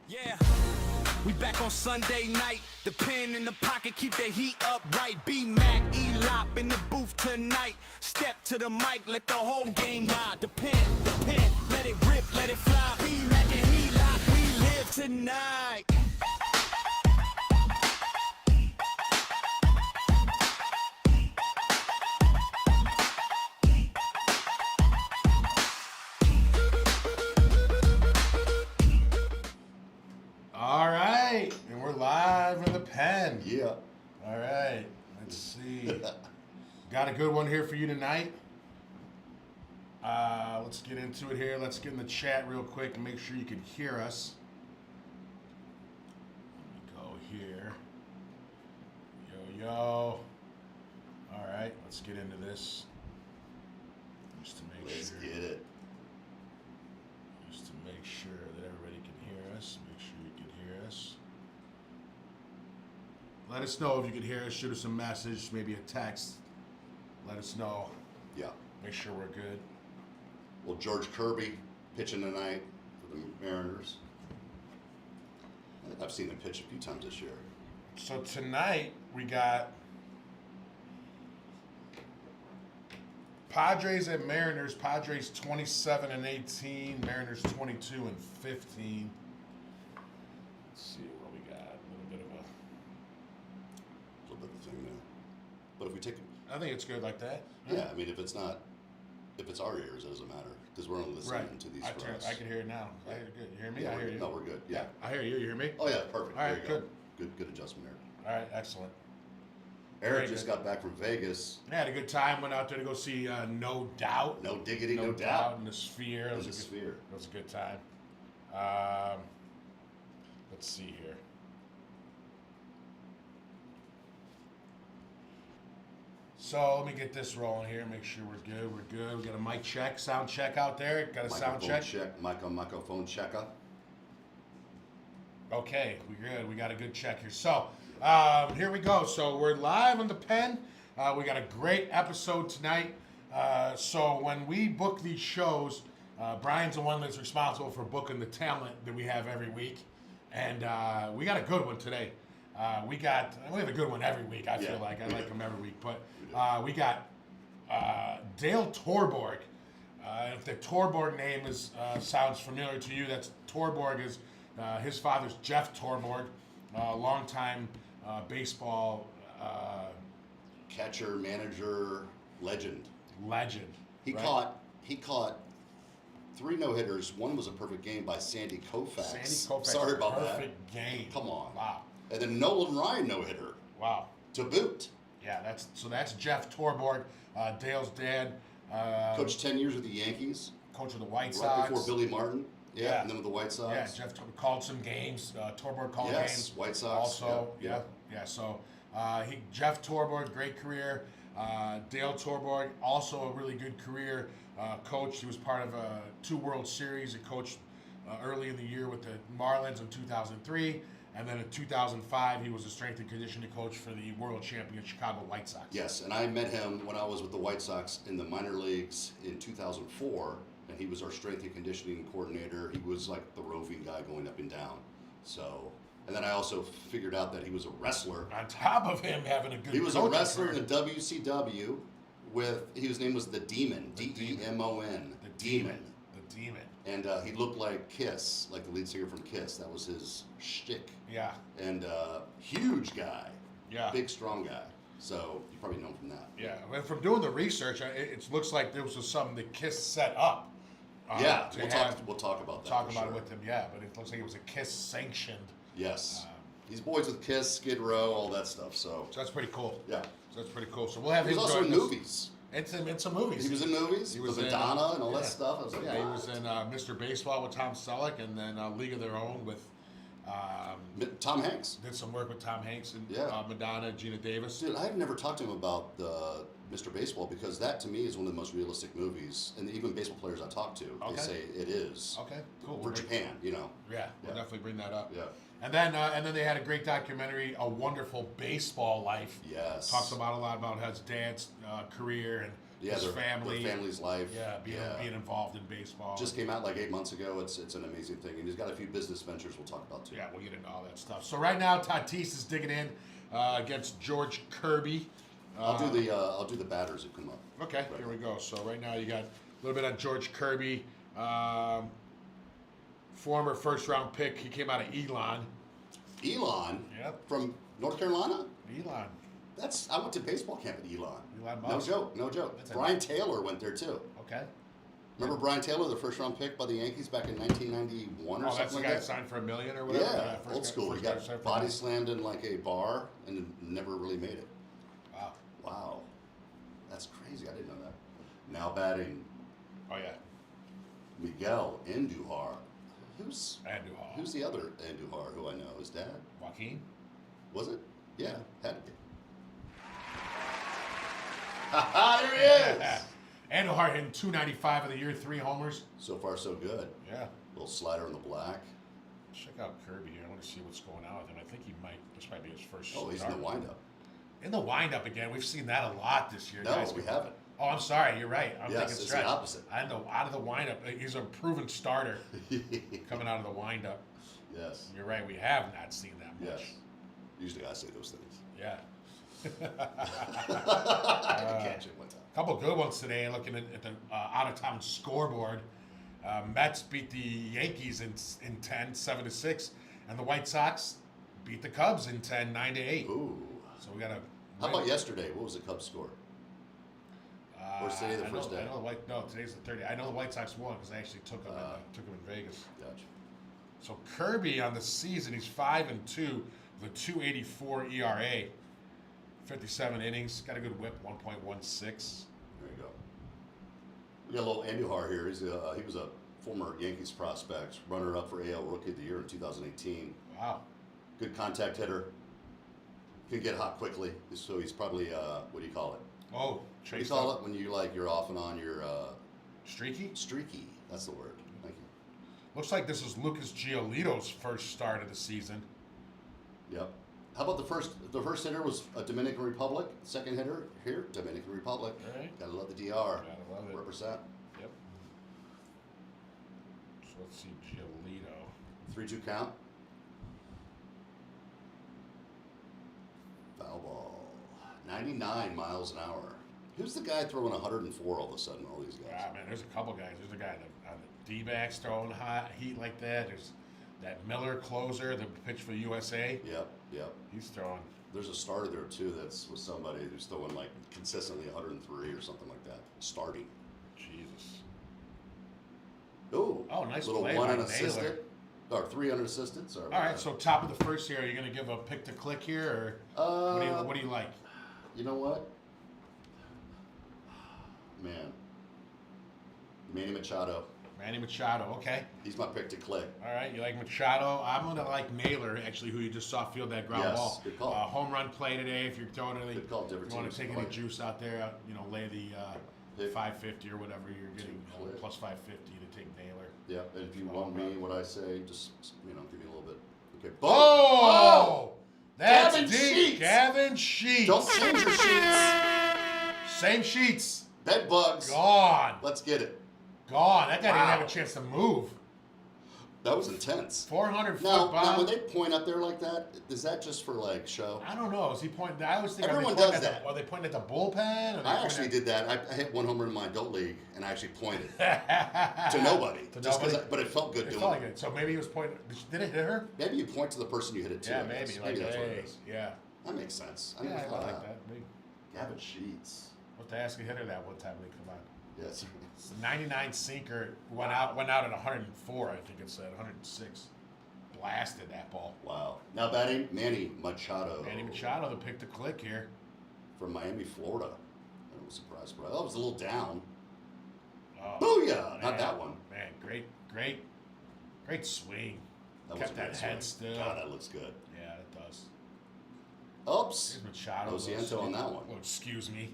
Yeah, we back on Sunday night. The pen in the pocket, keep the heat up right. BMac, E Lop in the booth tonight. Step to the mic, let the whole game ride. The pen, let it rip, let it fly. BMac and E Lop, we live tonight. All right, and we're live in the pen. Yeah. All right, let's see. Got a good one here for you tonight. Let's get into it here. Let's get in the chat real quick and make sure you can hear us. Let me go here. Yo. All right, let's get into this. Just to make Let's sure. get it. Just to make sure that everybody can hear us. Make sure you can hear us. Let us know if you can hear us. Shoot us a message, maybe a text. Let us know. Yeah. Make sure we're good. Well, George Kirby pitching tonight for the Mariners. I've seen him pitch a few times this year. So tonight we got Padres at Mariners. Padres 27-18. Mariners 22-15. Let's see what we got. A little bit of A little bit of a thing there. But if we take, I think it's good like that. yeah, I mean, if it's our ears, it doesn't matter because we're only listening to these for us. I can hear it now. I hear it good. You hear me? Yeah, I hear you. No, we're good. Yeah. I hear you. You hear me? Oh yeah, perfect. All right, There you good. Good adjustment there. All right, excellent. Eric Very just good. got back from Vegas. I had a good time. Went out there to go see No Doubt. No diggity, no Doubt doubt. in the Sphere. In the Sphere. It was a good time. Let's see here. So let me get this rolling here. Make sure we're good. We're good. We got a mic check, sound check out there. Got a sound check. Microphone checker. Okay, we're good. We got a good check here. So here we go. So we're live on the pen. We got a great episode tonight. So when we book these shows, Brian's the one that's responsible for booking the talent that we have every week, and we got a good one today. We have a good one every week. I feel like I like them every week, but we got Dale Torborg. If the Torborg name sounds familiar to you, that's Torborg is his father's Jeff Torborg, longtime baseball Catcher, manager, legend. He right? caught 3 no-hitters. One was a perfect game by Sandy Koufax. Sandy Koufax. Sorry about that. Perfect game. Come on. Wow. And then Nolan Ryan no-hitter Wow. to boot. Yeah, that's Jeff Torborg, Dale's dad. Coached 10 years with the Yankees. Coach of the White Right Sox. before Billy Martin. Yeah, Yeah. and then with the White Sox. Yeah, Jeff called some games. Torborg called Yes, games. White Sox. Also, Yeah. So Jeff Torborg, great career. Dale Torborg, also a really good career coach. He was part of 2 World Series. He coached early in the year with the Marlins in 2003. And then in 2005, he was a strength and conditioning coach for the world champion Chicago White Sox. Yes, and I met him when I was with the White Sox in the minor leagues in 2004, and he was our strength and conditioning coordinator. He was like the roving guy going up and down. So, and then I also figured out that he was a wrestler. On top of him having a good He was a coaching wrestler career. in the WCW his name was the Demon, D-E-M-O-N, The Demon. The Demon. And he looked like Kiss, like the lead singer from Kiss. That was his shtick. Yeah. And huge guy. Yeah. Big, strong guy. So you probably know him from that. Yeah. And from doing the research, it looks like there was something that Kiss set up. Yeah, to we'll talk about that. Talk for about sure. it with him, yeah. But it looks like it was a Kiss sanctioned. Yes. He's boys with Kiss, Skid Row, all that stuff. So that's pretty cool. yeah. So that's pretty cool. So we'll have He him was also in join us. movies. In some movies. He was in movies. He He was was in, Madonna and all yeah. that stuff. I was like, Yeah, he what? was in Mr. Baseball with Tom Selleck, and then League of Their Own with Tom Hanks. did some work with Tom Hanks and Yeah. Madonna, Gina Davis. Dude, I've never talked to him about Mr. Baseball because that to me is one of the most realistic movies, and even baseball players I talk to, Okay. they say it is. Okay, cool. For Japan, you know. Yeah, we'll Yeah. definitely bring that up. Yeah. And then they had a great documentary, A Wonderful Baseball Life. Yes. Talks about a lot about his dad's career and Yeah, his their family. family's life. Yeah, being involved in baseball. Just came out like 8 months ago. It's an amazing thing, and he's got a few business ventures we'll talk about too. Yeah, we'll get into all that stuff. So right now, Tatis is digging in against George Kirby. I'll do the batters that come up. Okay, Right. here we go. So right now you got a little bit on George Kirby, former first-round pick. He came out of Elon. Elon. Yep. From North Carolina. Elon. I went to baseball camp at Elon. Elon No Musk. joke. No joke. That's Brian Taylor went there too. Okay. Remember Brian Taylor, the first-round pick by the Yankees back in 1991 or Oh, that's something the like guy that? that signed for $1 million or whatever. Yeah, first old guy- school. He first guy to got sign for body $1 slammed in like a bar and never really made it. Wow. Wow. That's crazy. I didn't know that. Now batting, Oh yeah. Miguel Andujar. Who's Andujar. the other Andujar who I know? His dad? Joaquin. Was it? Yeah, had to be. Ha there he is! Andujar hitting 295 of the year, 3 homers. So far, so good. Yeah. Little slider in the black. Check out Kirby here. I want to see what's going on with him. I think this might be his first Oh, he's in start. the windup. In the windup again. We've seen that a lot this year. No, guys. we haven't. Oh, I'm sorry. You're right. I'm Yes, thinking it's stretch. the opposite. I know, out of the windup. He's a proven starter coming out of the windup. Yes. You're right. We have not seen that much. Yes. Usually I say those things. Yeah. I catch it one time. Couple good ones today. Looking at the out-of-town scoreboard, Mets beat the Yankees in 10, 7-6, and the White Sox beat the Cubs in 10, 9-8. Ooh. So we got a. How about yesterday? What was the Cubs score? Or is today the first day? Today's the 30th. I know the White Sox won because I actually took them in Vegas. Gotcha. So Kirby on the season, he's 5-2 with a 2.84 ERA, 57 innings, got a good WHIP, 1.16. There you go. We got a little Andujar here. He was a former Yankees prospect, runner-up for AL Rookie of the Year in 2018. Wow. Good contact hitter. Can get hot quickly. So he's probably what do you call it? Oh, What do you chased call up. it when you're off and on? You're Streaky? streaky. That's the word. Thank you. Looks like this is Lucas Giolito's first start of the season. Yep. How about the first hitter was a Dominican Republic. Second hitter here, Dominican Republic. All right. Gotta love the DR. Gotta love it. Represent. Yep. So let's see, Giolito. 3-2 count. Foul ball. 99 miles an hour. Who's the guy throwing 104 all of a sudden? All these guys. Ah, man, there's a couple guys. There's a guy on the D-backs throwing hot heat like that. There's that Miller closer, the pitch for USA. Yep. He's throwing. There's a starter there too. That's with somebody who's throwing like consistently 103 or something like that. Starting. Jesus. Ooh. Oh, nice little play one by unassisted. Naylor. Or 3 unassisted. Sorry. All right, so top of the first here, are you going to give a pick to click here, or what do you like? You know what? Man. Manny Machado. Manny Machado, okay. He's my pick to click. All right, you like Machado. I'm going to like Naylor, actually, who you just saw field that ground Yes, ball. good call. Home run play today. If you're throwing any, Good call, different you want to teams. take I any like it. juice out there, lay the Pick. 550 or whatever you're getting, click. plus 550 to take Naylor. Yep. And if you want me, what I say, just give me a little bit. Okay. Boom. Oh! That's Gavin deep. Sheets. Gavin Sheets. Don't change your sheets. Same sheets. Bed bugs. Gone. Let's get it. Gone. That guy didn't have Wow. a chance to move. That was intense. 400 foot Now, bomb. when they point up there like that, is that just for like show? I don't know. Is he pointing? I always think Everyone are they pointing does at that. The, are they pointing at the bullpen? Or they I pointing actually at- did that. I hit one homer in my adult league, and I actually pointed to nobody. To Just 'cause nobody? but it felt good It doing felt like it. it. So maybe he was pointing. Did it hit her? Maybe you point to the person you hit it to. Yeah, I guess. maybe. Like, that's what hey, it is. yeah. That makes sense. I Yeah, never I thought like of that. Maybe. Gavin Sheets. We'll have to ask a hitter that one time when they come on. Yes. It's a 99 sinker went out at 104. I think it said 106. Blasted that ball. Wow. Now batting, Manny Machado. Manny Machado, the pick to click here. From Miami, Florida. I was surprised, but I was a little down. Oh, Booyah! man. Not that one. Man, great swing. That Kept was a that great head swing. still. God, that looks good. Yeah, it does. Oops. Here's Machado. No Ciento on that one. Oh, excuse me.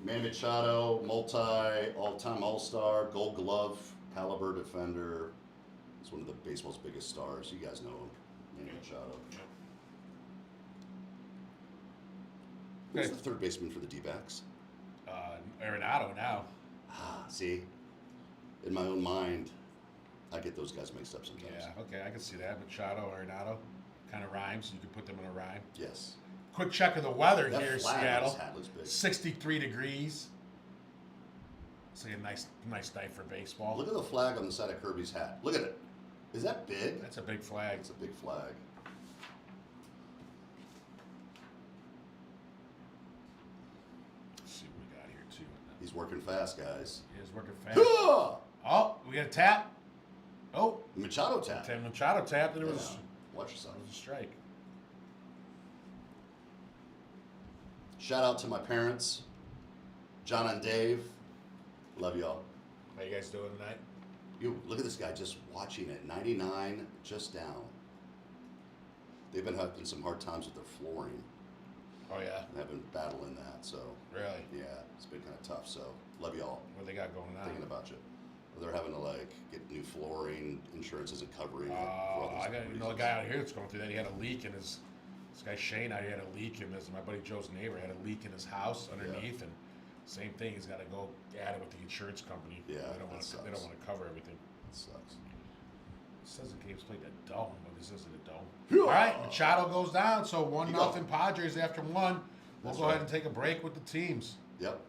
Manny Machado, all-time All-Star, Gold Glove caliber defender. He's one of the baseball's biggest stars. You guys know him, Manny Machado. Who's the third baseman for the D-backs? Arenado now. See, in my own mind, I get those guys mixed up sometimes. Yeah, okay, I can see that. Machado, Arenado, kind of rhymes. You can put them in a rhyme. Yes. Quick check of the weather That here in flag on Seattle. his hat looks big. 63 degrees. It's like a nice night for baseball. Look at the flag on the side of Kirby's hat. Look at it. Is that big? That's a big flag. It's a big flag. Let's see what we got here too. He's working fast, guys. He is working fast. Huh! Oh, we got a tap. Oh, Machado tap. Machado tapped, and it was Watch yourself. a strike. Shout out to my parents, John and Dave. Love y'all. How you guys doing tonight? You look at this guy just watching it. 99, just down. They've been having some hard times with their flooring. Oh yeah, They've been battling that. So really? yeah, it's been kind of tough. So love y'all. What they got going on? Thinking about you. They're having to like get new flooring. Insurance isn't covering it. For all those I got reasons. a guy out here that's going through that. He had a leak in his. This guy Shane out here had a leak in his. My buddy Joe's neighbor had a leak in his house underneath, and same thing. He's got to go at it with the insurance company. Yeah, they don't want to. They don't want to cover everything. That sucks. It says the game's played at dome, but this isn't a dome. All right, Machado goes down, so 1-0 Padres after one. We'll go ahead and take a break with the teams. Yep.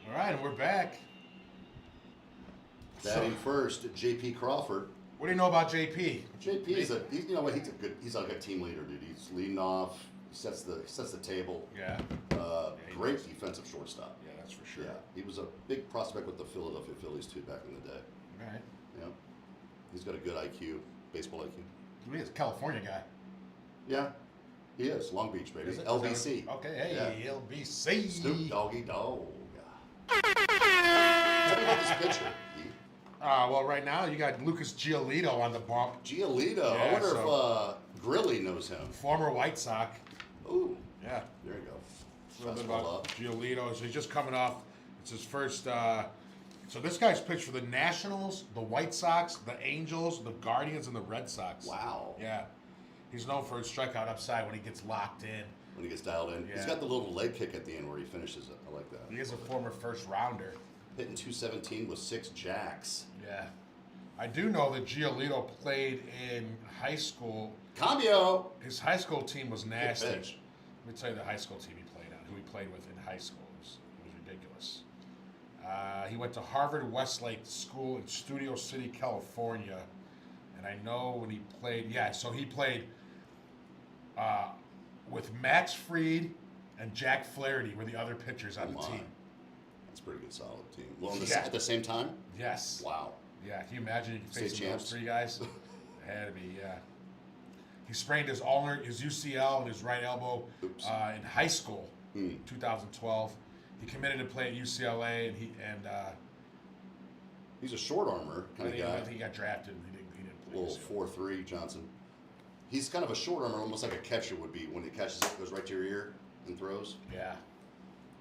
All right, and we're back. Batting first, J.P. Crawford. What do you know about JP? JP is you know what, he's like a team leader, dude. He's leading off. He sets the table. Yeah. Great defensive shortstop. Yeah, that's for sure. Yeah, he was a big prospect with the Philadelphia Phillies too back in the day. All right. Yeah, he's got a good IQ, baseball IQ. He is a California guy. Yeah, he is. Long Beach, baby. Is it? LBC. Okay, hey, LBC. Snoop Doggy Dog. Tell me about this pitcher. Well, right now you got Lucas Giolito on the bump. Giolito. I Yeah, wonder if Grilly knows him. Former White Sox. Ooh, Yeah. there you go. A little bit Fastball about up. Giolito. So he's just coming off. It's his first. So this guy's pitched for the Nationals, the White Sox, the Angels, the Guardians, and the Red Sox. Wow. Yeah. He's known for his strikeout upside when he gets locked in. When he gets dialed in. Yeah. He's got the little leg kick at the end where he finishes it. I like that. He is a former first rounder. Hitting 217 with 6 jacks. Yeah. I do know that Giolito played in high school. Cambio! His high school team was nasty. Let pitch. me tell you the high school team he played on, who he played with in high school. It was ridiculous. He went to Harvard Westlake School in Studio City, California. And I know when he played, so he played with Max Fried and Jack Flaherty were the other pitchers on the team. That's a pretty good, solid team. Well, Yeah. at the same time? Yes. Wow. Yeah, can you imagine you can State face champs. those three guys? It had to be, yeah. He sprained his ulnar, his UCL and his right elbow in high school, 2012. He committed to play at UCLA, and he's a short armor kind of guy. I think he got drafted, and he didn't play. Little 4'3" Johnson. He's kind of a short armor, almost like a catcher would be. When he catches it, goes right to your ear and throws. Yeah.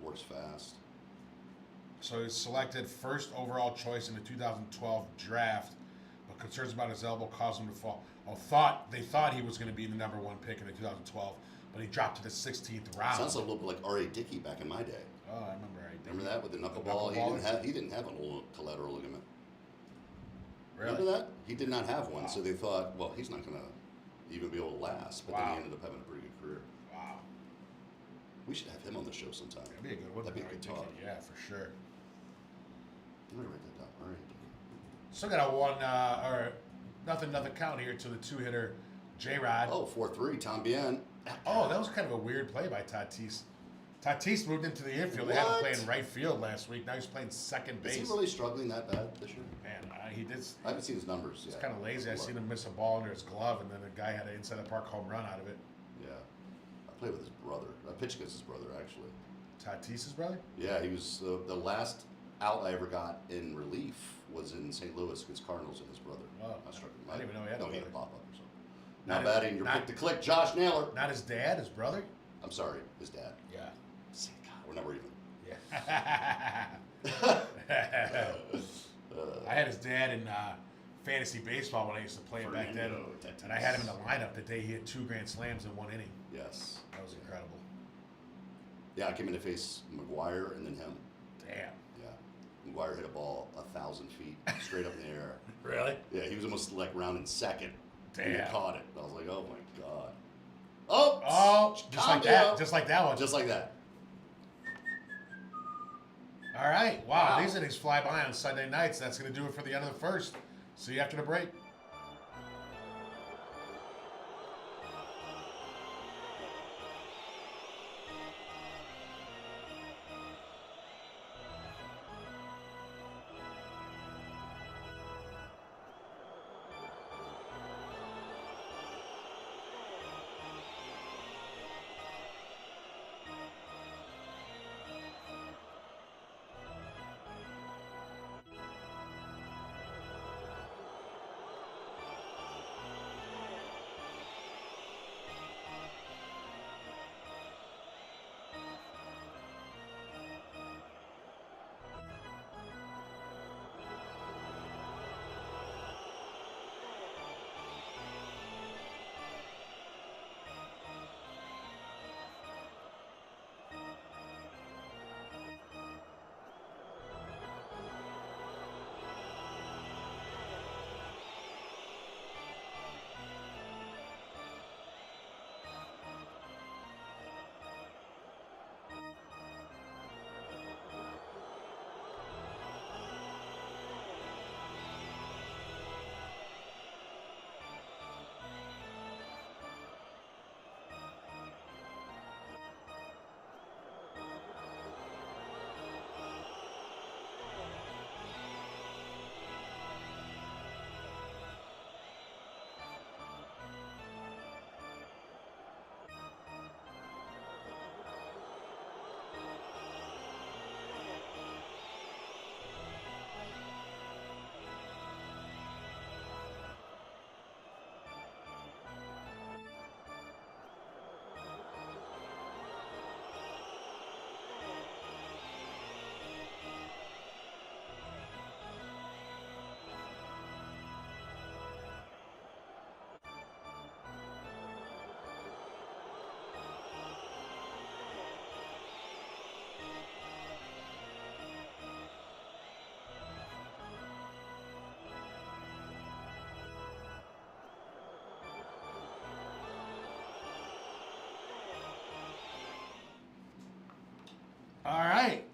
Works fast. So he's selected first overall choice in the 2012 draft, but concerns about his elbow caused him to fall. They thought he was going to be the number 1 pick in the 2012, but he dropped to the 16th round. Sounds a little bit like R.A. Dickey back in my day. Oh, I remember R.A. Dickey. Remember that with the knuckleball? He didn't have a collateral ligament. Really? Remember that? He did not have one, so they thought, well, he's not going to even be able to last. But then he ended up having a pretty good career. Wow. We should have him on the show sometime. That'd be a good one. That'd be a good talk. Yeah, for sure. I'm going to write that down. R.A. Dickey. Still got a one, or nothing count here to the 2-hitter, J-Rod. Oh, 4'3", Tom Bien. Oh, that was kind of a weird play by Tatis. Tatis moved into the infield. They had him playing right field last week. Now he's playing second base. Is he really struggling that bad this year? Man, he did. I haven't seen his numbers He's yet. kind of lazy. I seen him miss a ball under his glove, and then the guy had an inside the park home run out of it. Yeah. I played with his brother. I pitched against his brother, actually. Tatis's brother? Yeah, he was the last out I ever got in relief was in St. Louis against Cardinals and his brother. Wow. I struck him. I didn't even know he had a No, he had a brother. pop-up or something. Not Now his- batting your not- pick to click, Josh Naylor. Not his dad, his brother? I'm sorry, his dad. Yeah. God, we're never even. Yeah. I had his dad in fantasy baseball when I used to play it back then. Fernando Tatis. And I had him in the lineup the day he hit 2 grand slams in 1 inning. Yes. That was incredible. Yeah, I came in to face McGuire and then him. Damn. Yeah. McGuire hit a ball 1,000 feet straight up in the air. Really? Yeah, he was almost like rounding second. And he Damn. caught it. I was like, oh my God. Oh! Oh, just calm like that. down. Just like that one. Just like that. All right. Wow. These innings fly by on Sunday nights. That's going to do it for the end of the first. See you after the break.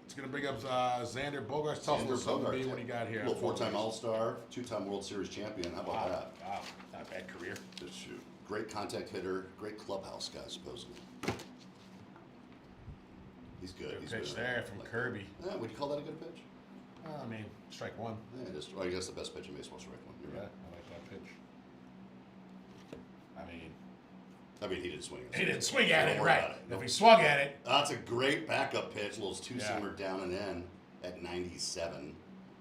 It's going to bring up Xander Bogaerts. Tell us a little something to me what he got here. A little four-time All-Star, two-time World Series champion. How about that? Wow, not a bad career. Just shoot. Great contact hitter, great clubhouse guy, supposedly. He's good. Good He's pitch good. there from Kirby. Yeah, would you call that a good pitch? I mean, strike one. Yeah, just, well, I guess the best pitch in baseball, strike one. You're Yeah, right. I like that pitch. I mean, he didn't swing. He didn't swing at Don't it, worry right. about it. If he swung at it. That's a great backup pitch. A little two-seamer Yeah. down and in at 97.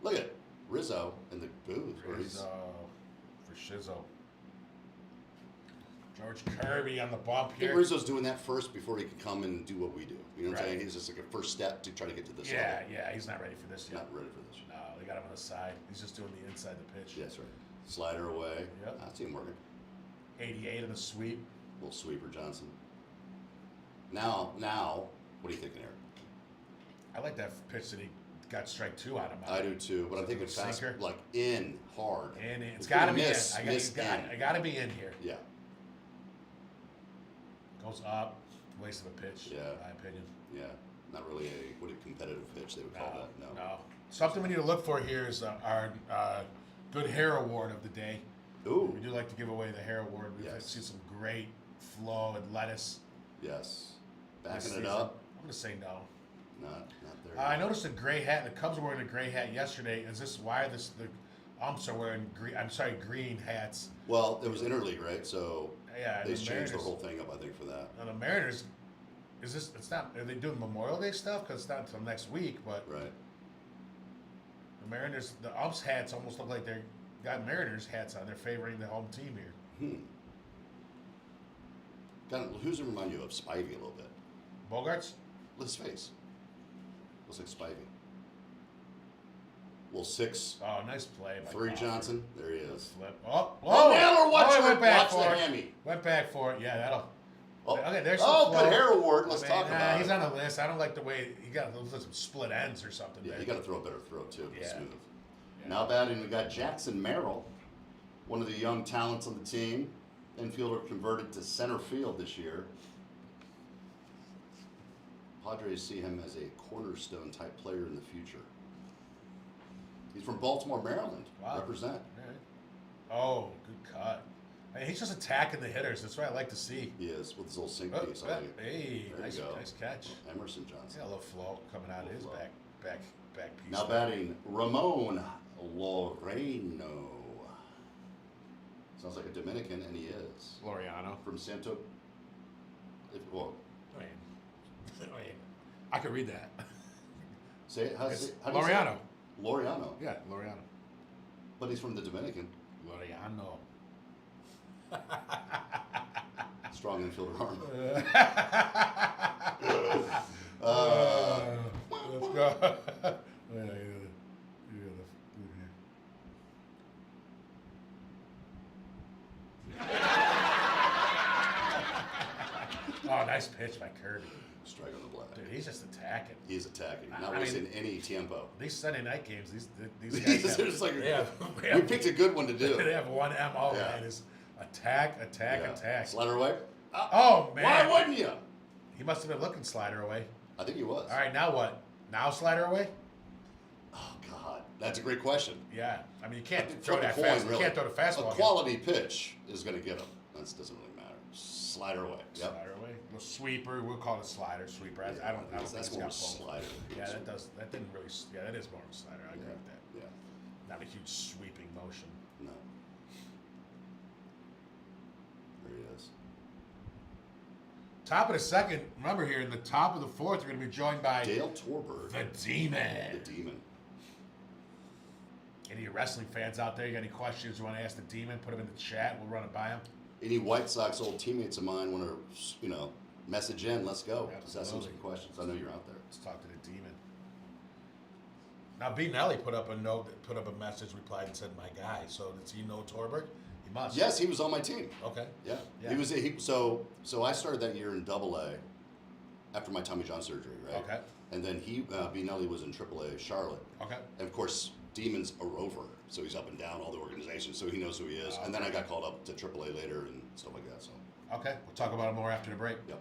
Look at Rizzo in the booth. Where he's, For Shizzo. George Kirby on the bump I think here. Rizzo's doing that first before he can come and do what we do. You know what I'm Right. saying? He's just like a first step to try to get to this Yeah, level. yeah, he's not ready for this He's yet. not ready for this. No, they got him on the side. He's just doing the inside the pitch. Yeah, that's right. Slider away. Yep. I see him working. 88 in the sweep. Little sweeper Johnson. Now, what are you thinking, Eric? I like that pitch that he got strike two out of him. I do too, but I'm Is it thinking the fast, sinker? like in hard. And it's It's got to gonna be in. miss I got to be in here. Yeah, Goes up. Waste of a pitch, Yeah. in my opinion. yeah. Not really a competitive pitch they would call that. No. Something we need to look for here is our good hair award of the day. Ooh. We do like to give away the hair award. We've Yes. seen some great flow and lettuce. Yes. this Backing season. it up. I'm going to say no. Not there. I noticed a gray hat. The Cubs were wearing a gray hat yesterday. Is this why the umps are wearing green? I'm sorry, green hats. Well, it was interleague, right? So Yeah, they the changed Mariners, the whole thing up, I think, for that. Now the Mariners, is this? It's not. Are they doing Memorial Day stuff? Because it's not until next week. But Right. the Mariners, the umps hats almost look like they're got Mariners hats on. They're favoring the home team here. Who's it remind you of? Spivey a little bit. Bogarts. Look at his face. Looks like Spivey. Little 6-3 Oh, nice play by Crawford. Johnson. There he is. Flip. Oh, Oh, Naylor, watch he it. went back Watch for the it. hammy. Went back for it. Yeah, that'll. Oh, Okay, there's some oh flow. good hair award. Let's I mean, talk about he's it. on the list. I don't like the way he got those some split ends or something. Yeah, there. you got to throw a better throw too. Yeah. Smooth. Yeah. Now batting, we got Jackson Merrill, one of the young talents on the team. Infielder converted to center field this year. Padres see him as a cornerstone type player in the future. He's from Baltimore, Maryland. Wow. Represent. All right. Oh, good cut. I mean, he's just attacking the hitters. That's what I like to see. He is with his little sink Oh, piece. I like it. hey, There nice, you go. nice catch. Emerson See Johnson. a little flow coming out of his Flow. back piece. Now batting, Ramon Loreno. Sounds like a Dominican, and he is. Loriano. From Santo. Well, I mean, I could read that. say it. How do you say Loriano. it? Loriano. Yeah, Loriano. But he's from the Dominican. Loriano. Strong infielder arm. Let's go. Yeah, you gotta move here. Oh, nice pitch by Kirby. Strike on the black. Dude, he's just attacking. He's attacking, not I mean- wasting any tempo. These Sunday night games, these These guys are have, just like, they have, we picked a good one to do. they have one MO, Yeah. man. Is attack, Yeah. attack. Slider away. Oh, man. Why wouldn't you? He must have been looking slider away. I think he was. All right, now what? Now slider away? Oh God, that's a great question. Yeah. I mean, you can't Flip throw a that coin, fast. really. You can't throw the fastball. A quality pitch is going to get him. That doesn't really matter. Slider away. Yep. Slider away. The sweeper. We'll call it a slider. Sweeper. I don't think That's it's more got of a both. slider. Yeah, that does. That didn't really. Yeah, that is more of a slider. I agree Yeah. with that. Yeah. Not a huge sweeping motion. No. There he is. Top of the second. Remember here in the top of the fourth, we're going to be joined by Dale Torborg, the Demon. the Demon. Any wrestling fans out there? You got any questions you want to ask the Demon? Put them in the chat. We'll run it by him. Any White Sox old teammates of mine want to, message in? Let's go. Just ask them some Absolutely. questions. I know you're out there. Let's talk to the Demon. Now, B. Nelly put up a note, put up a message, replied, and said, "My guy." So does he know Torborg? He must. Yes, he was on my team. Okay. Yeah. Yeah. He was. So I started that year in Double-A after my Tommy John surgery, right? Okay. And then B. Nelly was in Triple-A Charlotte. Okay. And of course, Demon's a rover, so he's up and down all the organizations, so he knows who he is. And then I got called up to AAA later and stuff like that. So, Okay. We'll talk about it more after the break. yep.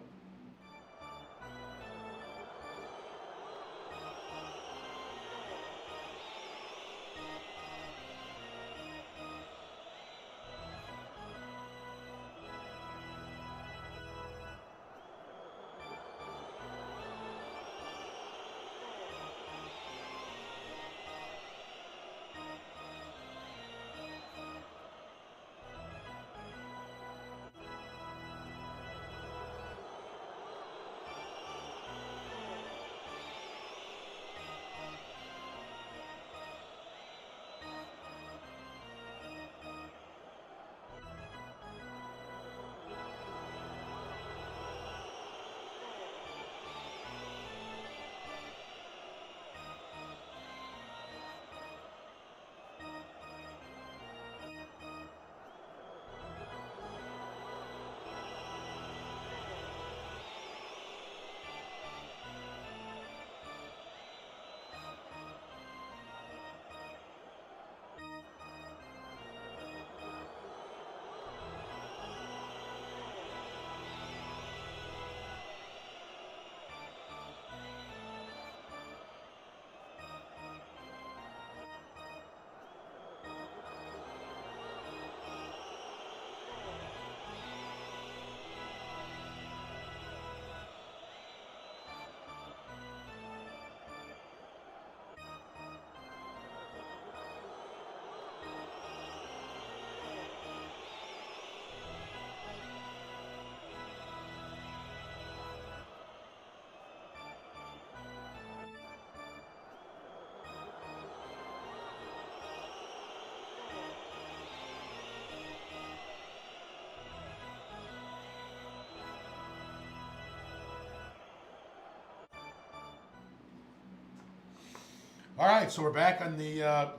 All right, so we're back on the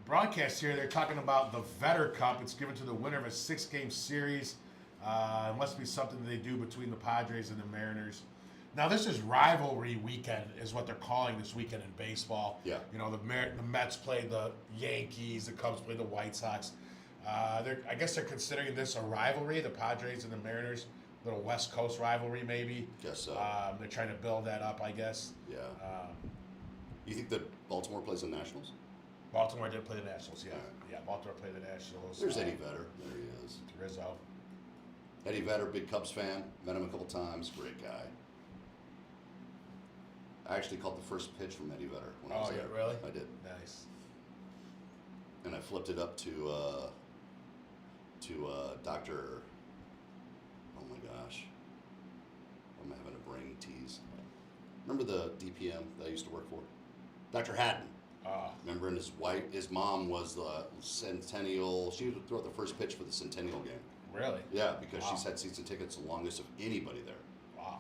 broadcast here. They're talking about the Vetter Cup. It's given to the winner of a 6-game series. It must be something they do between the Padres and the Mariners. Now, this is rivalry weekend, is what they're calling this weekend in baseball. Yeah. You know, the Mets play the Yankees, the Cubs play the White Sox. I guess they're considering this a rivalry, the Padres and the Mariners, little West Coast rivalry maybe. Guess so. They're trying to build that up, I guess. Yeah. You think that Baltimore plays the Nationals? Baltimore did play the Nationals, yeah. All right. Yeah, Baltimore played the Nationals. There's Eddie Vedder. There he is. Rizzo. Eddie Vedder, big Cubs fan. Met him a couple times. Great guy. I actually caught the first pitch from Eddie Vedder when I was there. Really? I did. Nice. And I flipped it up to Dr. Oh my gosh. I'm having a brain tease. Remember the DPM that I used to work for? Dr. Haddon. Remember, and his mom was the Centennial. She would throw out the first pitch for the Centennial game. Really? Yeah, because she's had season tickets the longest of anybody there. Wow.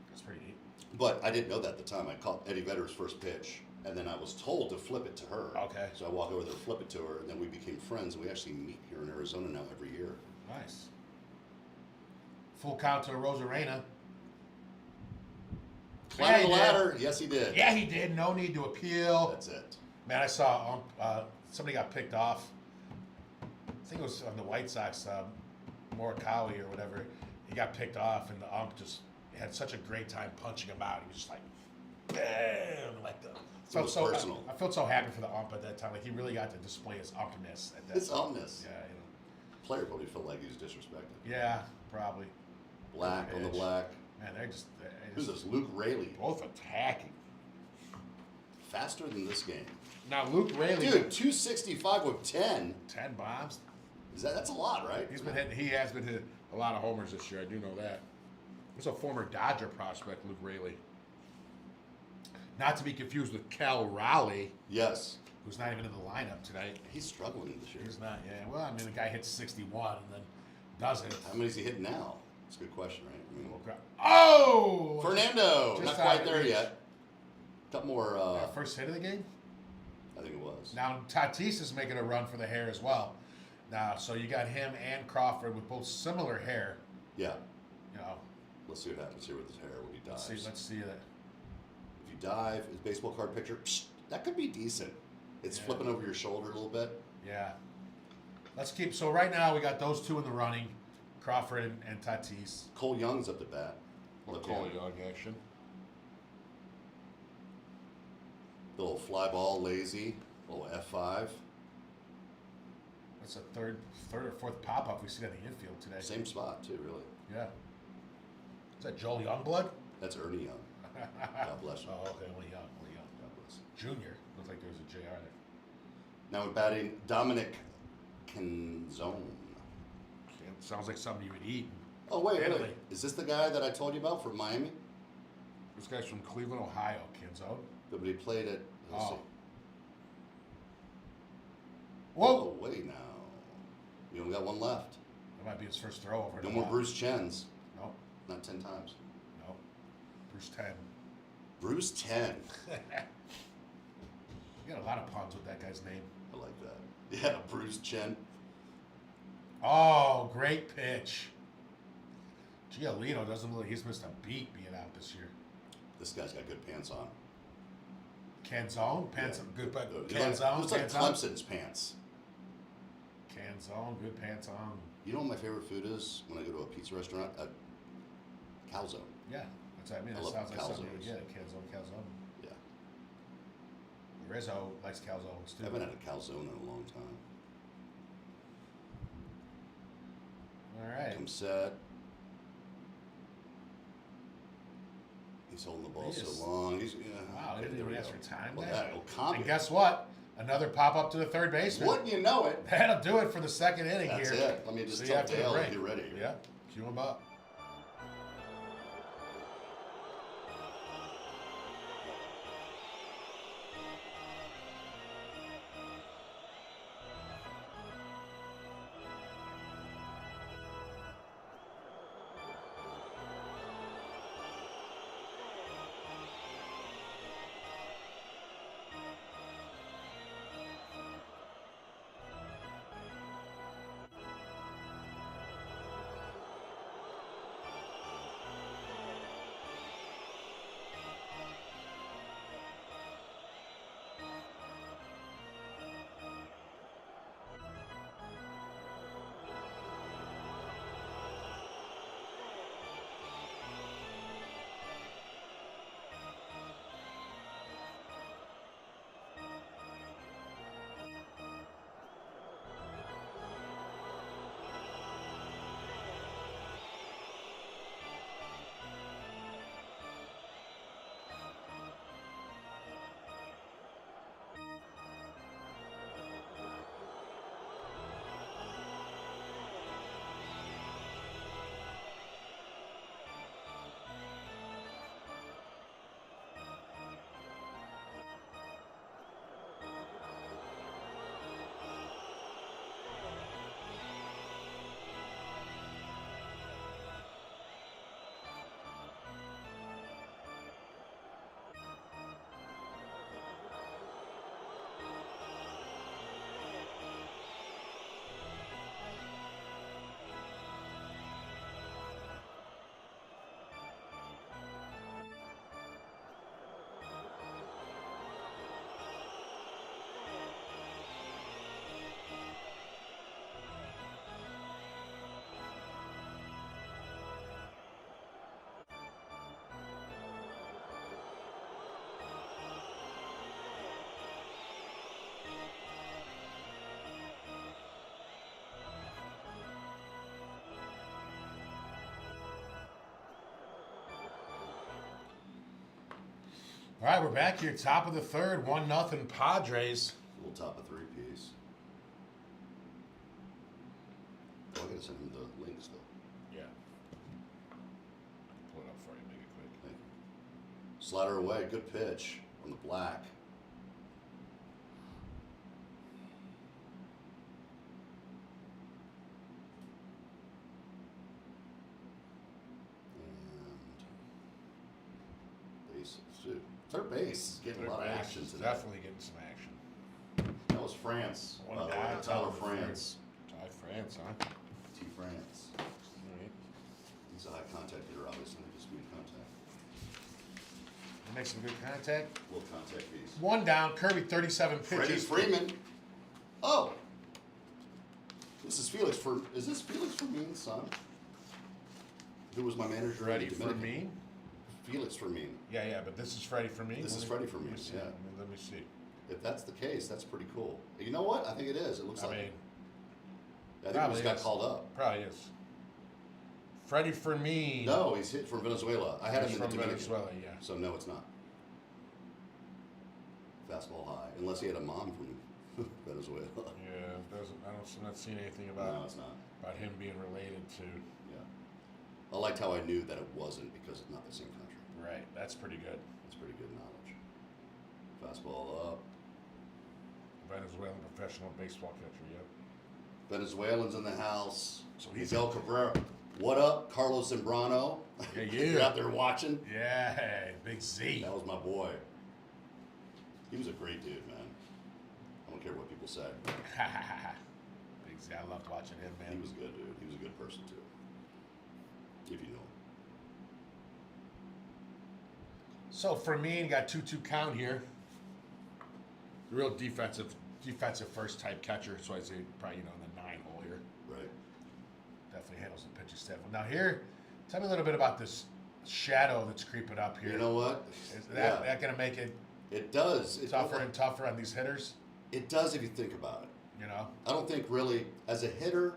That's pretty neat. But I didn't know that at the time. I caught Eddie Vedder's first pitch, and then I was told to flip it to her. Okay. So I walk over there, flip it to her, and then we became friends. And we actually meet here in Arizona now every year. Nice. Full count to Rosarena. Climbed the ladder. Yes, he did. Yeah, he did. No need to appeal. That's it. Man, I saw somebody got picked off. I think it was on the White Sox, Morikawa or whatever. He got picked off, and the ump just had such a great time punching him out. He was just like, damn, like the. It was personal. I felt so happy for the ump at that time. Like he really got to display his umpness at that. His time. umpness. Yeah, Player probably felt like he was disrespected. Yeah, probably. Black on the black. Man, they're just Who's this? Luke Raley. both attacking. Faster than this game. Now Luke Raley, Dude, 265 with 10. 10 bombs. That's a lot, right? He has been hitting a lot of homers this year. I do know that. He's a former Dodger prospect, Luke Raley. Not to be confused with Cal Raleigh, Yes. who's not even in the lineup tonight. He's struggling this year. He's not. Yeah. Well, I mean, the guy hits 61 and then does it. How many is he hitting now? That's a good question, right? I mean, Oh! Fernando! Just Not out quite of there reach. yet. Got more. First hit of the game. I think it was. Now Tatis is making a run for the hair as well. Now, so you got him and Crawford with both similar hair. Yeah. You know, Let's see what happens here with his hair when he dives. let's see that. If you dive, his baseball card picture, that could be decent. It's flipping over your shoulder a little bit. Yeah. Let's keep. So right now we got those two in the running, Crawford and Tatis. Cole Young's up to bat. Young action. Little fly ball, lazy. Little F5. That's a third or fourth pop up we see on the infield today. Same spot, too, really. Yeah. Is that Joel Youngblood? That's Ernie Young. God bless him. Oh, okay, only Young. God bless him. Junior. Looks like there's a JR there. Now we're batting Dominic Canzone. Sounds like something you would eat. Oh, wait. Italy. Is this the guy that I told you about from Miami? This guy's from Cleveland, Ohio, Kenzo. But he played at. Let's see. Whoa! Oh, wait now. We only got one left. That might be his first throw over. No more Bruce Chens. Nope. Not 10 times. Nope. Bruce 10. Bruce 10. You got a lot of puns with that guy's name. I like that. Yeah, Bruce Chen. Oh, great pitch. Giolito doesn't look like he's missed a beat being out this year. This guy's got good pants on. Canzone? Pants, good, but Looks Canzone? like Canzone? Clemson's pants. Canzone, good pants on. You know what my favorite food is when I go to a pizza restaurant? A calzone. Yeah, that's what I mean. I That love sounds like something you would calzones. get. Calzone. Yeah. Rizzo likes calzones too. I haven't had a calzone in a long time. All right. Come set. He's holding the ball so long. He's Wow, they didn't even ask for time Well, there. that'll calm And you. guess what? Another pop up to the third baseman. Wouldn't you know it? That'll do it for the second inning That's here. it. Let me just See you tell after the Dale to break. get ready. Yeah, cue him up. All right, we're back here, top of the third, 1-0 Padres. A little top of 3-piece. Oh, I gotta send him the links though. Yeah. Pull it up for you, make it quick. Thank you. Slider away, good pitch on the black. And base, shoot. Third base is getting a lot of action today. Definitely getting some action. That was France. One By the way, guy, Tyler top of the third. France. Ty France, huh? T France. All right. He's a high contact hitter, obviously. Just mean contact. You make some good contact. Little contact piece. One down, Kirby 37 Freddie pitches. Freeman. Oh. This is Felix for. Is this Felix Fermin's son? Who was my manager? Freddie in for Dominican? me. Felix Fermin. Yeah, but this is Freddie for me. This is Freddie for me, yeah. Let me see. If that's the case, that's pretty cool. You know what? I think it is. It looks I like. mean, I think he probably just got is. called up. Probably is. Freddie for me. No, he's hit from Venezuela. I had him He's in the from Dominican. Venezuela, yeah. So no, it's not. Fastball high, unless he had a mom from Venezuela. Yeah, I'm not seeing anything No, about it's not. him being related to. Yeah. I liked how I knew that it wasn't because it's not the same country. Right, that's pretty good. That's pretty good knowledge. Fastball up. Venezuelan professional baseball catcher, yep. Venezuelans in the house. So he's Miguel Cabrera. What up, Carlos Zambrano? Yeah, You're yeah. out there watching. Yeah, Big Z. That was my boy. He was a great dude, man. I don't care what people say. Big Z, I loved watching him, man. He was good, dude. He was a good person too. If you know him. So for me, got 2-2 count here. Real defensive first type catcher. So I say probably in the 9 hole here. Right. Definitely handles the pitches step. Now here, tell me a little bit about this shadow that's creeping up here. You know what? Is that going to make it It does. tougher and tougher on these hitters? It does if you think about it. You know? I don't think really, as a hitter,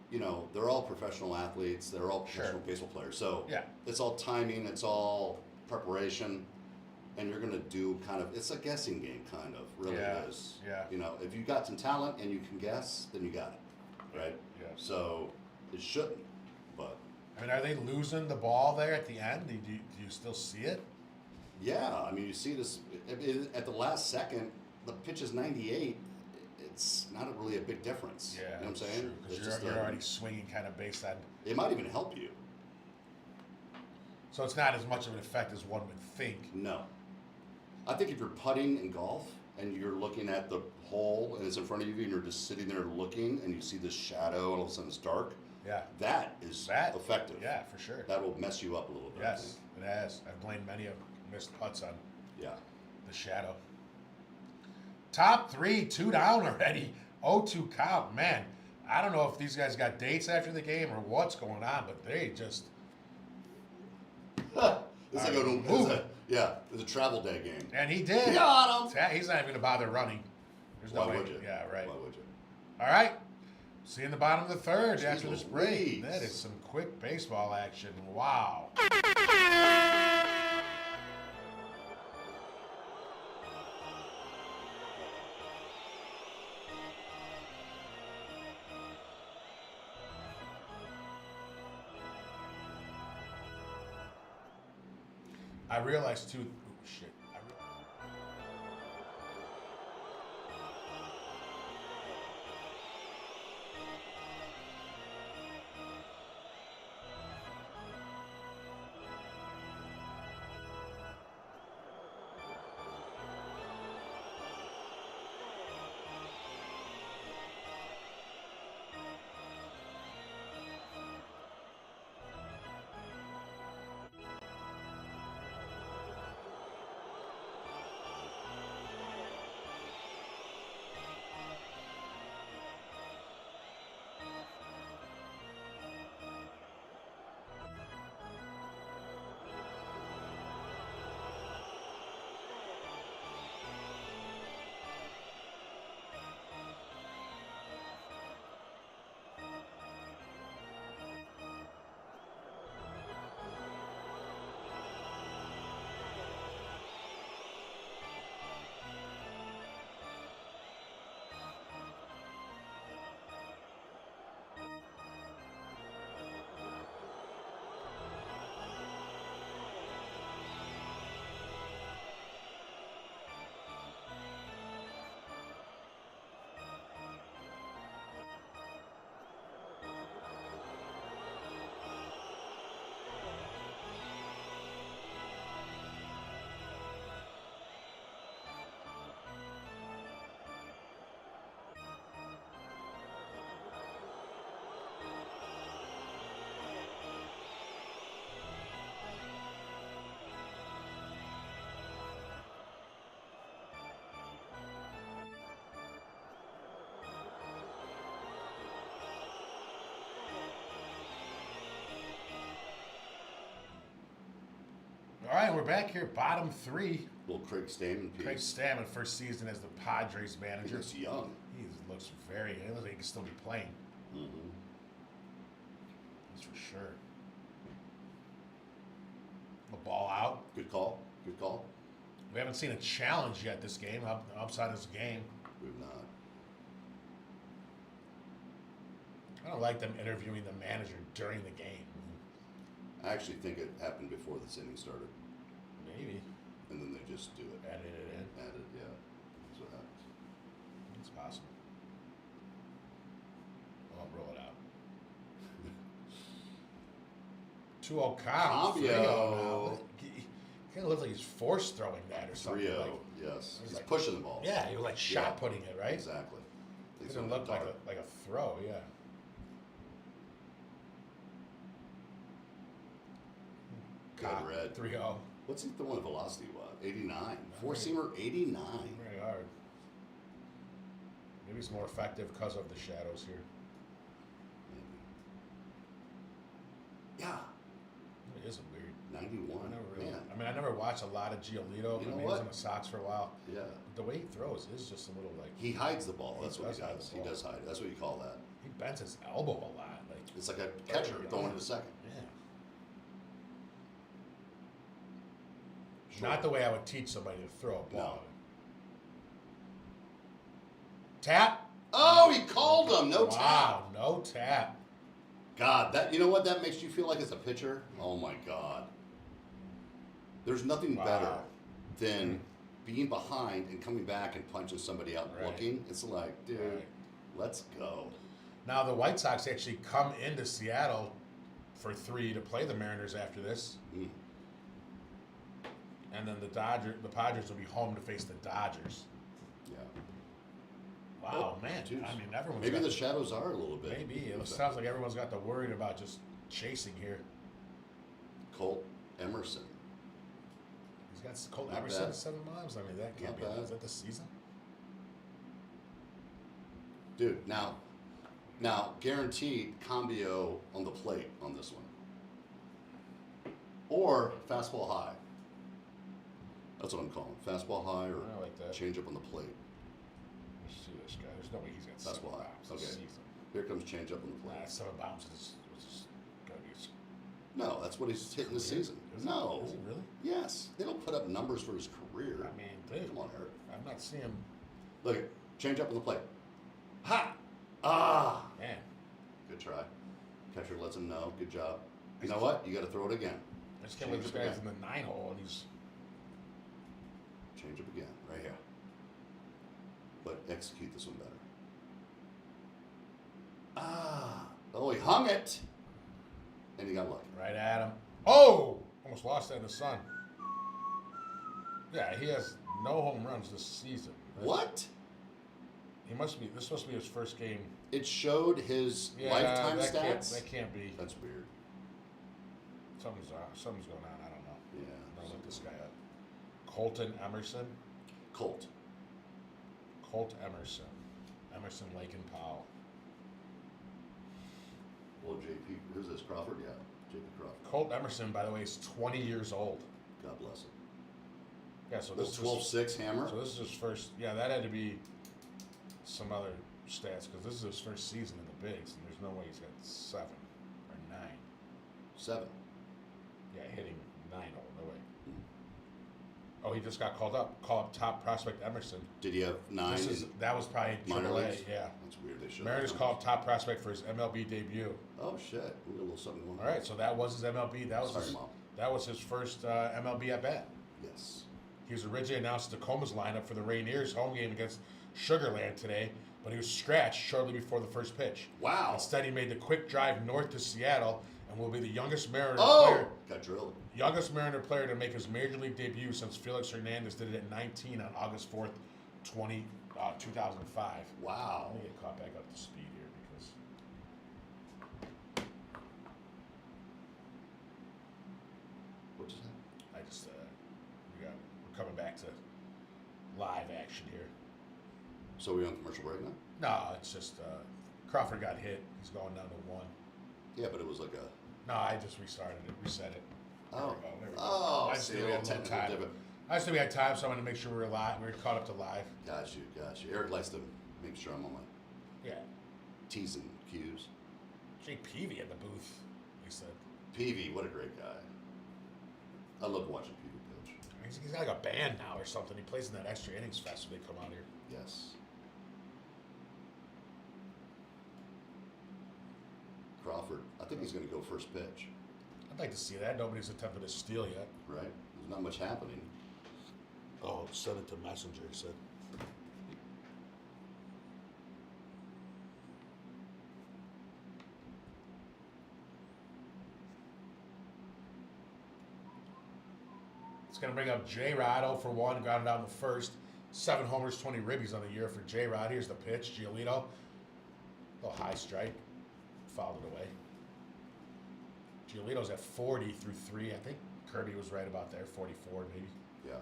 you know, they're all professional athletes. They're all professional baseball players. So Yeah. it's all timing. It's all preparation. And you're going to do kind of, it's a guessing game, kind of. Really Yeah, it is. yeah. You know, if you got some talent and you can guess, then you got it. Right? Yeah. So it shouldn't. But I mean, are they losing the ball there at the end? Do you still see it? yeah, I mean, you see this at the last second, the pitch is 98. It's not really a big difference. Yeah, You know what I'm that's saying? true, It's because just you're already swinging kind of based on. it might even help you. So it's not as much of an effect as one would think. No. I think if you're putting in golf and you're looking at the hole and it's in front of you and you're just sitting there looking and you see this shadow and all of a sudden it's dark, Yeah. that is That effective. Yeah, for sure. That will mess you up a little bit. I Yes, think. it has. I've blamed many of missed putts on Yeah. the shadow. Top 3, 2 down already. 0-2 count. Man, I don't know if these guys got dates after the game or what's going on, but they just. It's Are like a, moving. it's a travel day game. And he did. Got him. He's not even going to bother running. There's no Why way. would you? Yeah, right. Why would you? All right. See you in the bottom of the third Jeez after this break. Louise. That is some quick baseball action. Wow. I realized too. Oh shit. we're back here, bottom 3. Little Craig Stammen piece. Craig Stammen, first season as the Padres He manager. looks young. He looks very. He looks like he can still be playing. Mm-hmm. That's for sure. The ball out. Good call. Good call. We haven't seen a challenge yet this game. Upside this game. We've not. I don't like them interviewing the manager during the game. I actually think it happened before this inning started. Maybe. And then they just do it. Edit it in. Added, yeah. That's what happens. It's possible. I'll roll it out. 2-0 count. Cambio. 3-0 now. He kind of looks like he's force throwing that or something. 3-0, Like, yes. He's like- pushing the ball. yeah, he was like shot putting it, right? Exactly. It He's didn't on look the like dart. a throw, yeah. Good red. 3-0. What's he throwing velocity? What? 89. Four-seamer 89. Very hard. Maybe it's more effective because of the shadows here. Yeah. It is a weird. 91. I mean, I never watched a lot of Giolito. You know I mean, he was what? in the Sox for a while. Yeah. The way he throws is just a little like He hides the ball. He That's what does he hide does. the He ball. does hide it. That's what you call that. he bends his elbow a lot. Like It's like a catcher throwing to second. yeah. Sure. Not the way I would teach somebody to throw a ball. No. Tap. Oh, he called him. No tap. Wow, no tap. God, that you know what that makes you feel like as a pitcher? Oh my God. There's nothing Wow. better than being behind and coming back and punching somebody out Right. looking. It's like, dude, Right. let's go. Now the White Sox actually come into Seattle for 3 to play the Mariners after this, Mm. and then the Padres will be home to face the Dodgers. Yeah. Wow, Oh, man! geez. I mean, everyone's Maybe got the shadows are a little bit. maybe it sounds like everyone's got to worry about just chasing here. Colt Emerson. He's got Colt Not Emerson bad. 7 miles. I mean, that can't Not be. bad. Is that the season? Dude, now guaranteed cambio on the plate on this one. Or fastball high. That's what I'm calling. Fastball high or I like that. change up on the plate. Let's see this guy. There's no way he's got That's 7 why. miles this Okay. season. Here comes change up on the plate. 7 miles is gotta be. No, that's what he's hitting this Career? season. Is it? No. Is it really? Yes. They don't put up numbers for his career. I mean, dude, Come on, Eric. I'm not seeing him. Look at change up on the plate. Ha! Ah! Man, Good try. Catcher lets him know. Good job. You know what? You got to throw it again. I just can't believe this Change up guy's in again. the 9 hole and he's. Change up again, right here. But execute this one better. Ah! Oh, he hung it, and he got lucky. Right at him. Oh! Almost lost that in the sun. Yeah, he has no home runs this season. What? He must be. This must be his first game. It showed his Yeah, lifetime that can't- stats. That can't be. That's weird. Something's going on. I don't know. Yeah. Don't look this guy up. Colton Emerson. Colt. Colt Emerson. Emerson, Lake and Powell. Well, JP, who's this? Crawford? Yeah, JP Crawford. Colt Emerson, by the way, is 20 years old. God bless him. Yeah, so The this is 12-6 hammer. so this is his first. Yeah, that had to be some other stats because this is his first season in the bigs, and there's no way he's got 7 or 9. 7. Yeah, hitting 9 hole, no way. Oh, he just got called up. Call up top prospect Emerson. Did he have 9? That was probably minor AAA. leagues? Yeah. That's weird. They should. Mariners called up top prospect for his MLB debut. Oh shit! We got a little something going on. All right, so that was his MLB. Sorry, Mom. That was his first MLB at bat. Yes. He was originally announced Tacoma's lineup for the Rainiers home game against Sugarland today, but he was scratched shortly before the first pitch. Wow. Instead, he made the quick drive north to Seattle and will be the youngest Mariner Oh! player. Got drilled. Youngest Mariner player to make his major league debut since Felix Hernandez did it at 19 on August 4th, 2005. Wow. Let me get caught back up to speed here because What just happened? I just we're coming back to live action here. So we on commercial break now? No, it's just Crawford got hit. He's going down to 1. Yeah, but it was like a. No, I just restarted it, reset it. Oh, There we go. oh, I just see, knew a we little had a little technical time. divot. I just knew we had time, so I wanted to make sure we were live. We were caught up to live. Got you. Eric likes to make sure I'm on my Yeah. T's and Q's. Jake Peavy in the booth, he said. Peavy, what a great guy. I love watching Peavy pitch. He's got like a band now or something. He plays in that extra innings fest when they come out here. Yes. Crawford, I think he's going to go first pitch, I'd like to see that. Nobody's attempted to steal yet. right? There's not much happening. Oh, send it to Messenger, he said. It's going to bring up J-Rod 0 for 1, grounded out in the first. 7 homers, 20 ribbies on the year for J-Rod. Here's the pitch. Giolito. Little high strike. Fouled it away. Giolito's at 40 through 3. I think Kirby was right about there. 44 maybe. Yeah.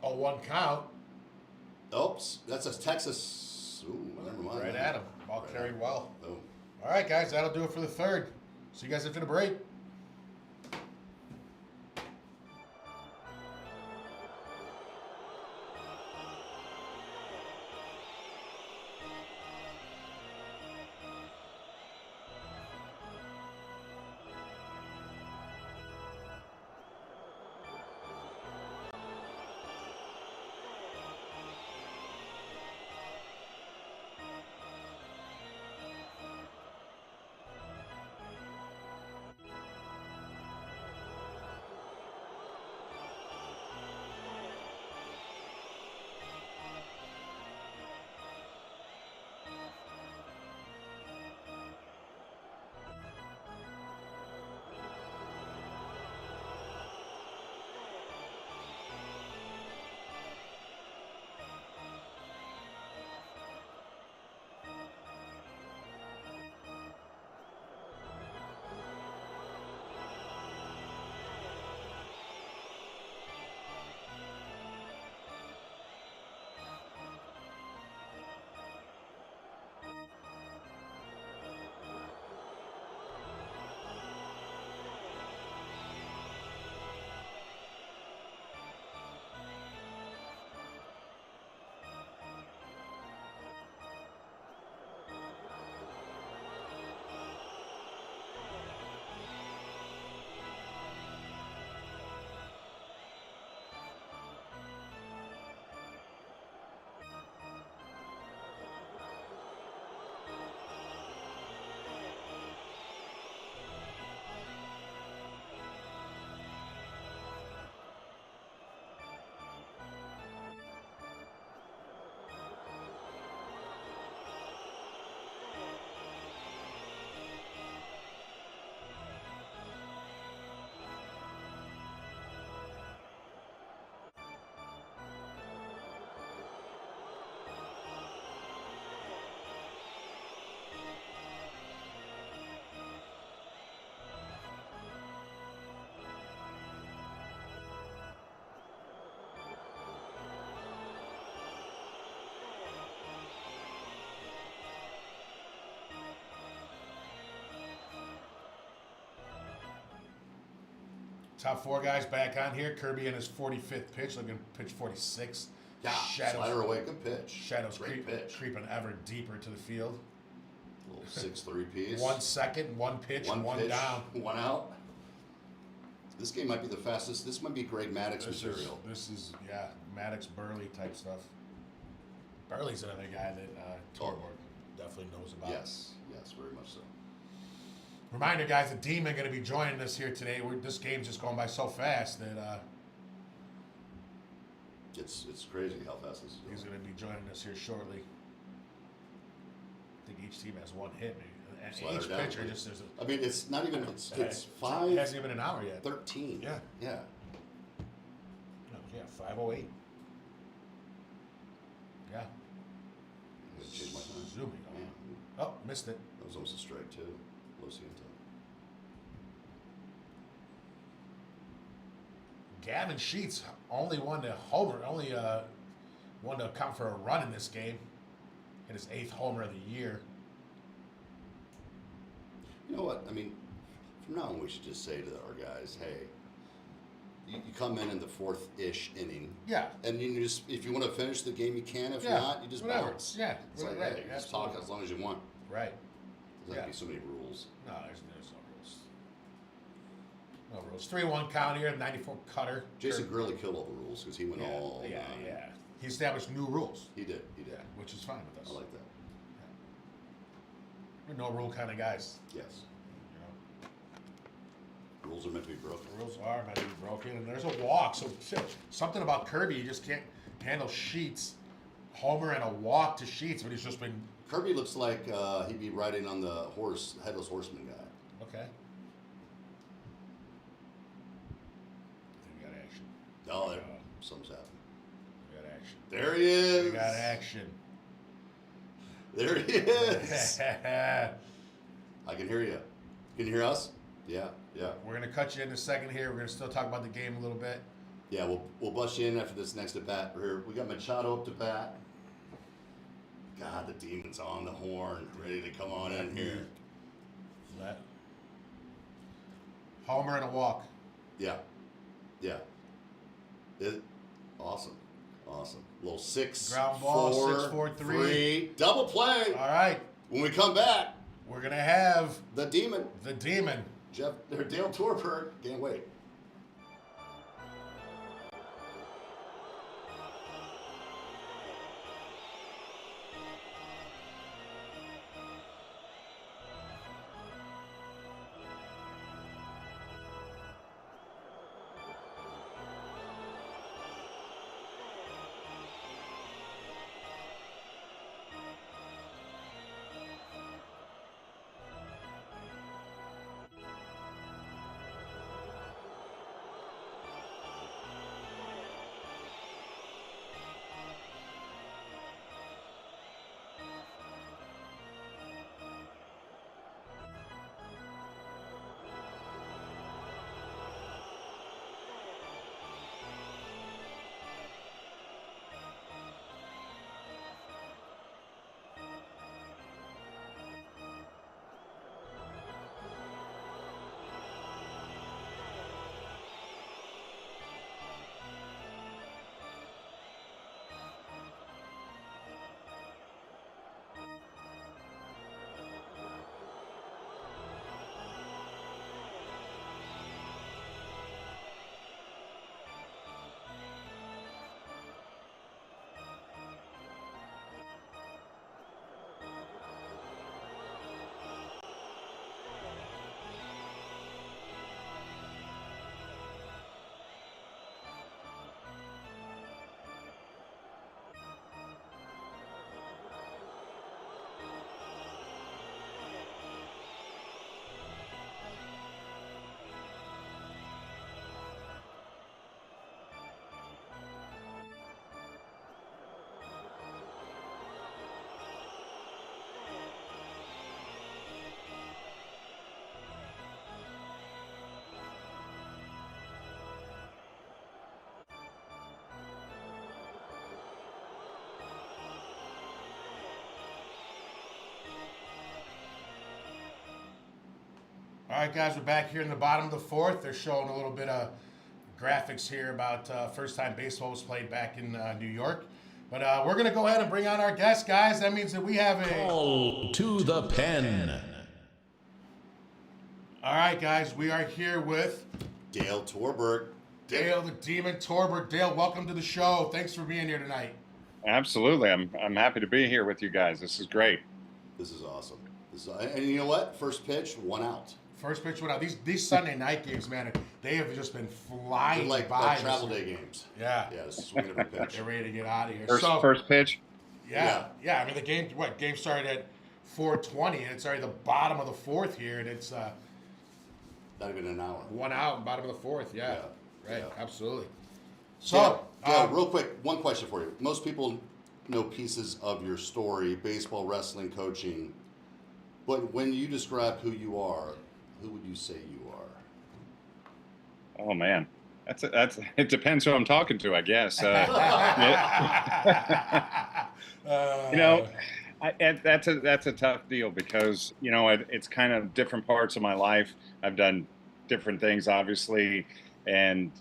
Oh, 1 count. Oops, that's a Texas. Ooh, never mind. Right at him. Ball Right carried at him. well. Boom. All right, guys, that'll do it for the third. See you guys after the break. Top 4 guys back on here. Kirby in his 45th pitch, looking to pitch 46. Yeah, slider away, good pitch. Shadows Great pitch. creeping ever deeper to the field. Little 6-3 piece. 1 second, 1 pitch, One one pitch, down. 1 out. This game might be the fastest. This might be Greg Maddox material. This is Maddox Burley type stuff. Burley's another guy that Torborg definitely knows about. Yes, very much so. Reminder, guys, the Demon going to be joining us here today. This game's just going by so fast that It's crazy how fast this is. he's going to be joining us here shortly. I think each team has 1 hit, maybe. And Slider each down, pitcher please. just there's a. I mean, it's not even. It's It 5. hasn't even been an hour yet. 13. Yeah. Yeah. No, yeah, 5:08. Yeah. I'm gonna change my time. Zooming. Man, Oh, missed it. that was almost a strike too. Low Ciento. Gavin Sheets only one to homer, only one to account for a run in this game. and his 8th homer of the year. You know what? I mean, from now on, we should just say to our guys, hey, you come in the 4th-ish inning. Yeah. And you just, if you want to finish the game, you can. If Yeah, not, you just whatever. bounce. Yeah, It's like, right, hey, just absolutely. talk as long as you want. Right. There's not be so many rules. No, there's no rules. No rules. 3-1 count here, 94 cutter. Jason Gurley killed all the rules because he went all yeah, nine. yeah. He established new rules. He did. Yeah, which is fine with us. I like that. We're no rule kind of guys. Yes. You know, Rules are meant to be broken. the rules are meant to be broken, and there's a walk. So something about Kirby, he just can't handle Sheets. Homer and a walk to Sheets, but he's just been Kirby looks like he'd be riding on the headless horseman guy. okay. I think we got action. Oh, there, something's happening. We got action. There he is. We got action. There he is. I can hear you. Can you hear us? Yeah, yeah. We're gonna cut you in a second here. We're gonna still talk about the game a little bit. Yeah, we'll bust you in after this next at bat. We got Machado up to bat. God, the demon's on the horn, ready to come on in here. Homer and a walk. Yeah, yeah. Awesome. Little 6, Ground ball, 4, 6, 4, 3. Double play. All right. When we come back, We're gonna have the demon, the demon. Dale Torborg. Can't wait. All right, guys, we're back here in the bottom of the 4th. They're showing a little bit of graphics here about first time baseball was played back in New York. But we're going to go ahead and bring on our guest, guys. That means that we have a... Call to the pen. All right, guys, we are here with... Dale Torborg. Dale the Demon Torborg. Dale, welcome to the show. Thanks for being here tonight. Absolutely. I'm happy to be here with you guys. This is great. This is awesome. And you know what? First pitch, 1 out. First pitch went out. These Sunday night games, man, they have just been flying They're by. like travel day games. Yeah. Yeah, swing of a pitch. They're ready to get out of here. First pitch. Yeah. I mean, the game started at 4:20, and it's already the bottom of the 4th here, and it's Not even an hour. 1 out in bottom of the 4th. Yeah. Yeah. Right. Yeah. Absolutely. So, real quick, one question for you. Most people know pieces of your story, baseball, wrestling, coaching, but when you describe who you are, who would you say you are? Oh man, that's it depends who I'm talking to, I guess. You know, That's a tough deal because it's kind of different parts of my life. I've done different things, obviously, and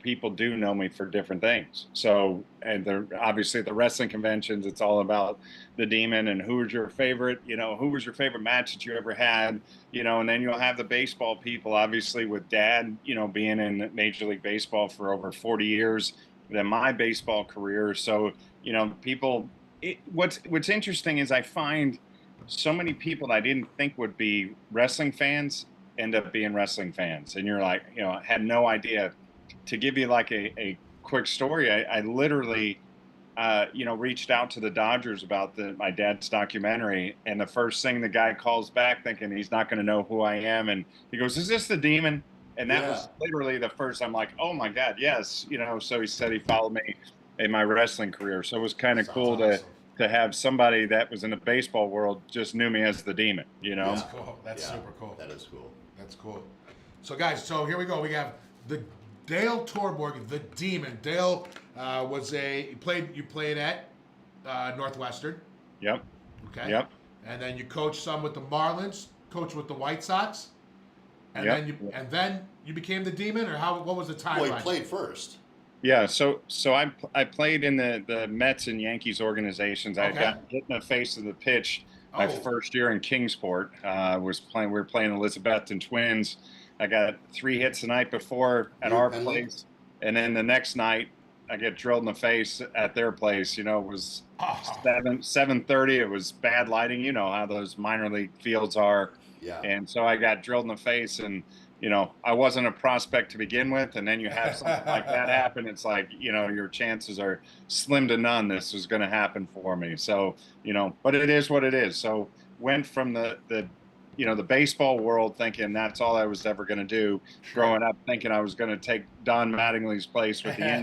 people do know me for different things. So, and obviously at the wrestling conventions, it's all about the Demon and who was your favorite. Who was your favorite match that you ever had. And then you'll have the baseball people, obviously, with Dad, being in Major League Baseball for over 40 years. Then my baseball career. So, people. What's interesting is I find so many people that I didn't think would be wrestling fans end up being wrestling fans, and you're like, I had no idea. To give you like a quick story, I literally, reached out to the Dodgers about my dad's documentary, and the first thing the guy calls back, thinking he's not going to know who I am, and he goes, "Is this the Demon?" And that was literally the first. I'm like, "Oh my God, yes!" So he said he followed me in my wrestling career. So it was kind of cool awesome. to have somebody that was in the baseball world just knew me as the Demon, That's cool. That's super cool. That is cool. That's cool. So guys, here we go. We have the Dale Torborg, the Demon. Dale you played at Northwestern. Yep. Okay. Yep. And then you coached some with the Marlins, coached with the White Sox. And then you became the Demon, or what was the timeline? Well, he played first. Yeah, so I played in the Mets and Yankees organizations. I got hit in the face of the pitch my first year in Kingsport. We were playing Elizabethton Twins. I got 3 hits the night before at our place, and then the next night I get drilled in the face at their place. It was 7:30. It was bad lighting. You know how those minor league fields are. Yeah. And so I got drilled in the face, and I wasn't a prospect to begin with, and then you have something like that happen. It's like, your chances are slim to none this is going to happen for me. So, but it is what it is. So went from the baseball world thinking that's all I was ever going to do, growing up thinking I was going to take Don Mattingly's place with the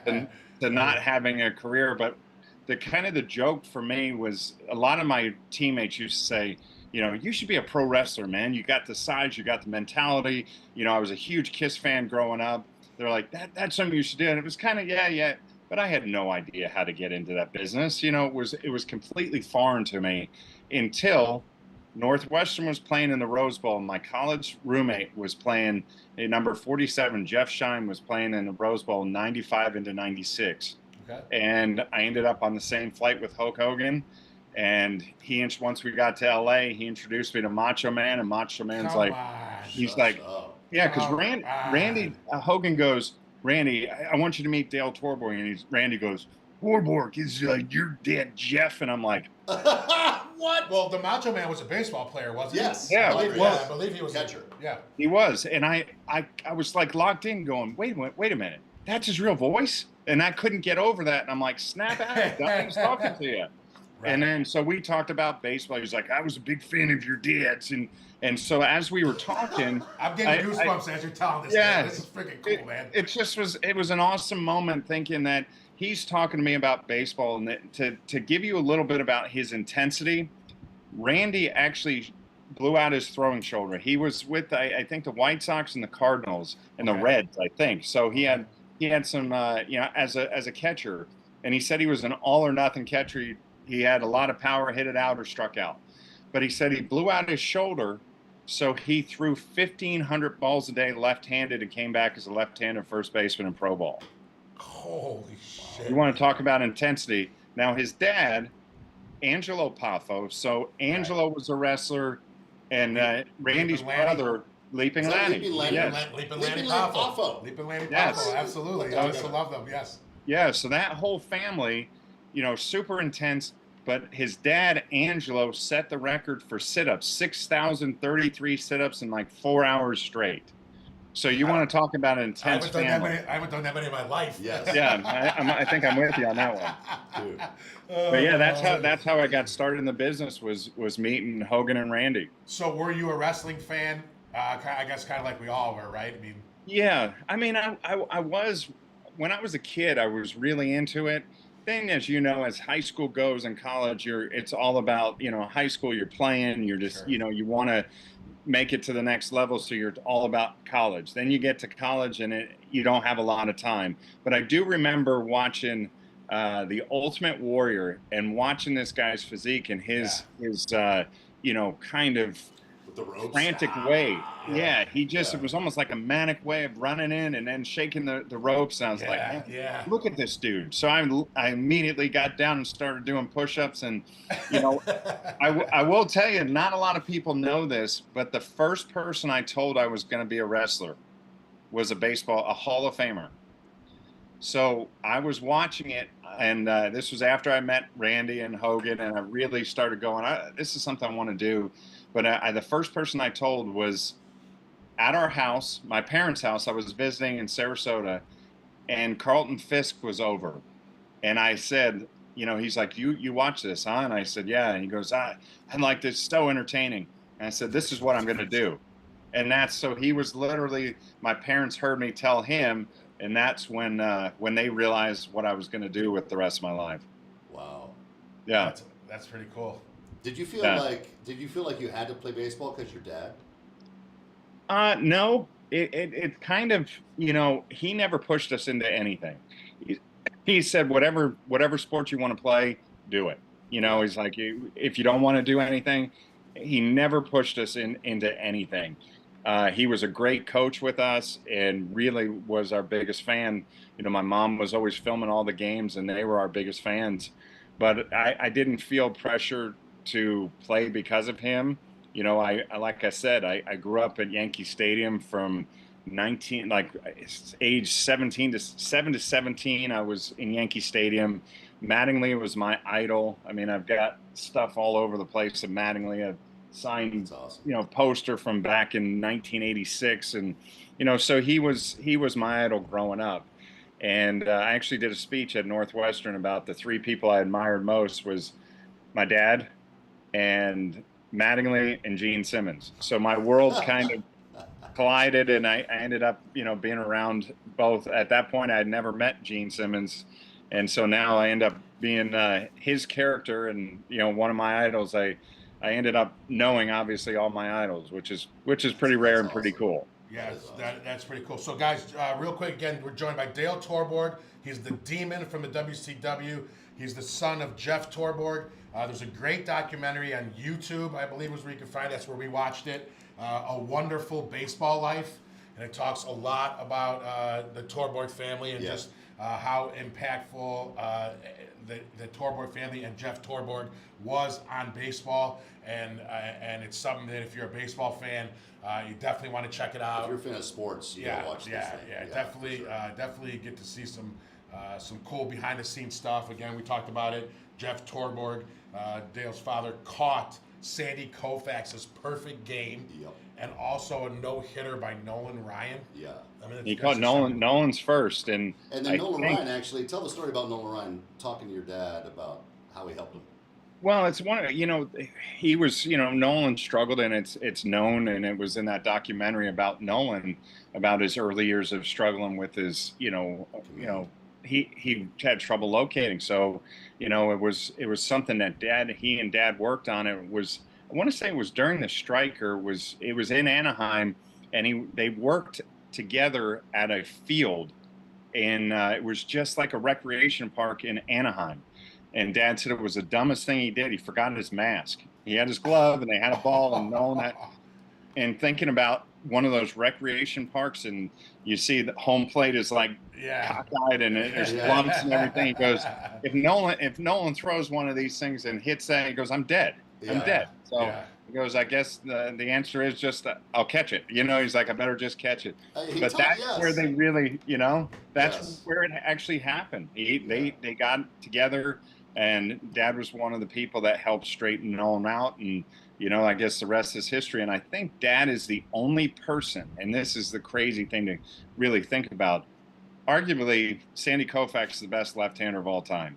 Indians, to not having a career. But the joke for me was a lot of my teammates used to say, you should be a pro wrestler, man. You got the size, you got the mentality. I was a huge Kiss fan growing up. They're like, that's something you should do. And it was kind of, yeah. But I had no idea how to get into that business. It was completely foreign to me until Northwestern was playing in the Rose Bowl. My college roommate was playing number 47. Jeff Shine was playing in the Rose Bowl 95 into 96. Okay. And I ended up on the same flight with Hulk Hogan. And once we got to LA, he introduced me to Macho Man, and Macho Man's because Randy Hogan goes, "Randy, I want you to meet Dale Torborg," and Randy goes, "Torborg is your dad, Jeff," and I'm like, "What?" Well, the Macho Man was a baseball player, wasn't he? Yes. Yeah, I believe he was catcher. He was, and I was like locked in, going, "Wait a minute, that's his real voice," and I couldn't get over that, and I'm like, "Snap out of it, Don's talking to you." Right. And then so we talked about baseball. He's like, "I was a big fan of your dad's," and so as we were talking, I'm getting goosebumps as you're telling this. Yeah, man. This is freaking cool, man. It was an awesome moment thinking that he's talking to me about baseball, and to give you a little bit about his intensity. Randy actually blew out his throwing shoulder. He was with I think the White Sox and the Cardinals and the Reds, I think. So he had some as a catcher, and he said he was an all or nothing catcher. He had a lot of power, hit it out or struck out. But he said he blew out his shoulder, so he threw 1,500 balls a day left-handed and came back as a left-handed first baseman in pro ball. Holy shit. You want to talk about intensity. Now, his dad, Angelo Poffo, so Angelo was a wrestler, and Randy's brother, Leaping Lanny. Leaping Lanny Poffo. Yes. Absolutely. I used to love them, yes. Yeah, so that whole family, super intense, but his dad, Angelo, set the record for sit-ups, 6,033 sit-ups in like 4 hours straight. So you want to talk about an intense family. I haven't done that many in my life. Yes. Yeah, I think I'm with you on that one. Dude. But yeah, that's how I got started in the business was meeting Hogan and Randy. So were you a wrestling fan? I guess kind of like we all were, right? Yeah. I was, when I was a kid, I was really into it. Then, as you know, as high school goes and college, it's all about, high school, you're playing, you're just, you want to make it to the next level. So you're all about college. Then you get to college and you don't have a lot of time. But I do remember watching the Ultimate Warrior, and watching this guy's physique and his kind of With the ropes. frantic way. Yeah. He just, it was almost like a manic way of running in and then shaking the ropes. And I was like, man, look at this dude. So I immediately got down and started doing push-ups. And, I will tell you, not a lot of people know this, but the first person I told I was going to be a wrestler was a Hall of Famer. So I was watching it, and this was after I met Randy and Hogan, and I really started going, this is something I want to do. But the first person I told was at our house, my parents' house. I was visiting in Sarasota, and Carlton Fisk was over. And I said, he's like, you watch this, huh? And I said, yeah. And he goes, I like this, so entertaining. And I said, this is what I'm going to do. And so he was literally, my parents heard me tell him, and that's when they realized what I was going to do with the rest of my life. Wow. Yeah. That's pretty cool. Did you feel like you had to play baseball because your dad? No, it kind of, he never pushed us into anything. He said, whatever sport you want to play, do it. He's like, if you don't want to do anything, he never pushed us into anything. He was a great coach with us and really was our biggest fan. My mom was always filming all the games, and they were our biggest fans. But I didn't feel pressure to play because of him. Like I said, I grew up at Yankee Stadium from age 17 to 17. I was in Yankee Stadium. Mattingly was my idol. I mean, I've got stuff all over the place of Mattingly. I've signed, awesome. Poster from back in 1986, and so he was my idol growing up. And I actually did a speech at Northwestern about the three people I admired most was my dad and Mattingly and Gene Simmons. So my worlds kind of collided, and I ended up, being around both. At that point, I had never met Gene Simmons, and so now I end up being his character, and one of my idols. I ended up knowing, obviously, all my idols, which is pretty rare and pretty cool. Yeah, that's pretty cool. So, guys, real quick, again, we're joined by Dale Torborg. He's the Demon from the WCW. He's the son of Jeff Torborg. There's a great documentary on YouTube, I believe was where you can find it. That's where we watched it. A Wonderful Baseball Life. And it talks a lot about the Torborg family and just how impactful the Torborg family and Jeff Torborg was on baseball. And it's something that if you're a baseball fan, you definitely want to check it out. If you're a fan of sports, you gotta watch this thing. Definitely get to see some cool behind the scenes stuff. Again, we talked about it. Jeff Torborg, Dale's father, caught Sandy Koufax's perfect game, and also a no-hitter by Nolan Ryan. Yeah, I mean, he caught Nolan's first, and then Ryan, actually, tell the story about Nolan Ryan talking to your dad about how he helped him. Well, it's he was, Nolan struggled, and it's known, and it was in that documentary about Nolan, about his early years of struggling with his, he had trouble locating. So, it was something that he and dad worked on. It was, I want to say it was during the strike, or it was in Anaheim, and they worked together at a field, and it was just like a recreation park in Anaheim. And dad said it was the dumbest thing he did. He forgot his mask. He had his glove, and they had a ball, and Nolan had, and thinking about one of those recreation parks, and you see the home plate is like cockeyed, and there's lumps and everything. He goes, if Nolan throws one of these things and hits that, he goes, I'm dead. I'm dead. So he goes, I guess the answer is just I'll catch it. He's like, I better just catch it. But that's where they really, that's where it actually happened. They got together, and dad was one of the people that helped straighten Nolan out, and I guess the rest is history. And I think dad is the only person, and this is the crazy thing to really think about. Arguably, Sandy Koufax is the best left-hander of all time,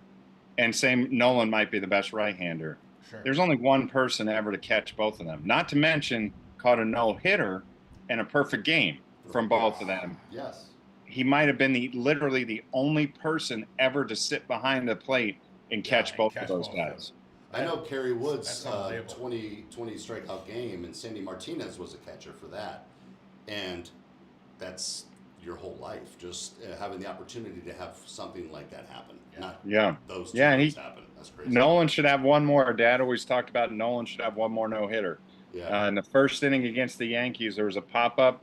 and Nolan might be the best right-hander. Sure. There's only one person ever to catch both of them. Not to mention, caught a no-hitter and a perfect game from both of them. Yes. He might have been literally the only person ever to sit behind the plate and catch both of those guys. I know Kerry Wood's 20 strikeout game, and Sandy Martinez was a catcher for that. And that's your whole life, just having the opportunity to have something like that happen. Not those two and things happen. That's crazy. Nolan should have one more. Dad always talked about Nolan should have one more no-hitter. Yeah. In the first inning against the Yankees, there was a pop-up,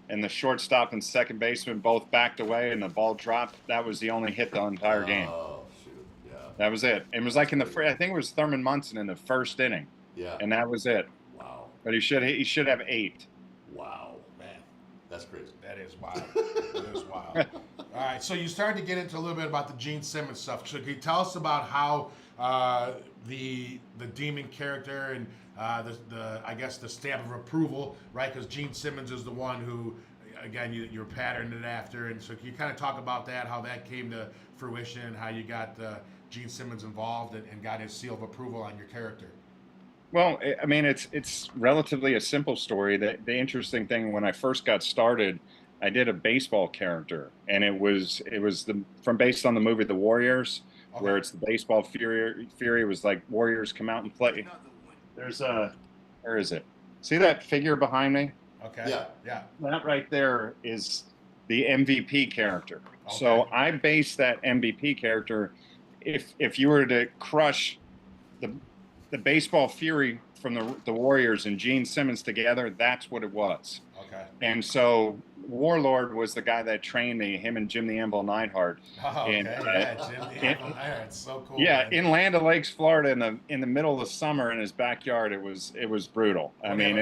and the shortstop and second baseman both backed away, and the ball dropped. That was the only hit the entire game. Oh, shoot. Yeah. That was it. It was like in the I think it was Thurman Munson in the first inning. Yeah. And that was it. Wow. But he should have 8. Wow. Man, that's crazy. That is wild. That is wild. All right, so you started to get into a little bit about the Gene Simmons stuff. So can you tell us about how the demon character and the I guess the stamp of approval, right? Because Gene Simmons is the one who, again, you're patterned it after, and so can you kind of talk about that, how that came to fruition, how you got Gene Simmons involved and got his seal of approval on your character? Well, I mean, it's relatively a simple story. The interesting thing, when I first got started, I did a baseball character, and it was based on the movie The Warriors, where it's the baseball fury. It was like Warriors come out and play. There's where is it? See that figure behind me? Okay. Yeah. That right there is the MVP character. Okay. So I based that MVP character. If you were to crush the baseball fury from the Warriors and Gene Simmons together, that's what it was. Okay. And so Warlord was the guy that trained me, him and Jim the Anvil Neidhart. Oh, okay. And, Yeah, Jim the Anvil Neidhart. It's so cool. Yeah, man. in Land O'Lakes, Florida, in the middle of the summer in his backyard, it was brutal. I mean,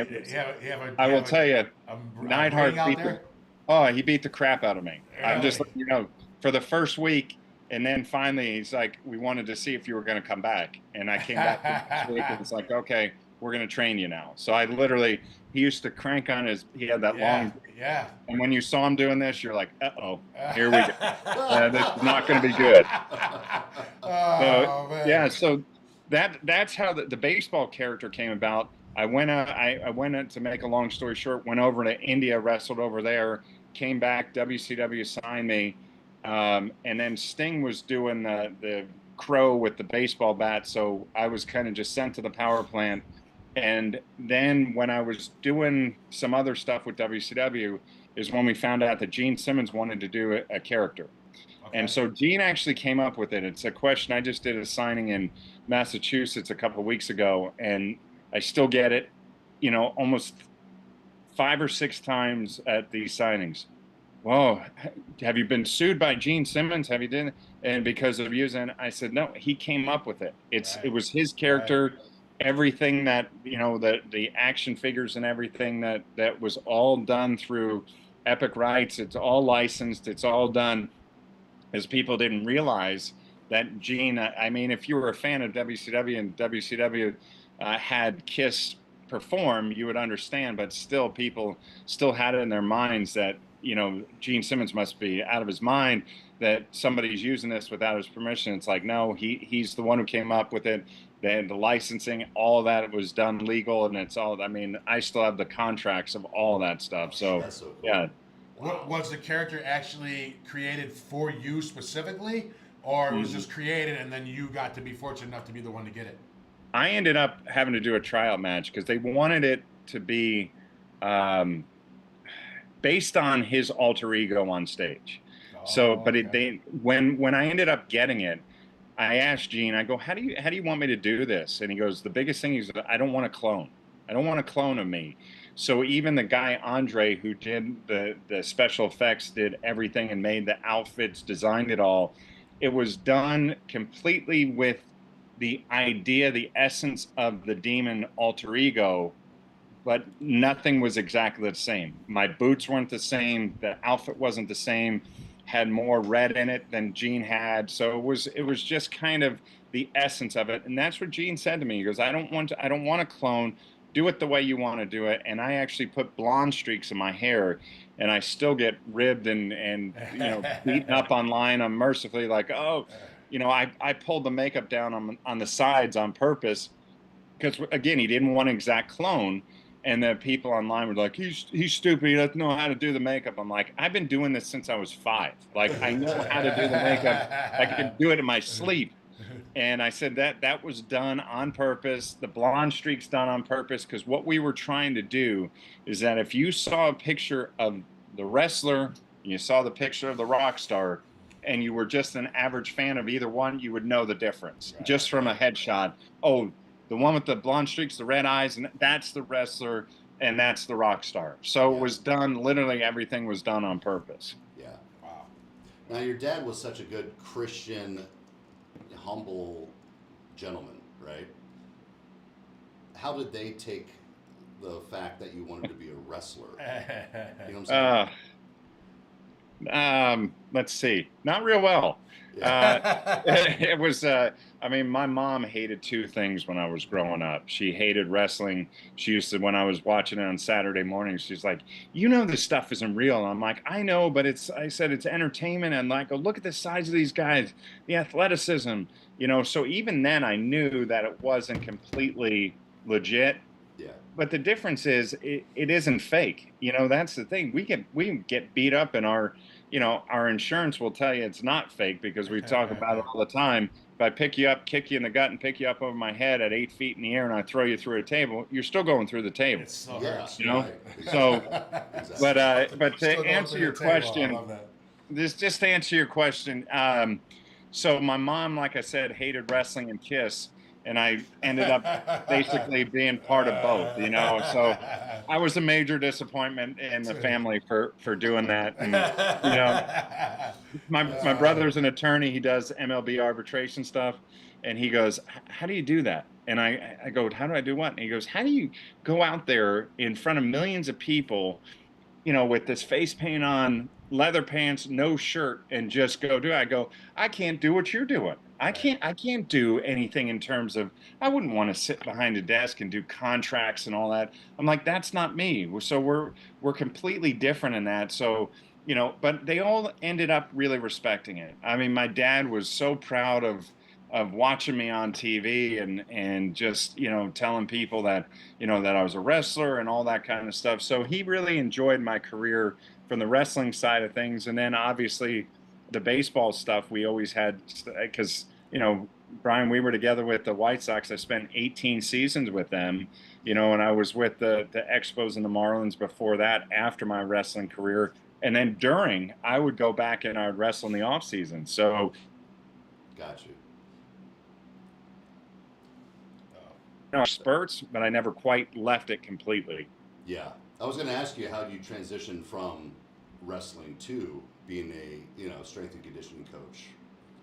I will tell you, Neidhart he beat the crap out of me. Really? I'm just, for the first week. And then finally, he's like, we wanted to see if you were going to come back. And I came back this week, and it's like, okay, we're going to train you now. So I literally, he used to crank on he had that long. Yeah. And when you saw him doing this, you're like, uh-oh, here we go. This is not going to be good. Man. So that's how the baseball character came about. I went out to make a long story short, went over to India, wrestled over there, came back, WCW signed me. And then Sting was doing the crow with the baseball bat, so I was kind of just sent to the power plant. And then when I was doing some other stuff with WCW is when we found out that Gene Simmons wanted to do a character. Okay. And so Gene actually came up with it. It's a question. I just did a signing in Massachusetts a couple of weeks ago, and I still get it, almost 5 or 6 times at these signings. Whoa, have you been sued by Gene Simmons? Have you done? And because of using, I said, no, he came up with it. It was his character, right. Everything that, the action figures and everything that was all done through Epic Rights. It's all licensed. It's all done, as people didn't realize that Gene, I mean, if you were a fan of WCW and WCW had Kiss perform, you would understand, but still people still had it in their minds that, Gene Simmons must be out of his mind that somebody's using this without his permission. It's like, no, he's the one who came up with it. The licensing, all of that was done legal, and it's all, I mean, I still have the contracts of all that stuff. So, that's so cool. Yeah. Wow. Was the character actually created for you specifically, or it was just created and then you got to be fortunate enough to be the one to get it? I ended up having to do a tryout match because they wanted it to be based on his alter ego on stage. But when I ended up getting it, I asked Gene, I go, how do you want me to do this? And he goes, the biggest thing is I don't want a clone. I don't want a clone of me. So even the guy, Andre, who did the special effects, did everything and made the outfits, designed it all. It was done completely with the idea, the essence of the demon alter ego, but nothing was exactly the same. My boots weren't the same. The outfit wasn't the same. Had more red in it than Gene had. So it was just kind of the essence of it. And that's what Gene said to me. He goes, I don't want a clone. Do it the way you want to do it. And I actually put blonde streaks in my hair, and I still get ribbed and beaten up online. I'm mercifully like, I pulled the makeup down on the sides on purpose because, again, he didn't want an exact clone. And the people online were like, he's stupid. He doesn't know how to do the makeup. I'm like, I've been doing this since I was 5. Like, I know how to do the makeup. I can do it in my sleep. And I said that was done on purpose. The blonde streak's done on purpose because what we were trying to do is that if you saw a picture of the wrestler and you saw the picture of the rock star, and you were just an average fan of either one, you would know the difference just from a headshot. Oh, the one with the blonde streaks, the red eyes, and that's the wrestler, and that's the rock star. So it was done, literally everything was done on purpose. Yeah. Wow. Now, your dad was such a good Christian, humble gentleman, right? How did they take the fact that you wanted to be a wrestler? You know what I'm saying? Let's see, not real well. It was, I mean, my mom hated two things when I was growing up. She hated wrestling. She used to, when I was watching it on Saturday mornings, she's like, you know, this stuff isn't real. And I'm like, I know, but I said, it's entertainment. And like, oh, look at the size of these guys, the athleticism, you know? So even then I knew that it wasn't completely legit. Yeah. But the difference is it isn't fake. You know, that's the thing. We get beat up in our, you know, our insurance will tell you it's not fake because we talk about it all the time. If I pick you up, kick you in the gut, and pick you up over my head at 8 feet in the air, and I throw you through a table, you're still going through the table. It still hurts, you know. Right. Exactly. So, Exactly. but to answer your question, just to answer your question, so my mom, like I said, hated wrestling and Kiss, and I ended up basically being part of both, you know. So I was a major disappointment in the family for doing that. And you know, my brother's an attorney. He does MLB arbitration stuff, and he goes, "How do you do that?" And I go, "How do I do what?" And he goes, "How do you go out there in front of millions of people, you know, with this face paint on, leather pants, no shirt, and just go do it?" I go, "I can't do what you're doing. I can't do anything in terms of, I wouldn't want to sit behind a desk and do contracts and all that." I'm like, that's not me. So we're completely different in that. So, you know, but they all ended up really respecting it. I mean, my dad was so proud of watching me on TV and just, you know, telling people that, you know, that I was a wrestler and all that kind of stuff. So he really enjoyed my career from the wrestling side of things. And then obviously the baseball stuff we always had, because, you know, Brian, we were together with the White Sox. I spent 18 seasons with them, you know, and I was with the Expos and the Marlins before that, after my wrestling career. And then during, I would go back and I would wrestle in the off season. So, Got you. you know, spurts, but I never quite left it completely. Yeah. I was going to ask you, how do you transition from wrestling to being a, you know, strength and conditioning coach?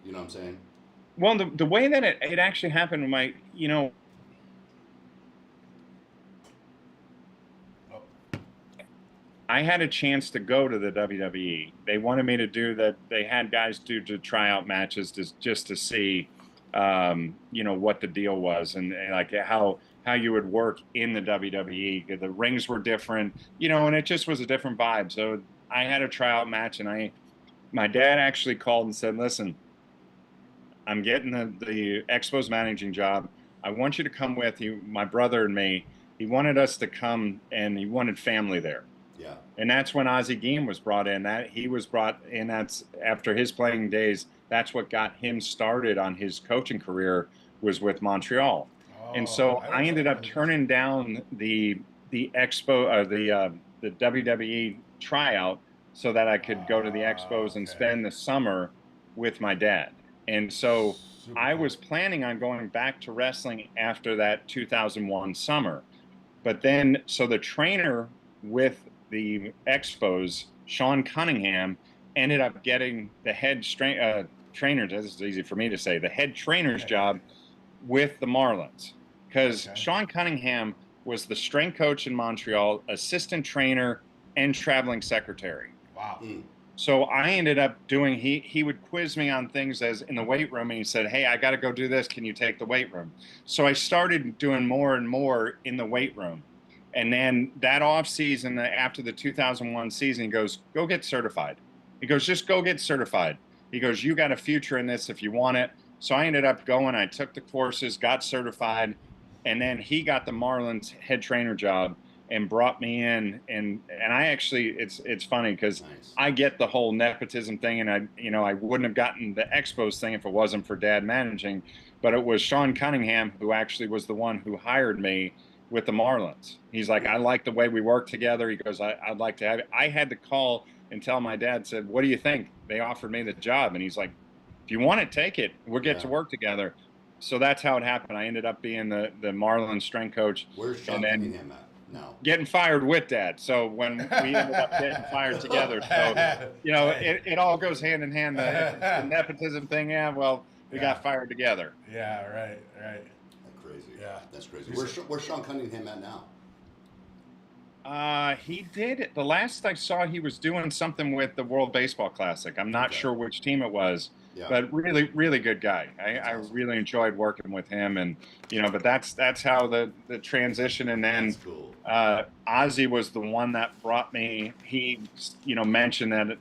You know what I'm saying? Well, the way that it actually happened, my, you know, I had a chance to go to the WWE. They wanted me to do that. They had guys do to tryout matches just to see, you know, what the deal was and like how you would work in the WWE. The rings were different, you know, and it just was a different vibe. So I had a tryout match, and my dad actually called and said, "Listen, I'm getting the Expos managing job. I want you to come with you, my brother and me." He wanted us to come, and he wanted family there. Yeah. And that's when Ozzie Guillen was brought in. That he was brought in. That's after his playing days. That's what got him started on his coaching career, was with Montreal. And so I ended up turning down the Expo, the WWE tryout, so that I could go to the Expos and spend the summer with my dad. And so I was planning on going back to wrestling after that 2001 summer. But then, so the trainer with the Expos, Sean Cunningham, ended up getting the head trainer, this is easy for me to say, the head trainer's job with the Marlins. Because Sean Cunningham was the strength coach in Montreal, assistant trainer, and traveling secretary. Wow. So I ended up doing, he would quiz me on things as in the weight room, and he said, "Hey, I got to go do this. Can you take the weight room?" So I started doing more and more in the weight room. And then that off season, after the 2001 season, he goes, "Go get certified." He goes, "Just go get certified." He goes, "You got a future in this if you want it." So I ended up going, I took the courses, got certified, and then he got the Marlins head trainer job and brought me in. And I actually, it's funny because I get the whole nepotism thing, and I wouldn't have gotten the Expos thing if it wasn't for Dad managing, but it was Sean Cunningham who actually was the one who hired me with the Marlins. He's like, "I like the way we work together." He goes, I'd like to have it." I had to call until my dad said, "What do you think?" They offered me the job, and he's like, "If you want it, take it. We'll get to work together." So that's how it happened. I ended up being the Marlins strength coach. Where's Sean Cunningham at now? Getting fired with Dad. So when we ended up getting fired together, so it all goes hand in hand. The nepotism thing, we got fired together. Yeah, right. That's crazy. Yeah, that's crazy. Where's Sean Cunningham at now? He did the last I saw, he was doing something with the World Baseball Classic. I'm not sure which team it was. Yeah. But really, really good guy. I really enjoyed working with him, and but that's how the transition. And then cool. Ozzy was the one that brought me. He mentioned that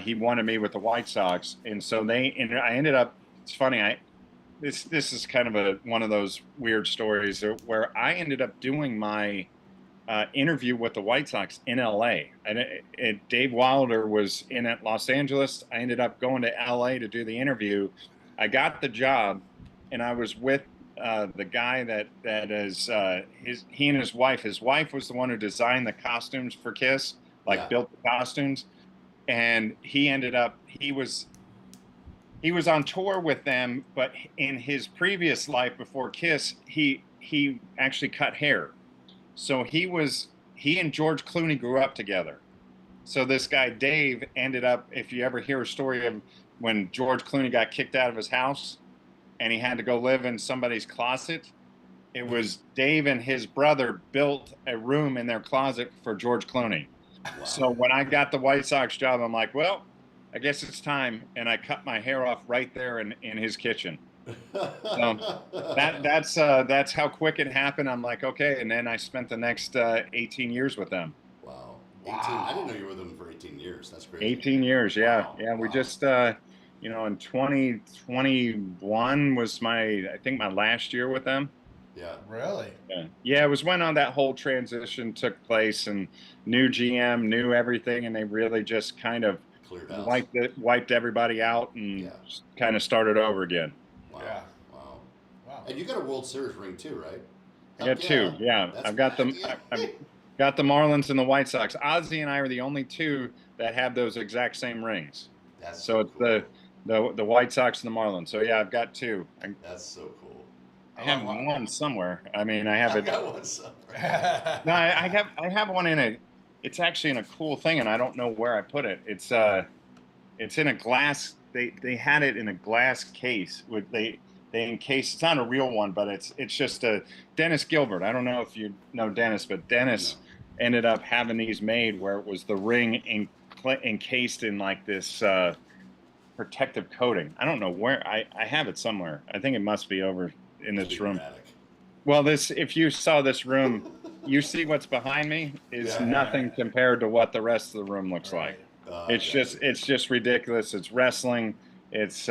he wanted me with the White Sox, and so I ended up. It's funny. This is kind of one of those weird stories where I ended up doing my interview with the White Sox in LA. And Dave Wilder was in at Los Angeles. I ended up going to LA to do the interview. I got the job, and I was with the guy that is he and his wife. His wife was the one who designed the costumes for Kiss, built the costumes, and he ended up he was on tour with them, but in his previous life before Kiss, he actually cut hair. So he and George Clooney grew up together. So this guy, Dave, ended up, if you ever hear a story of when George Clooney got kicked out of his house and he had to go live in somebody's closet, it was Dave and his brother built a room in their closet for George Clooney. Wow. So when I got the White Sox job, I'm like, well, I guess it's time. And I cut my hair off right there in his kitchen. So that's how quick it happened. I'm like, okay, and then I spent the next 18 years with them. Wow. 18. I didn't know you were with them for 18 years. That's great. 18 years, yeah. Wow. Yeah, we just in 2021 was I think my last year with them. Yeah. Really? Yeah, it was when that whole transition took place, and new GM, new everything, and they really just kind of wiped everybody out and kind of started over again. Wow. Yeah. Wow. And you got a World Series ring too, right? I got two. Yeah. I've got them. I've got the Marlins and the White Sox. Ozzy and I are the only two that have those exact same rings. That's so it's cool. the White Sox and the Marlins. So yeah, I've got two. That's so cool. I have one somewhere. I mean, I have it. I've got one somewhere. No, I have one in a. It's actually in a cool thing, and I don't know where I put it. It's in a glass. They had it in a glass case. They encased. It's not a real one, but it's just a Dennis Gilbert. I don't know if you know Dennis, but Dennis ended up having these made where it was the ring encased in like this protective coating. I don't know where. I have it somewhere. I think it must be over in this room. Well, if you saw this room, you see what's behind me is nothing compared to what the rest of the room looks like. It's just ridiculous. It's wrestling, it's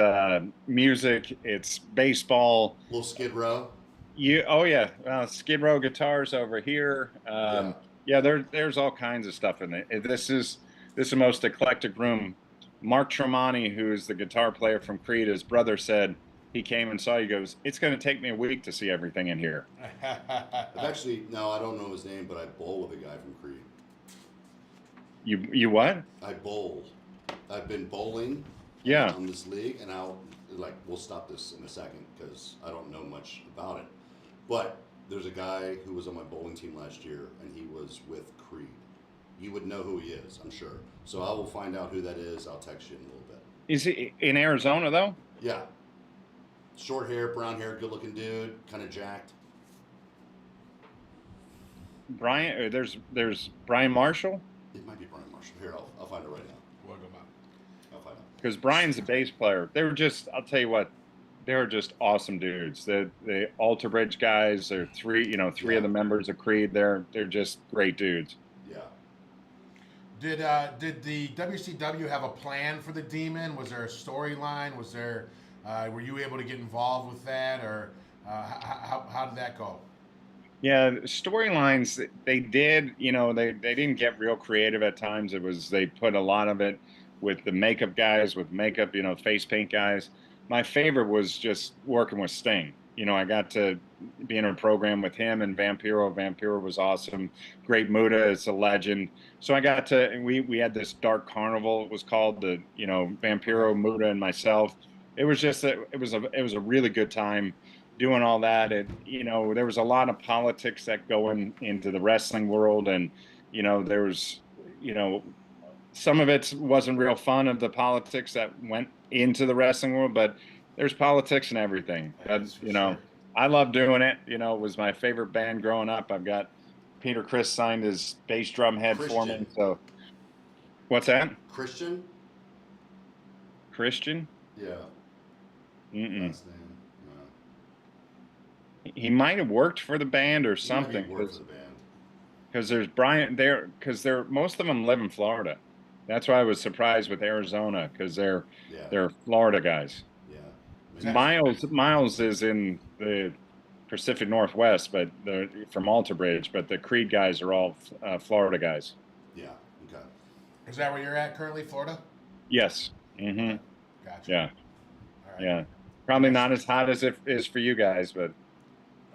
music, it's baseball. Little Skid Row. Skid Row guitars over here. There's all kinds of stuff in it. This is the most eclectic room. Mark Tremonti, who is the guitar player from Creed, his brother said he came and saw you. Goes, it's going to take me a week to see everything in here. I don't know his name, but I bowl with a guy from Creed. You what? I bowl. I've been bowling. On this league, and we'll stop this in a second because I don't know much about it. But there's a guy who was on my bowling team last year, and he was with Creed. You would know who he is, I'm sure. So I will find out who that is. I'll text you in a little bit. Is he in Arizona though? Yeah. Short hair, brown hair, good looking dude, kind of jacked. Brian, there's Brian Marshall. It might be Brian Marshall. Here, I'll find it right now. I'll find out. Because Brian's a bass player. I'll tell you what, they were just awesome dudes. The Alter Bridge guys, they're three of the members of Creed. They're just great dudes. Yeah. Did the WCW have a plan for the Demon? Was there a storyline? Was there? Were you able to get involved with that, or how did that go? Yeah, storylines, they did, they didn't get real creative at times. They put a lot of it with the makeup guys, with makeup, face paint guys. My favorite was just working with Sting. I got to being in a program with him and Vampiro. Vampiro was awesome. Great Muda is a legend. So I got to, we had this dark carnival, it was called, the, you know, Vampiro, Muda, and myself. It was just, it was a really good time doing all that. And, you know, there was a lot of politics that go into the wrestling world. And, you know, there was, you know, some of it wasn't real fun of the politics that went into the wrestling world, but there's politics and everything. You know, sure. I love doing it. You know, it was my favorite band growing up. I've got Peter Criss signed his bass drum head for me. So what's that? Christian? Christian? Yeah. Mm-mm. Last name. No. He might have worked for the band or He might be something. worked for the band. Because there's Brian there, because most of them live in Florida. That's why I was surprised with Arizona, because they're Florida guys. Yeah. Miles is in the Pacific Northwest, but from Alter Bridge, but the Creed guys are all Florida guys. Yeah. Okay. Is that where you're at currently, Florida? Yes. Mm-hmm. Gotcha. Yeah. All right. Yeah. Probably not as hot as it is for you guys, but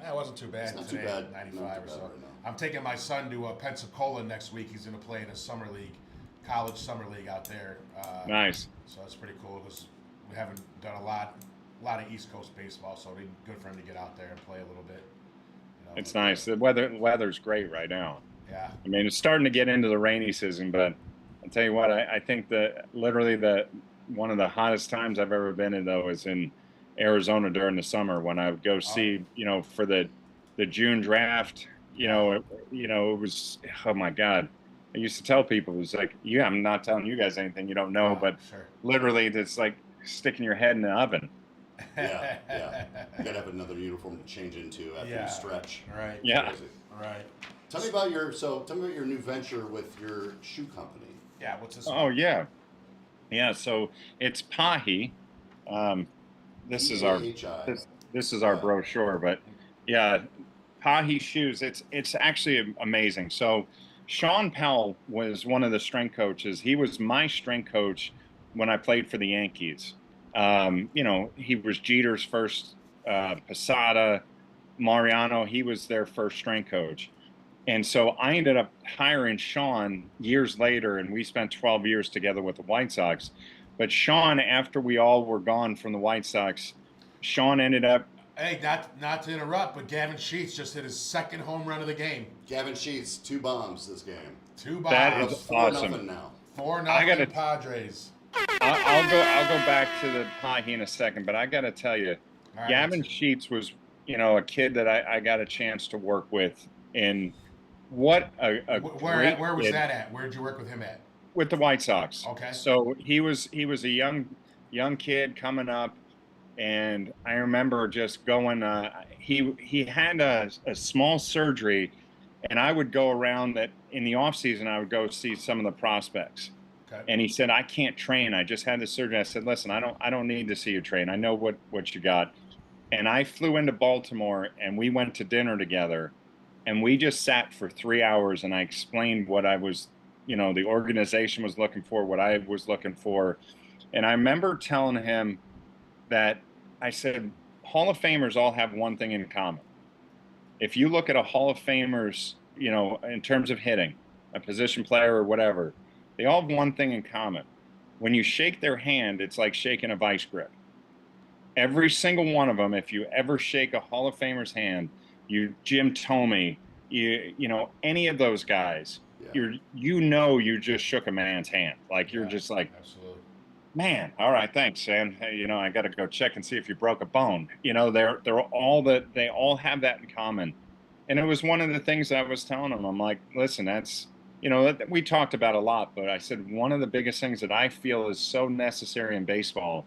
It wasn't too bad. It's not Today, too bad. 95 Not or too so. bad right now. I'm taking my son to Pensacola next week. He's going to play in a summer league, college summer league out there. nice. So that's pretty cool. Because we haven't done a lot of East Coast baseball, so it'd be good for him to get out there and play a little bit. You know, It's nice. The weather's great right now. Yeah. I mean, it's starting to get into the rainy season, but I'll tell you what, I think that literally one of the hottest times I've ever been in, though, is in Arizona during the summer when I would go see, you know, for the June draft. You know, it was, oh my God. I used to tell people, it was like, yeah, I'm not telling you guys anything you don't know, but sure. literally it's like sticking your head in the oven. Yeah. You gotta have another uniform to change into after you stretch. Right. Yeah. Crazy. Right. Tell me about your new venture with your shoe company. Yeah. What's this? Oh, yeah. Yeah. So it's Pahi. This is our PAHI. this is our brochure, but yeah, Pahi shoes. It's actually amazing. So Sean Powell was one of the strength coaches. He was my strength coach when I played for the Yankees. You know, he was Jeter's first, Posada, Mariano. He was their first strength coach. And so I ended up hiring Sean years later, and we spent 12 years together with the White Sox. But Sean, after we all were gone from the White Sox, Sean ended up. Hey, not to interrupt, but Gavin Sheets just hit his second home run of the game. Gavin Sheets, 2 bombs this game. 2 bombs. That Up is 4-0 awesome. now. 4-0 Padres. I'll go back to the Pahi in a second, but I got to tell you, All right, Gavin Sheets was, you know, a kid that I got a chance to work with. And what a great Where was kid. that at? Where did you work with him at? With the White Sox. Okay. So he was a young kid coming up, and I remember just going. He had a small surgery, and I would go around that in the off season. I would go see some of the prospects. Okay. And he said, "I can't train. I just had the surgery." I said, "Listen, I don't need to see you train. I know what you got." And I flew into Baltimore, and we went to dinner together, and we just sat for 3 hours, and I explained what I was, you know, the organization was looking for, what I was looking for. And I remember telling him that I said, Hall of Famers all have one thing in common. If you look at a Hall of Famers, you know, in terms of hitting, a position player or whatever, they all have one thing in common. When you shake their hand, it's like shaking a vice grip. Every single one of them, if you ever shake a Hall of Famer's hand, Jim Thome, you know, any of those guys, you just shook a man's hand. Like you're just like, absolutely. Man, all right, thanks, Sam. Hey, you know, I got to go check and see if you broke a bone. You know, they all have that in common. And it was one of the things that I was telling them. I'm like, listen, that's, you know, we talked about a lot, but I said one of the biggest things that I feel is so necessary in baseball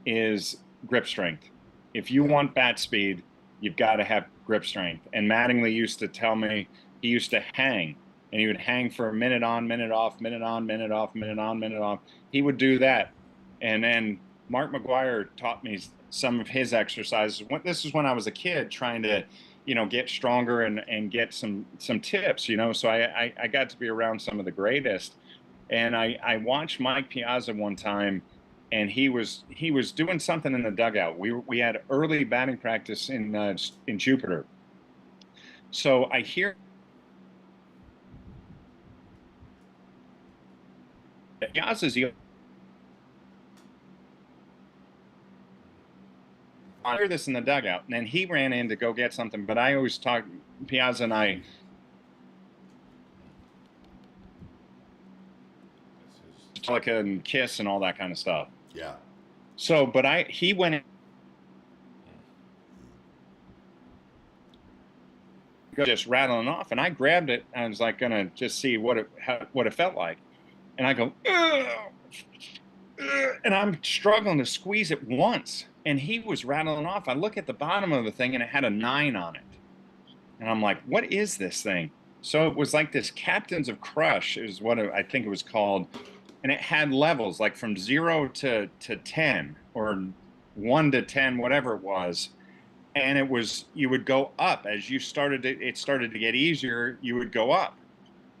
is grip strength. If you want bat speed, you've got to have grip strength. And Mattingly used to tell me he used to hang, and he would hang for a minute on, minute off, minute on, minute off, minute on, minute off. He would do that. And then Mark McGuire taught me some of his exercises. This is when I was a kid trying to, you know, get stronger and get some tips, you know. So I got to be around some of the greatest. And I watched Mike Piazza one time, and he was doing something in the dugout. We had early batting practice in Jupiter, so I hear Piazza's I hear this in the dugout, and then he ran in to go get something. But I always talk Piazza and I. Like and kiss and all that kind of stuff. Yeah. So, but he went in, just rattling off, and I grabbed it. And I was like gonna just see what it felt like, and I go, ugh, ugh, and I'm struggling to squeeze it once, and he was rattling off. I look at the bottom of the thing, and it had a 9 on it, and I'm like, what is this thing? So it was like this Captains of Crush is what I think it was called. And it had levels like from 0 to 10 or 1 to 10, whatever it was. And it was, you would go up as you started it started to get easier, you would go up.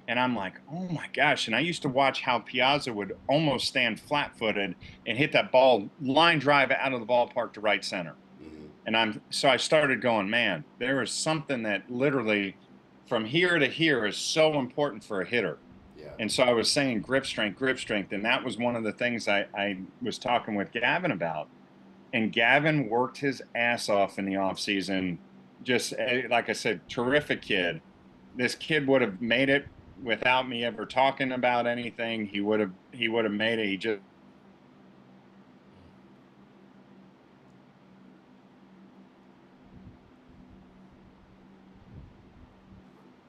And I'm like, oh my gosh. And I used to watch how Piazza would almost stand flat-footed and hit that ball, line drive out of the ballpark to right center. Mm-hmm. And so I started going, man, there is something that literally from here to here is so important for a hitter. And so I was saying grip strength, and that was one of the things I was talking with Gavin about. And Gavin worked his ass off in the off season. Just like I said, terrific kid. This kid would have made it without me ever talking about anything. He would have made it. He just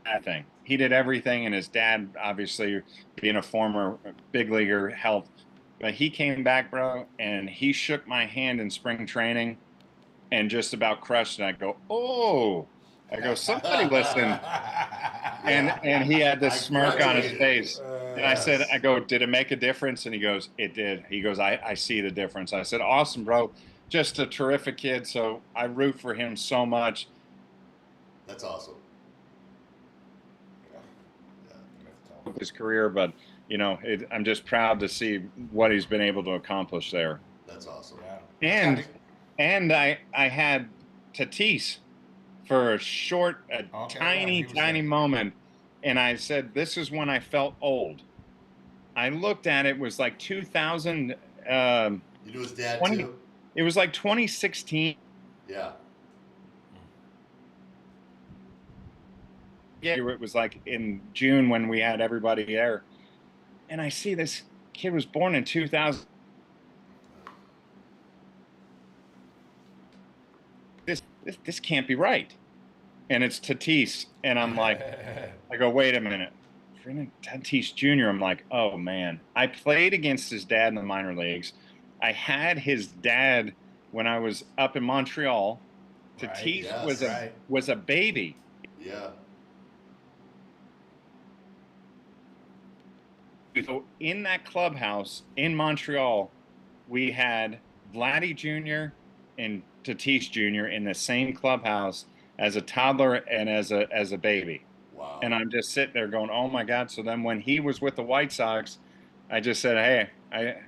that thing. He did everything, and his dad, obviously, being a former big leaguer, helped. But he came back, bro, and he shook my hand in spring training and just about crushed it. I go, oh. I go, somebody listen. And he had this smirk on his face. And I said, did it make a difference? And he goes, it did. He goes, I see the difference. I said, awesome, bro. Just a terrific kid. So I root for him so much. That's awesome. His career, but I'm just proud to see what he's been able to accomplish there. That's awesome. And I had Tatis for a short, tiny moment, and I said, this is when I felt old. I looked at it, was like 2000. You knew his dad too? It was like 2016. Yeah. Yeah, it was like in June when we had everybody there. And I see this kid was born in 2000. This can't be right. And it's Tatis. And I'm like, I go, wait a minute. Tatis Jr. I'm like, oh, man. I played against his dad in the minor leagues. I had his dad when I was up in Montreal. Tatis was a baby. Yeah. So in that clubhouse in Montreal, we had Vladdy Jr. and Tatis Jr. in the same clubhouse as a toddler and as a baby. Wow. And I'm just sitting there going, oh my God. So then when he was with the White Sox, I just said, hey,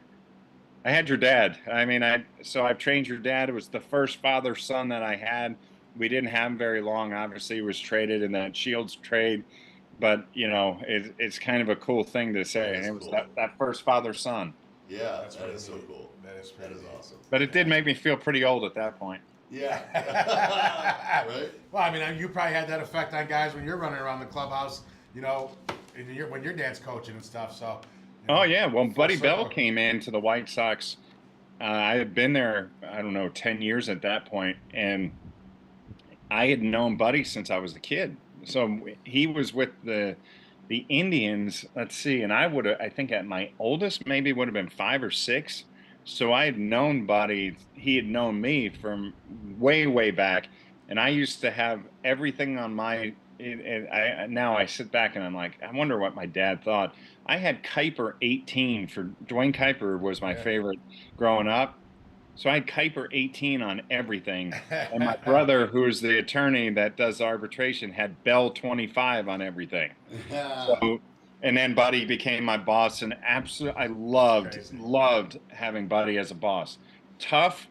I had your dad. I mean, so I've trained your dad. It was the first father-son that I had. We didn't have him very long. Obviously, he was traded in that Shields trade. But, it's kind of a cool thing to say. And it was cool. that first father-son. Yeah, that is so cool. That is awesome. But it did make me feel pretty old at that point. Yeah. Right? Well, I mean, you probably had that effect on guys when you're running around the clubhouse, when your dad's coaching and stuff. So. Oh, yeah. Well, Buddy Bell came into the White Sox. I had been there, 10 years at that point. And I had known Buddy since I was a kid. So he was with the Indians, let's see, and I think at my oldest maybe would have been 5 or 6. So I had known Buddy, he had known me from way, way back. And I used to have everything on now I sit back and I'm like, I wonder what my dad thought. I had Kuiper 18 for Dwayne Kuiper was my favorite growing up. So I had Kuiper 18 on everything. And my brother, who's the attorney that does arbitration, had Bell 25 on everything. So and then Buddy became my boss, and absolutely, I Crazy. loved having Buddy as a boss. Tough,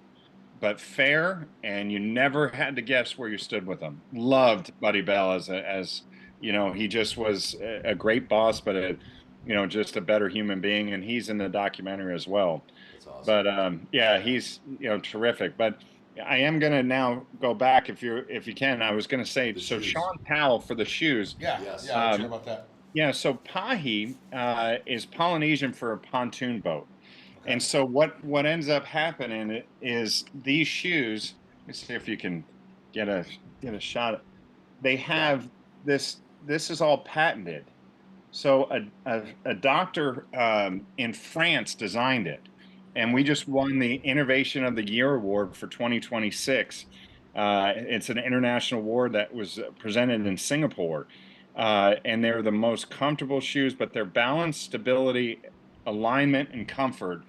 but fair, and you never had to guess where you stood with him. Loved Buddy Bell as he just was a great boss, but just a better human being, and he's in the documentary as well. That's awesome. But yeah, he's terrific. But I am gonna now go back if you can. I was gonna say, The so shoes. Sean Powell for the shoes. Yeah, Yes. yeah, let's hear about that. Yeah, so Pahi is Polynesian for a pontoon boat. Okay. And so what ends up happening is these shoes, let's see if you can get a shot. They have this is all patented. So a doctor in France designed it. And we just won the Innovation of the Year award for 2026. It's an international award that was presented in Singapore. And they're the most comfortable shoes, but their balance, stability, alignment, and comfort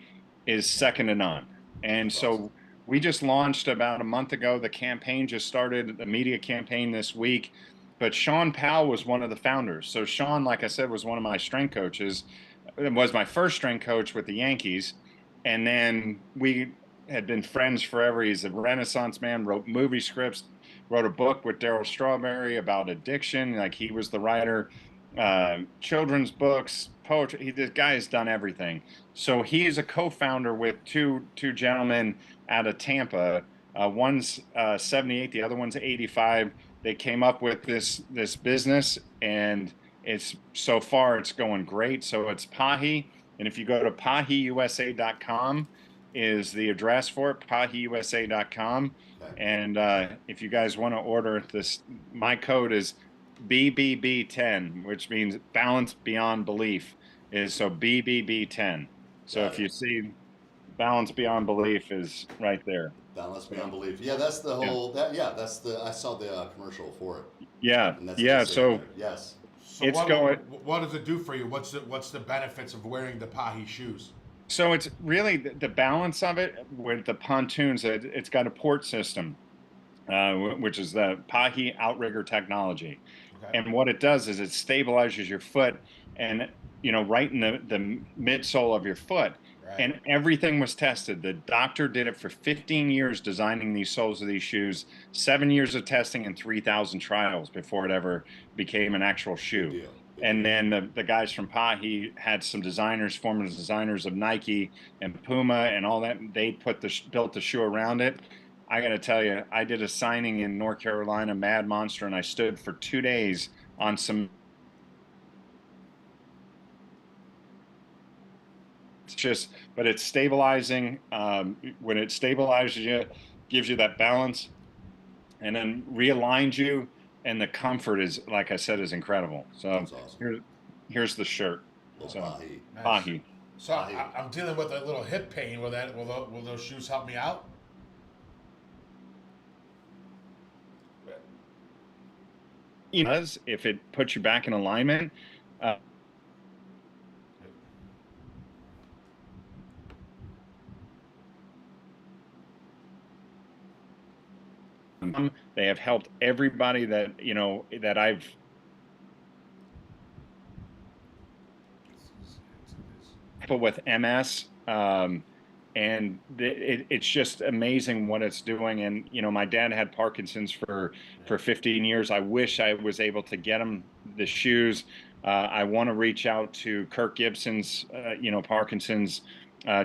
is second to none. And so we just launched about a month ago. The campaign just started, the media campaign this week. But Sean Powell was one of the founders. So Sean, like I said, was one of my strength coaches. It was my first strength coach with the Yankees. And then we had been friends forever. He's a Renaissance man, wrote movie scripts, wrote a book with Darryl Strawberry about addiction. Like, he was the writer, children's books, poetry. This guy has done everything. So he is a co-founder with two gentlemen out of Tampa. One's 78, the other one's 85. They came up with this business, and so far it's going great. So it's Pahi. And if you go to pahiusa.com is the address for it, pahiusa.com. Okay. And if you guys want to order this, my code is BBB10, which means balance beyond belief. So BBB10. So if you see balance beyond belief is right there. Balance beyond belief. Yeah, that's the whole. I saw the commercial for it. Yeah, And that's yeah. what they say So there. Yes. So It's what does it do for you? What's the benefits of wearing the Pahi shoes? So it's really the balance of it with the pontoons. It's got a port system, which is the Pahi outrigger technology. Okay. And what it does is it stabilizes your foot, and right in the midsole of your foot. Right. And everything was tested. The doctor did it for 15 years, designing these soles of these shoes, 7 years of testing and 3,000 trials before it ever became an actual shoe. Good deal. And then the guys from Pahi had some designers, former designers of Nike and Puma and all that. They built the shoe around it. I got to tell you, I did a signing in North Carolina, Mad Monster, and I stood for 2 days on some. But it's stabilizing. When it stabilizes you, gives you that balance, and then realigns you. And the comfort is, like I said, is incredible. So That's awesome. here's the shirt. Little So Pahi. Nice. Pahi. So I'm dealing with a little hip pain. Will those shoes help me out? If it puts you back in alignment. They have helped everybody that that I've people with MS, and it's just amazing what it's doing. And my dad had Parkinson's for 15 years. I wish I was able to get him the shoes. I want to reach out to Kirk Gibson's Parkinson's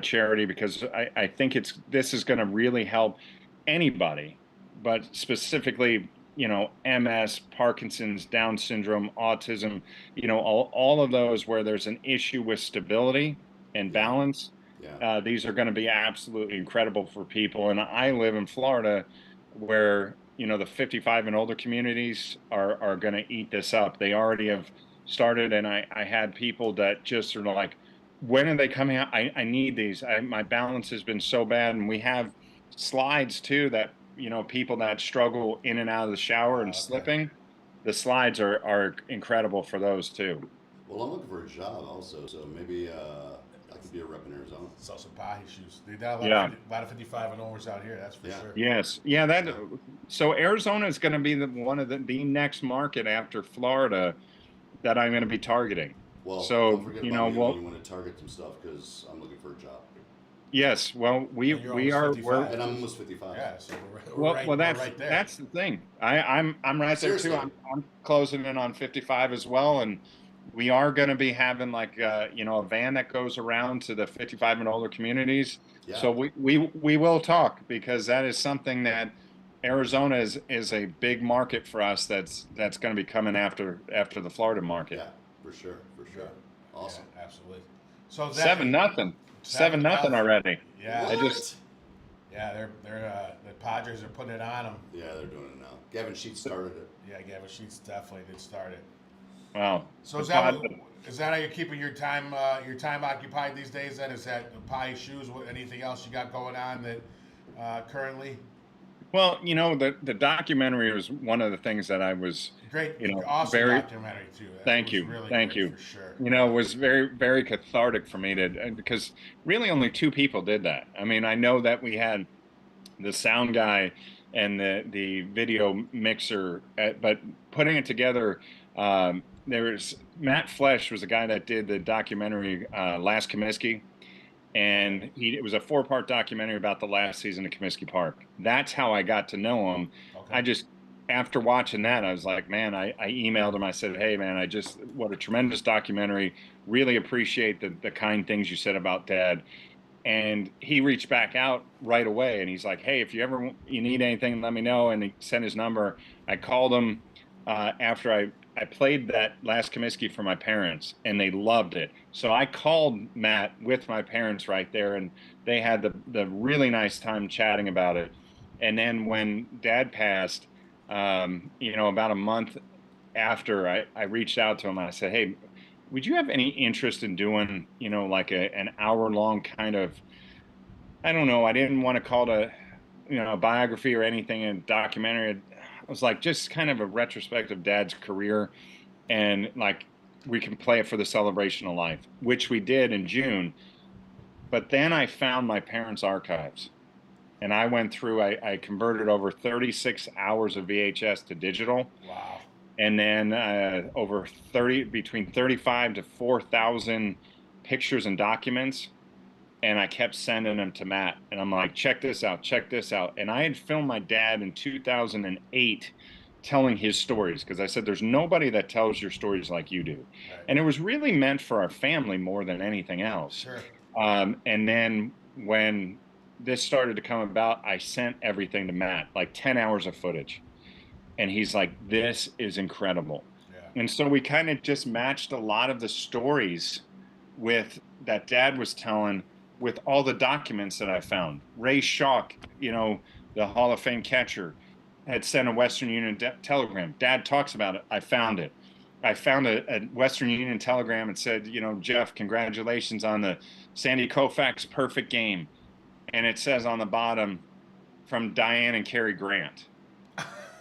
charity, because I think this is going to really help anybody, but specifically MS, Parkinson's, Down syndrome, autism, all of those where there's an issue with stability and balance. Yeah. These are going to be absolutely incredible for people. And I live in Florida, where the 55 and older communities are going to eat this up. They already have started, and I had people that just are like, when are they coming out? I need these. My balance has been so bad. And we have slides too that people that struggle in and out of the shower and slipping. The slides are incredible for those too. Well, I'm looking for a job also, so maybe I could be a rep in Arizona. So some Pahi shoes. They got a lot of 55 and overs out here. That's for sure. Yes, yeah. So Arizona is going to be one of the next market after Florida that I'm going to be targeting. Well, So, don't forget you about know, me when well, you want to target some stuff because I'm looking for a job. yes, well, And you're almost we're 55. And I'm almost 55. Yeah, so well, well, we're right there. that's the thing. I'm right there too. Seriously. I'm closing in on 55 as well, and we are going to be having like you know, a van that goes around to the 55 and older communities. Yeah. So we will talk, because that is something that Arizona is a big market for us. That's going to be coming after the Florida market. Yeah, for sure. Yeah. Awesome. Yeah, absolutely. So that, 7-0, 7-0 7-0 already. Yeah. I just Yeah, they're the Padres are putting it on them. Yeah, they're doing it now. Gavin Sheets started it. Yeah, Gavin Sheets definitely did start it. wow. So The is that how you're keeping your time occupied these days? Then is that the pie shoes? Anything else you got going on that currently? Well, you know, the documentary was one of the things that I was, Great, you know, awesome very, documentary too. thank It was you, really thank great, you. for sure. You know, it was very, very cathartic for me to, because really only two people did that. I mean, I know that we had the sound guy and the video mixer, but putting it together, there was Matt Flesh was the guy that did the documentary Last Comiskey. And it was a 4-part documentary about the last season of Comiskey Park. That's how I got to know him. Okay. I just, after watching that, I was like, man, I emailed him. I said, hey, man, what a tremendous documentary. Really appreciate the kind things you said about Dad. And he reached back out right away, and he's like, hey, if you need anything, let me know. And he sent his number. I called him after I played that Last Comiskey for my parents, and they loved it. So I called Matt with my parents right there, and they had the really nice time chatting about it. And then when Dad passed, you know, about a month after, I reached out to him. I said, hey, would you have any interest in doing, you know, like an hour-long kind of, I don't know, I didn't want to call it a biography or anything, a documentary. I was like, just kind of a retrospective of Dad's career, and like we can play it for the celebration of life, which we did in June. But then I found my parents' archives, and I went through, I converted over 36 hours of VHS to digital. Wow. And then between 35 to 4,000 pictures and documents. And I kept sending them to Matt, and I'm like, check this out, check this out. And I had filmed my dad in 2008 telling his stories, because I said, there's nobody that tells your stories like you do. Right. And it was really meant for our family more than anything else. Sure. And then when this started to come about, I sent everything to Matt, like 10 hours of footage. And he's like, this is incredible. Yeah. And so we kind of just matched a lot of the stories with that Dad was telling with all the documents that I found. Ray Schalk, you know, the Hall of Fame catcher, had sent a Western Union telegram. Dad talks about it. I found it. I found a Western Union telegram and said, you know, Jeff, congratulations on the Sandy Koufax perfect game. And it says on the bottom, from Diane and Cary Grant.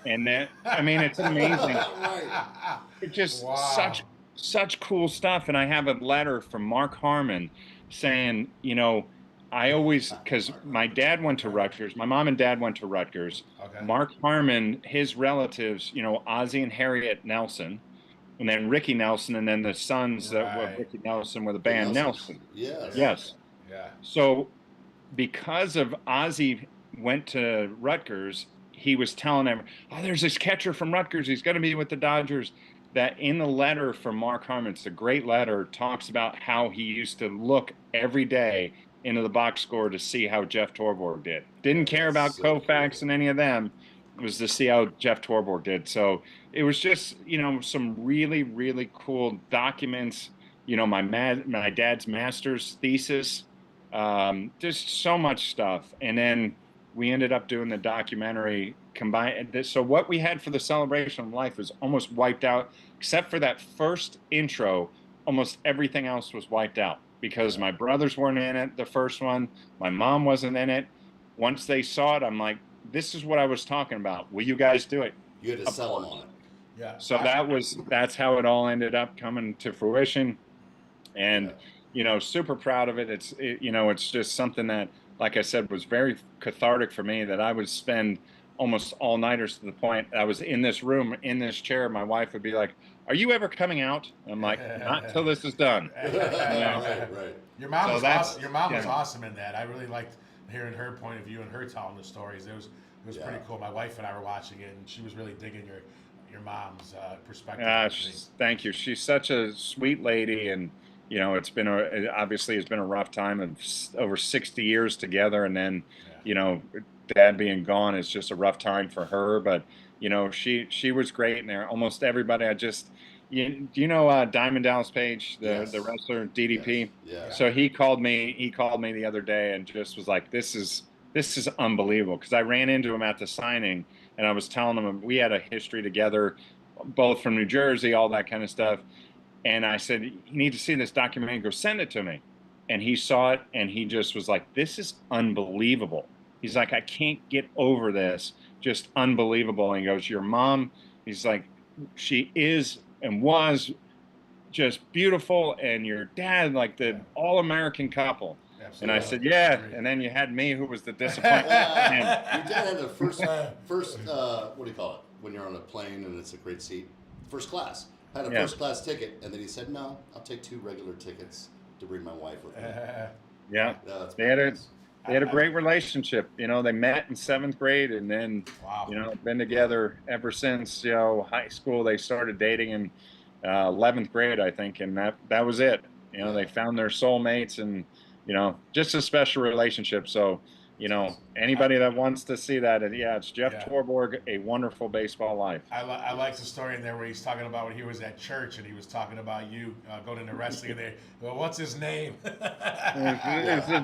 And then, I mean, it's amazing. Right. It's just Wow. such cool stuff. And I have a letter from Mark Harmon saying, you know, because my dad went to Rutgers, my mom and dad went to Rutgers. Okay. Mark Harmon, his relatives, you know, Ozzie and Harriet Nelson, and then Ricky Nelson, and then the sons that were Right. Ricky Nelson with the band Nelson. Yes. Yes. Yeah. So because of Ozzie went to Rutgers, he was telling them, oh, there's this catcher from Rutgers. He's going to be with the Dodgers. That in the letter from Mark Harmon, it's a great letter, talks about how he used to look every day into the box score to see how Jeff Torborg did. Didn't care about so Koufax cool. and any of them. It was to see how Jeff Torborg did. So it was just, you know, some really, really cool documents. You know, my dad's master's thesis, just so much stuff. And then we ended up doing the documentary combined. So what we had for the celebration of life was almost wiped out, except for that first intro. Almost everything else was wiped out because my brothers weren't in it. The first one, my mom wasn't in it. Once they saw it, I'm like, this is what I was talking about. Will you guys do it? You had to Of sell them course. on it. Yeah. So that's how it all ended up coming to fruition. And, Yeah. you know, super proud of it. You know, it's just something that, like I said, was very cathartic for me, that I would spend almost all nighters to the point I was in this room, in this chair. My wife would be like, "Are you ever coming out?" I'm like, "Not till this is done." Right. Your mom So was that's- awesome. Your mom was yeah. awesome in that. I really liked hearing her point of view and her telling the stories. It was pretty cool. My wife and I were watching it, and she was really digging your mom's perspective. Thank you. She's such a sweet lady, and it's been obviously it's been a rough time of over 60 years together, and then Dad being gone is just a rough time for her. But she was great in there. Almost everybody. Do you know Diamond Dallas Page, the wrestler, DDP? Yes. Yeah. So he called me the other day and just was like, this is unbelievable, because I ran into him at the signing and I was telling him we had a history together, both from New Jersey, all that kind of stuff. And I said, you need to see this documentary. Go send it to me. And he saw it and he just was like, this is unbelievable. He's like, I can't get over this. Just unbelievable. And he goes, your mom, he's like, she is and was just beautiful, and your dad, like the all-American couple. Absolutely. And I said, yeah. And then you had me, who was the disappointment. Your dad had the first what do you call it when you're on a plane and it's a great seat? First class. Had a first class ticket, and then he said, no, I'll take 2 regular tickets to bring my wife with me. Yeah. They had a great relationship. They met in 7th grade, and then been together ever since high school. They started dating in 11th grade, I think, and that was it. They found their soulmates, and just a special relationship. So anybody that wants to see that, it's Jeff Torborg, A Wonderful Baseball Life. I like the story in there where he's talking about when he was at church and he was talking about you going into wrestling, and they, well, what's his name? Now, how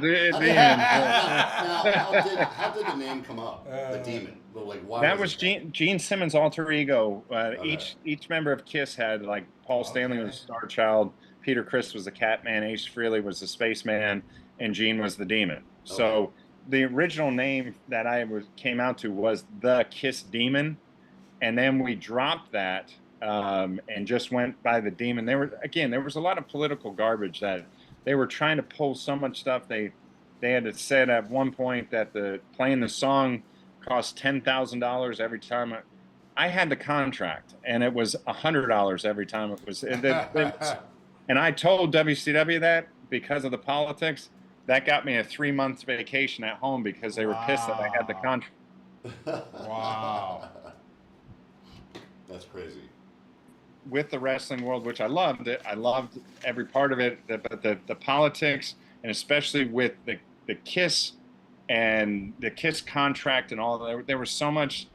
did the name come up? The Demon. Like, why? That was Gene Simmons' alter ego. Each member of Kiss had, like, Paul Stanley was Star Child, Peter Criss was the Catman, Ace Frehley was the Spaceman, and Gene was the Demon. So the original name that came out to was the Kiss Demon, and then we dropped that and just went by the Demon. There was a lot of political garbage that they were trying to pull so much stuff. They had said at one point that playing the song cost $10,000 every time. I had the contract, and it was $100 every time it was. And I told WCW that because of the politics. That got me a 3-month vacation at home because they were pissed that I had the contract. Wow. That's crazy. With the wrestling world, which I loved it. I loved every part of it, but the politics, and especially with the Kiss and the Kiss contract and all that, there was so much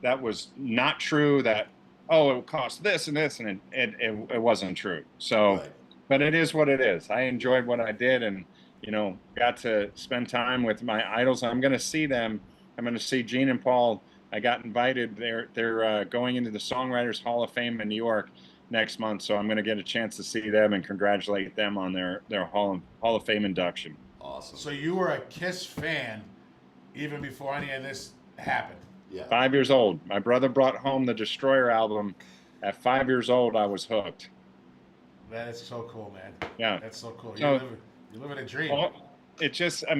that was not true that, it would cost this and this, and it wasn't true. So, but it is what it is. I enjoyed what I did, and got to spend time with my idols. I'm going to see them. I'm going to see Gene and Paul. I got invited. They're going into the Songwriters Hall of Fame in New York next month, so I'm going to get a chance to see them and congratulate them on their Hall of Fame induction. Awesome. So you were a Kiss fan even before any of this happened? Yeah. 5 years old. My brother brought home the Destroyer album. At 5 years old, I was hooked. That is so cool, man. Yeah. That's so cool. So, You're living a dream. Well, it just, I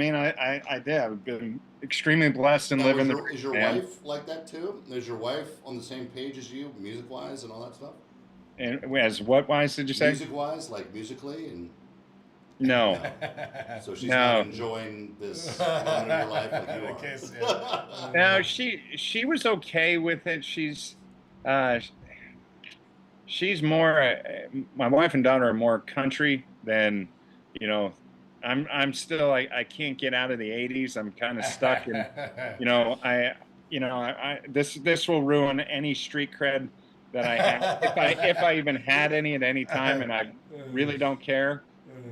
did. I've been extremely blessed and living the. Is your wife like that too? Is your wife on the same page as you, music-wise and all that stuff? And as what wise did you say? Music-wise, like musically, and. No. So she's not enjoying this moment in your life like you are. Kiss, yeah. No, she was okay with it. She's more. My wife and daughter are more country than. I'm still, I can't get out of the 80s. I'm kind of stuck in, this will ruin any street cred that I have, if I even had any at any time, and I really don't care.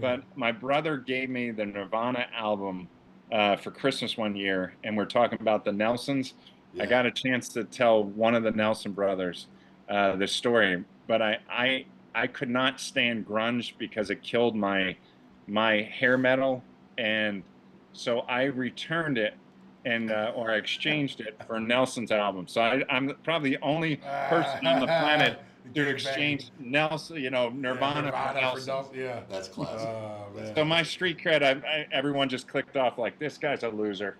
But my brother gave me the Nirvana album for Christmas one year, and we're talking about the Nelsons. Yeah. I got a chance to tell one of the Nelson brothers the story, but I could not stand grunge because it killed my hair metal, and so I returned it and or I exchanged it for Nelson's album. So I'm probably the only person on the planet to exchange Nelson, Nirvana for Nelson. Yeah, that's classic. So my street cred, everyone just clicked off like, this guy's a loser.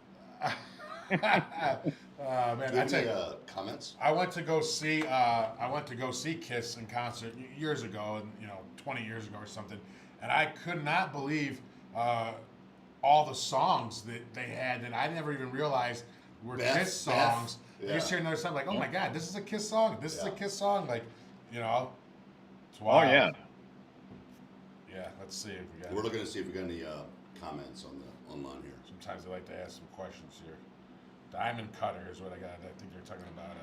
Man, Do you I have tell any you, comments? I went to go see Kiss in concert years ago, and 20 years ago or something, and I could not believe all the songs that they had that I never even realized were Kiss songs. Yeah. I just hear another song like, oh my God, this is a Kiss song. This is a Kiss song. Like, it's Oh wild. yeah. Yeah, let's see if we got. We're looking to see if we got any comments on the online here. Sometimes they like to ask some questions here. Diamond Cutter is what I got. I think you're talking about.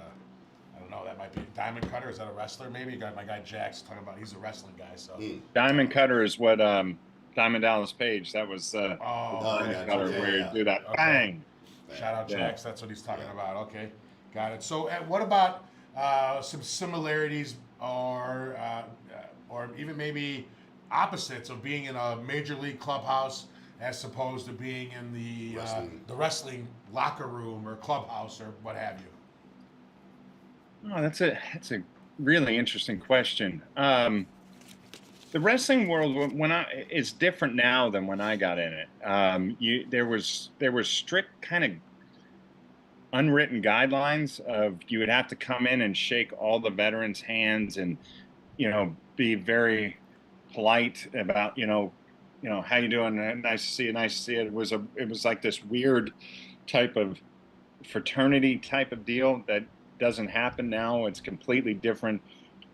I don't know. That might be Diamond Cutter. Is that a wrestler? Maybe you got my guy Jack's talking about. He's a wrestling guy. So. Diamond Cutter is what Diamond Dallas Page. That was Oh, Diamond Cutter okay, where you yeah. do that Okay. bang. Shout out Yeah. Jax. That's what he's talking about. Okay, got it. So, what about some similarities or even maybe opposites of being in a major league clubhouse as opposed to being in the wrestling locker room or clubhouse or what have you? Oh, that's a really interesting question. The wrestling world is different now than when I got in it. There was strict kind of unwritten guidelines of you would have to come in and shake all the veterans' hands and be very polite about how you doing, nice to see you, nice to see you. It was like this weird type of fraternity type of deal that doesn't happen now. It's completely different.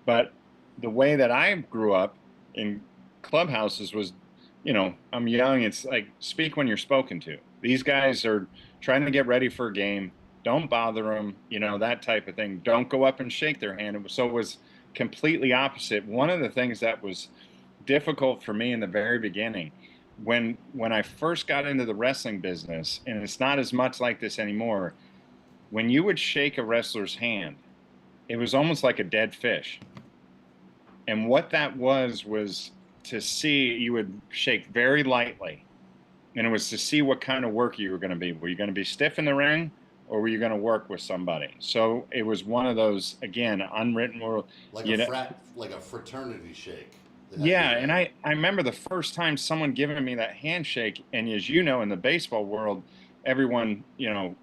But the way that I grew up in clubhouses was, I'm young. It's like speak when you're spoken to. These guys are trying to get ready for a game. Don't bother them, that type of thing. Don't go up and shake their hand. So it was completely opposite. One of the things that was difficult for me in the very beginning, when I first got into the wrestling business, and it's not as much like this anymore, when you would shake a wrestler's hand, it was almost like a dead fish. And what that was to see, you would shake very lightly, and it was to see what kind of work you were going to be. Were you going to be stiff in the ring, or were you going to work with somebody? So it was one of those, again, unwritten rule. Like a fraternity shake. Yeah, and I remember the first time someone giving me that handshake, and as you know, in the baseball world, everyone,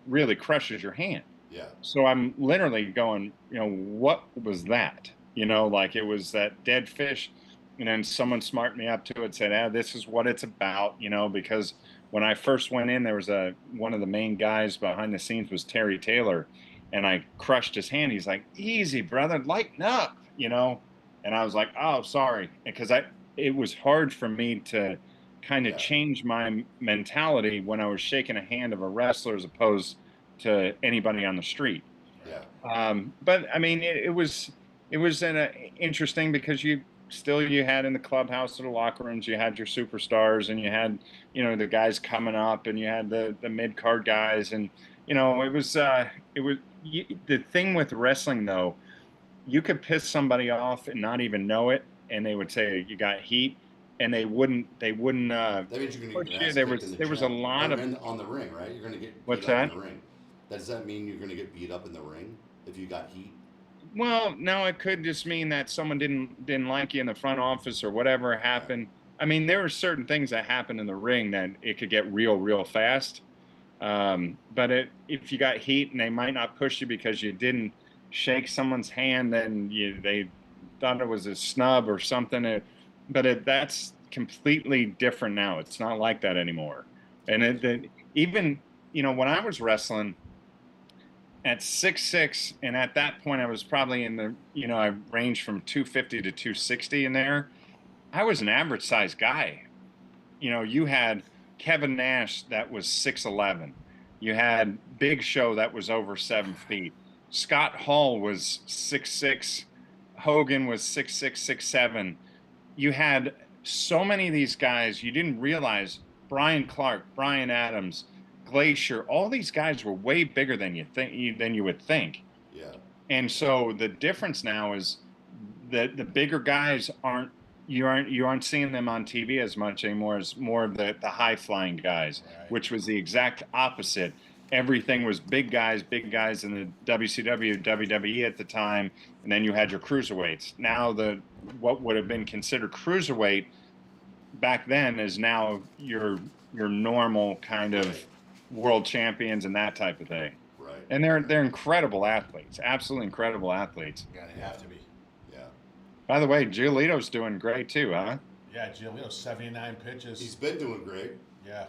really crushes your hand. Yeah. So I'm literally going, what was that? Like it was that dead fish. And then someone smartened me up to it, said, this is what it's about, because when I first went in, there was one of the main guys behind the scenes was Terry Taylor, and I crushed his hand. He's like, easy, brother, lighten up, And I was like, oh, sorry. Because it was hard for me to kind of change my mentality when I was shaking a hand of a wrestler as opposed to anybody on the street. Yeah. But I mean, it was interesting because you had in the clubhouse or the locker rooms, you had your superstars, and you had, the guys coming up, and you had the mid-card guys. And, it was the thing with wrestling though, you could piss somebody off and not even know it, and they would say you got heat, and they wouldn't. That means you're going to get there was a lot of on the ring, right? You're going to get what's beat up that? in the ring. Does that mean you're going to get beat up in the ring if you got heat? Well, no, it could just mean that someone didn't like you in the front office or whatever happened. I mean, there were certain things that happened in the ring that it could get real fast. But if you got heat and they might not push you because you didn't shake someone's hand, then they thought it was a snub or something. That's completely different now. It's not like that anymore. And even when I was wrestling at 6'6", and at that point I was probably in the I ranged from 250 to 260 in there. I was an average size guy. You had Kevin Nash that was 6'11". You had Big Show that was over 7 feet. Scott Hall was 6'6". Hogan was 6'6", 6'7". You had so many of these guys you didn't realize. Brian Clark, Brian Adams, Glacier, all these guys were way bigger than you would think. Yeah. And so the difference now is that the bigger guys you aren't seeing them on TV as much anymore as more of the high flying guys, right. Which was the exact opposite. Everything was big guys in the WCW, WWE at the time, and then you had your cruiserweights. Now what would have been considered cruiserweight back then is now your normal kind of world champions and that type of thing. Right. And they're incredible athletes, absolutely incredible athletes. Yeah, they have to be. Yeah. By the way, Giolito's doing great too, huh? Yeah, Giolito, 79 pitches. He's been doing great. Yeah.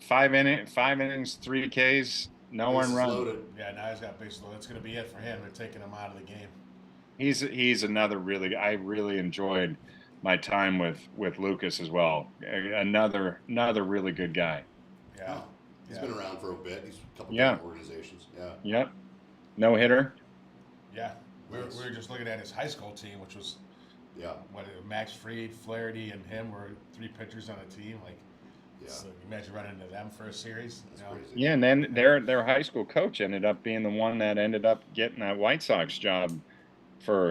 Five innings, 3 Ks, no Bases one run. loaded. Yeah, now he's got base load. That's going to be it for him. They're taking him out of the game. He's another I really enjoyed my time with Lucas as well. Another really good guy. Yeah. He's been around for a bit. He's a couple Yeah. different organizations. Yeah. Yep. No hitter. Yeah. We were just looking at his high school team, which was Max Fried, Flaherty, and him were 3 pitchers on a team. Like, so imagine running into them for a series. That's crazy. Yeah, and then their high school coach ended up being the one that ended up getting that White Sox job.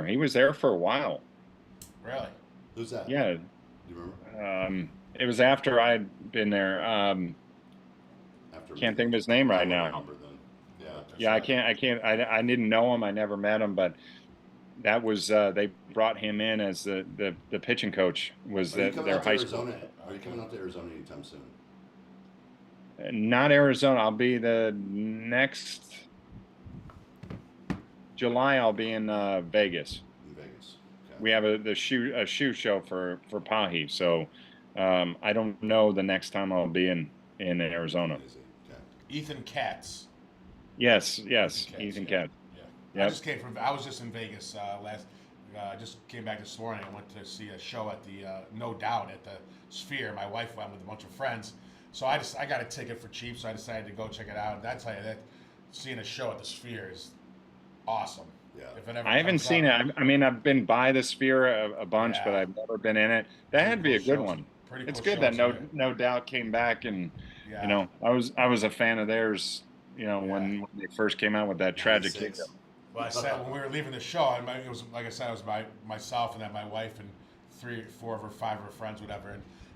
He was there for a while. Really? Who's that? Yeah. Do you remember? It was after I'd been there. Can't think of his name right now. Remember then. Yeah, I can't. I didn't know him. I never met him, but that was they brought him in as the pitching coach. Was Are you that coming their out to high school? Arizona? Are you coming out to Arizona anytime soon? Not Arizona. I'll be the next July. I'll be in Vegas. In Vegas. Okay. We have a shoe show for Pahi. So I don't know the next time I'll be in Arizona. Is it? Okay. Ethan Katz. Yes, Katz, Ethan yeah. Katz. Yeah. I was just in Vegas last. Just came back this morning. I went to see a show at the No Doubt at the Sphere. My wife went with a bunch of friends, so I got a ticket for cheap. So I decided to go check it out. And I tell you that seeing a show at the Sphere is awesome. Yeah. If it ever I haven't comes seen up. it. I mean, I've been by the Sphere a bunch, but Yeah. I've never been in it. That had to be a cool good shows. one. Pretty It's cool good that shows, yeah. No Doubt came back, and Yeah. you know, I was a fan of theirs. You know, when they first came out with that tragic 96. hit. Well, I said when we were leaving the show, it was like I said, it was myself and then my wife and 3, 4 of her, 5 of her friends, whatever.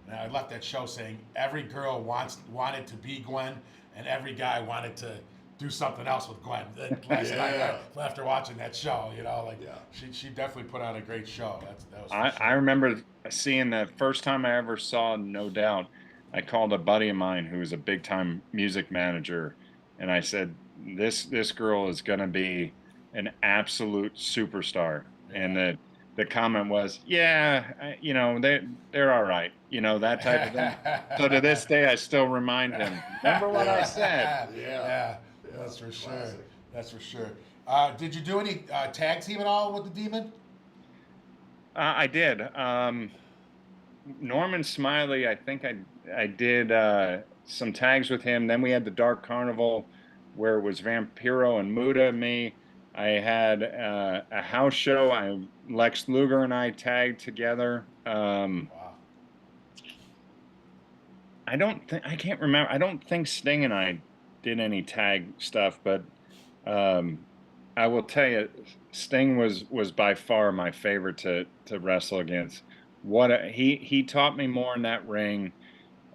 And I left that show saying every girl wanted to be Gwen, and every guy wanted to do something else with Gwen. Last night, after watching that show, she definitely put on a great show. That was. For sure. I remember seeing the first time I ever saw No Doubt. I called a buddy of mine who was a big time music manager, and I said, "This girl is going to be an absolute superstar." Yeah. And the comment was, "Yeah, they're all right," that type of thing. So to this day, I still remind him. Remember what I said? Yeah, that's for sure. Classic. That's for sure. Did you do any tag team at all with the Demon? I did. Norman Smiley, I think I did some tags with him. Then we had the Dark Carnival, where it was Vampiro and Muda and me. I had a house show. Lex Luger and I tagged together. Wow. I can't remember. I don't think Sting and I did any tag stuff, but I will tell you, Sting was by far my favorite to wrestle against. He taught me more in that ring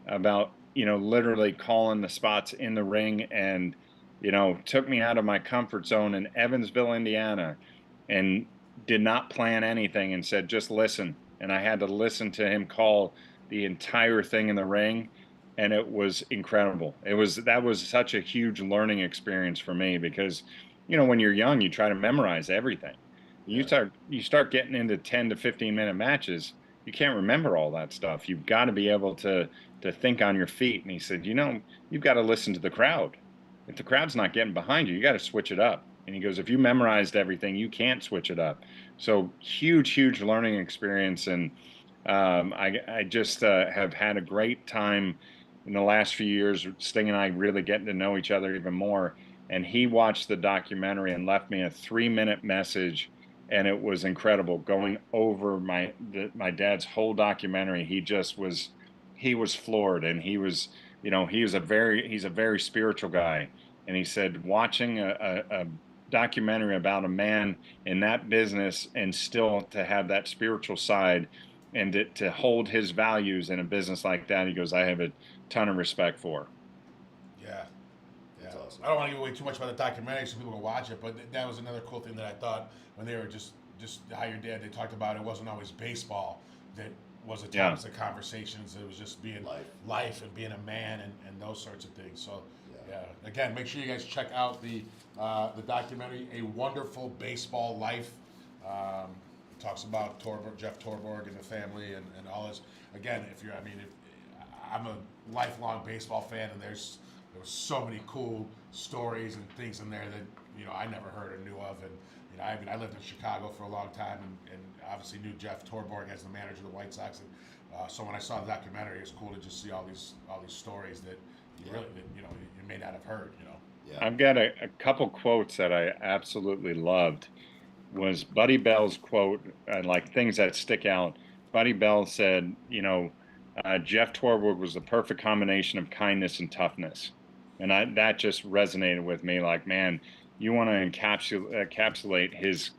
about literally calling the spots in the ring, and took me out of my comfort zone in Evansville, Indiana, and did not plan anything and said, just listen. And I had to listen to him call the entire thing in the ring. And it was incredible. That was such a huge learning experience for me, because, when you're young, you try to memorize everything. You start getting into 10 to 15-minute matches. You can't remember all that stuff. You've got to be able to think on your feet. And he said, you've got to listen to the crowd. If the crowd's not getting behind you, you got to switch it up. And he goes, if you memorized everything, you can't switch it up. So huge learning experience. And I just have had a great time in the last few years. Sting and I really getting to know each other even more. And he watched the documentary and left me a 3-minute message. And it was incredible going over my dad's whole documentary. He was floored, and he's a very spiritual guy. And he said, watching a documentary about a man in that business and still to have that spiritual side and to hold his values in a business like that, he goes, I have a ton of respect for. Yeah. That's awesome. I don't want to give away too much about the documentary so people can watch it, but that was another cool thing that I thought when they were just how your dad, they talked about it wasn't always baseball that was the topics of conversations. It was just being life and being a man and those sorts of things. So Yeah. Again, make sure you guys check out the documentary, A Wonderful Baseball Life. It talks about Jeff Torborg and the family and all this. Again, if I'm a lifelong baseball fan, and there was so many cool stories and things in there that I never heard or knew of. And I lived in Chicago for a long time, and obviously knew Jeff Torborg as the manager of the White Sox. And so when I saw the documentary, it's cool to just see all these stories that you really you may not have heard. Yeah. I've got a couple quotes that I absolutely loved. Was Buddy Bell's quote, like things that stick out. Buddy Bell said, Jeff Torborg was the perfect combination of kindness and toughness. And that just resonated with me. Like, man, you want to encapsulate his,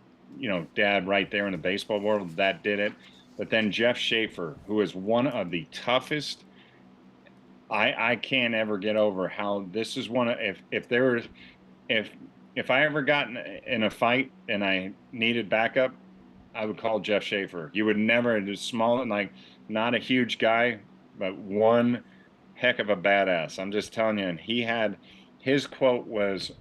dad right there in the baseball world. That did it. But then Jeff Schaefer, who is one of the toughest. I can't ever get over how this is one of, if I ever got in a fight and I needed backup, I would call Jeff Schaefer. You would never, just small and like not a huge guy, but one heck of a badass. I'm just telling you. And his quote was,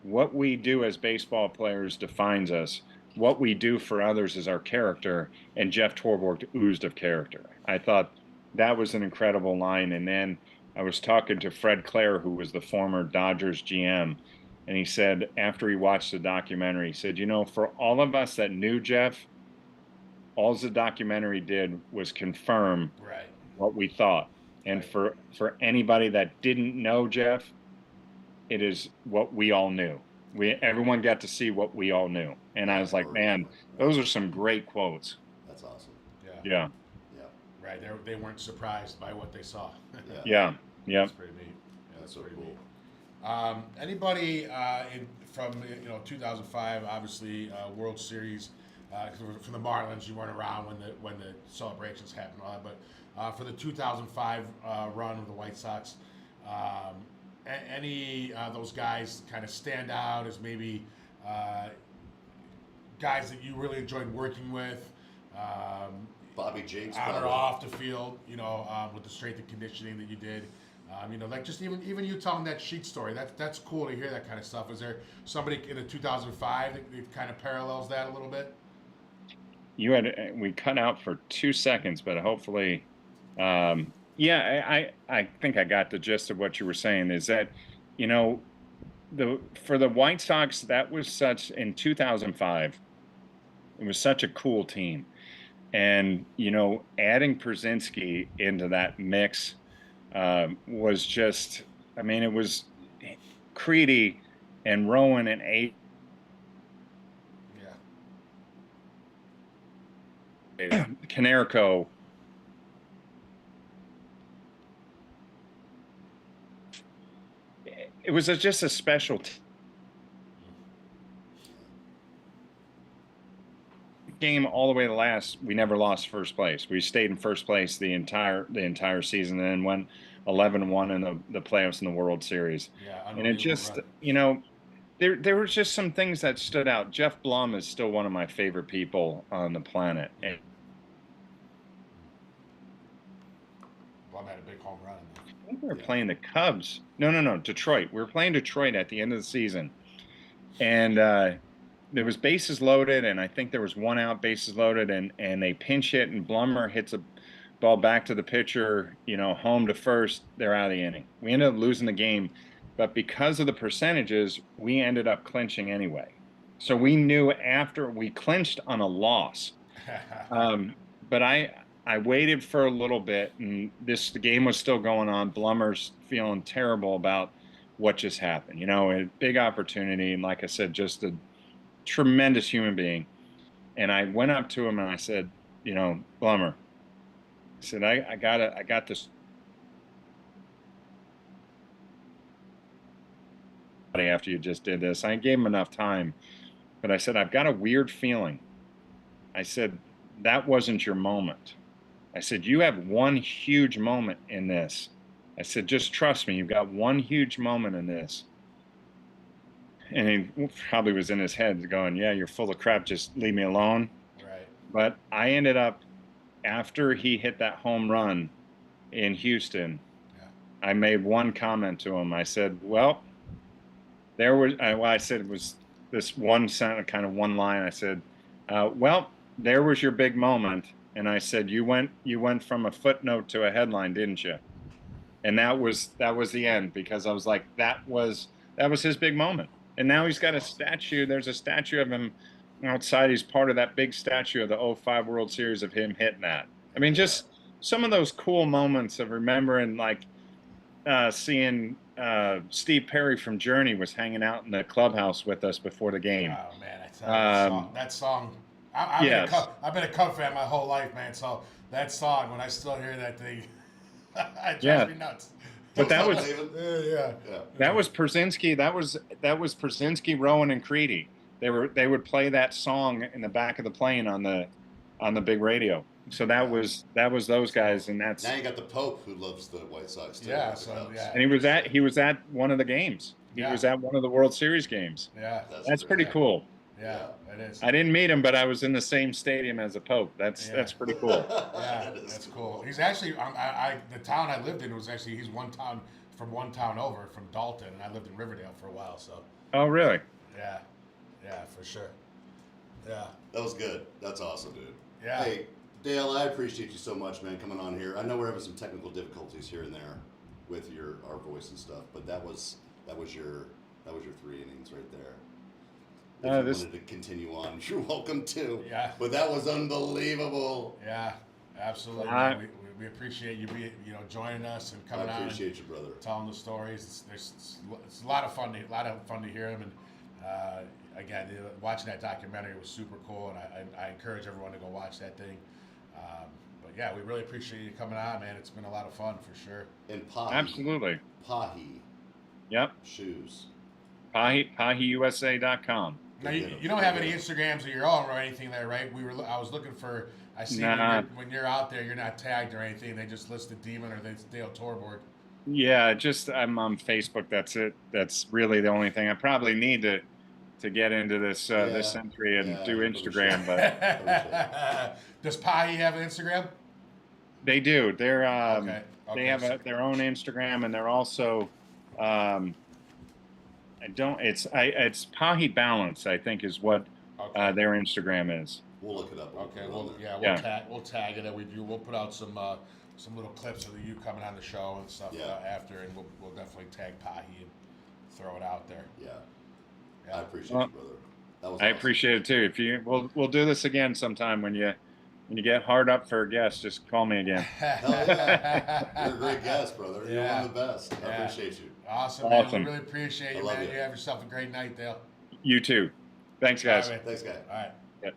"What we do as baseball players defines us. What we do for others is our character." And Jeff Torborg oozed of character. I thought that was an incredible line. And then I was talking to Fred Clare, who was the former Dodgers GM. And he said, after he watched the documentary, he said, for all of us that knew Jeff, all the documentary did was confirm what we thought. And for anybody that didn't know Jeff, it is what we all knew. Everyone got to see what we all knew. And I was like, man, those are some great quotes. That's awesome. Yeah. Right. They weren't surprised by what they saw. Yeah. That's pretty neat. That's so cool. Neat. Anybody from 2005, obviously World Series, from the Marlins, you weren't around when the celebrations happened, and all that, but for the 2005 run of the White Sox, any those guys kind of stand out as maybe guys that you really enjoyed working with? Bobby Jenks, on or off the field, with the strength and conditioning that you did. Like just even you telling that sheet story, that's cool to hear that kind of stuff. Is there somebody in the 2005 that kind of parallels that a little bit? We cut out for 2 seconds, but hopefully, I think I got the gist of what you were saying. Is that, for the White Sox, that was in 2005, it was such a cool team. And, adding Przinsky into that mix was just, it was Creedy and Rowan and Canerco. It was just a special game all the way to last. We never lost first place. We stayed in first place the entire season, and then went 11-1 in the playoffs in the World Series. And it just, there were just some things that stood out. Jeff Blum is still one of my favorite people on the planet. And Blum had a big home run. I think we were playing the Cubs. No, Detroit. We were playing Detroit at the end of the season, and there was bases loaded, and I think there was one out, bases loaded, and they pinch hit, and Blummer hits a ball back to the pitcher, home to first. They're out of the inning. We ended up losing the game, but because of the percentages, we ended up clinching anyway. So we knew after we clinched on a loss. But I waited for a little bit, and the game was still going on. Blummer's feeling terrible about what just happened. A big opportunity, and like I said, just a tremendous human being. And I went up to him and I said, Blummer, I said, I got this after you just did this. I gave him enough time, but I said, I've got a weird feeling. I said, that wasn't your moment. I said, you have one huge moment in this. I said, just trust me. You've got one huge moment in this. And he probably was in his head going, yeah, you're full of crap. Just leave me alone. Right. But I ended up, after he hit that home run in Houston, I made one comment to him. I said, well, there was, what I said was this one sentence, kind of one line. I said, well, there was your big moment. And I said, you went from a footnote to a headline, didn't you? And that was the end, because I was like, that was his big moment. And now he's got a statue. There's a statue of him outside. He's part of that big statue of the '05 World Series of him hitting that. I mean, just some of those cool moments of remembering, like seeing Steve Perry from Journey was hanging out in the clubhouse with us before the game. Oh man, that song. I've been a Cub fan my whole life, man. So that song, when I still hear that thing, it drives me nuts. But that was yeah. was Persinski. That was Persinski, Rowan, and Creedy. They would play that song in the back of the plane on the big radio. So that was those guys, and that's now you got the Pope, who loves the White Sox too. Yeah, so yeah. And he was at one of the games. He was at one of the World Series games. Yeah, that's pretty cool. Yeah, it is. I didn't meet him, but I was in the same stadium as the Pope. That's pretty cool. Yeah, that's cool. He's actually the town I lived in was actually he's one town over from Dalton, and I lived in Riverdale for a while. So. Oh really? Yeah, for sure. Yeah. That was good. That's awesome, dude. Yeah. Hey, Dale, I appreciate you so much, man, coming on here. I know we're having some technical difficulties here and there with our voice and stuff, but that was your 3 innings right there. If you wanted to continue on, you're welcome to. Yeah. But that was unbelievable. Yeah, absolutely. We appreciate you joining us and coming on. I appreciate you, brother. Telling the stories. It's a lot of fun. To hear them, and again, watching that documentary was super cool, and I encourage everyone to go watch that thing. But yeah, we really appreciate you coming on, man. It's been a lot of fun for sure. And Pahi. Absolutely. Pahi. Yep. Shoes. PahiUSA.com. Now you don't have any Instagrams of your own or anything there, right? I was looking for. I see when you're out there, you're not tagged or anything. They just list the Demon or the Dale Torborg. Yeah, I'm on Facebook. That's it. That's really the only thing. I probably need to get into this this century and do Instagram. But does Pahi have an Instagram? They do. They're Okay, they have their own Instagram, and they're also it's Pahi Balance, I think, is what their Instagram is. We'll look it up. Okay, we'll tag it, and we'll put out some little clips of you coming on the show and stuff after, and we'll definitely tag Pahi and throw it out there. Yeah. I appreciate you, brother. That was I awesome. appreciate it too. We'll do this again sometime when you get hard up for a guest. Just call me again. Hell yeah. You're a great guest, brother. You're one of the best. I appreciate you. Awesome, man. We really appreciate you, man. You. You have yourself a great night, Dale. You too. Thanks, guys. All right, Thanks, guy. All right. Yep.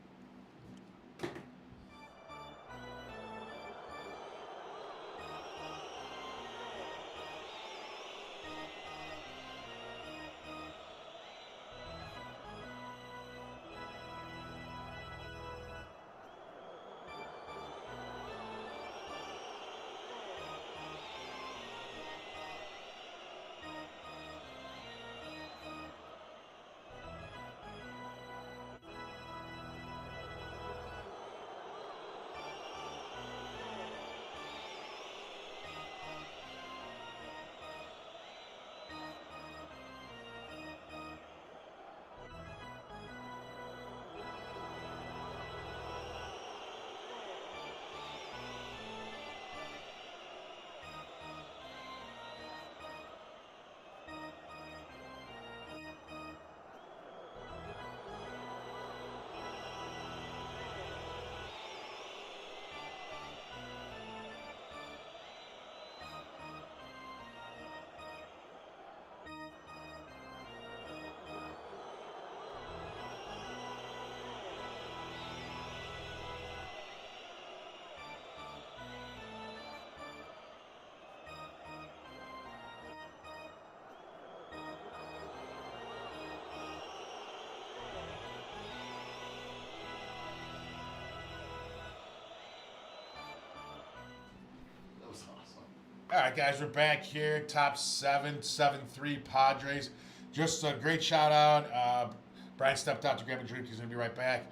All right, guys, we're back here. Top 7-3 Padres. Just a great shout out. Brian stepped out to grab a drink. He's going to be right back.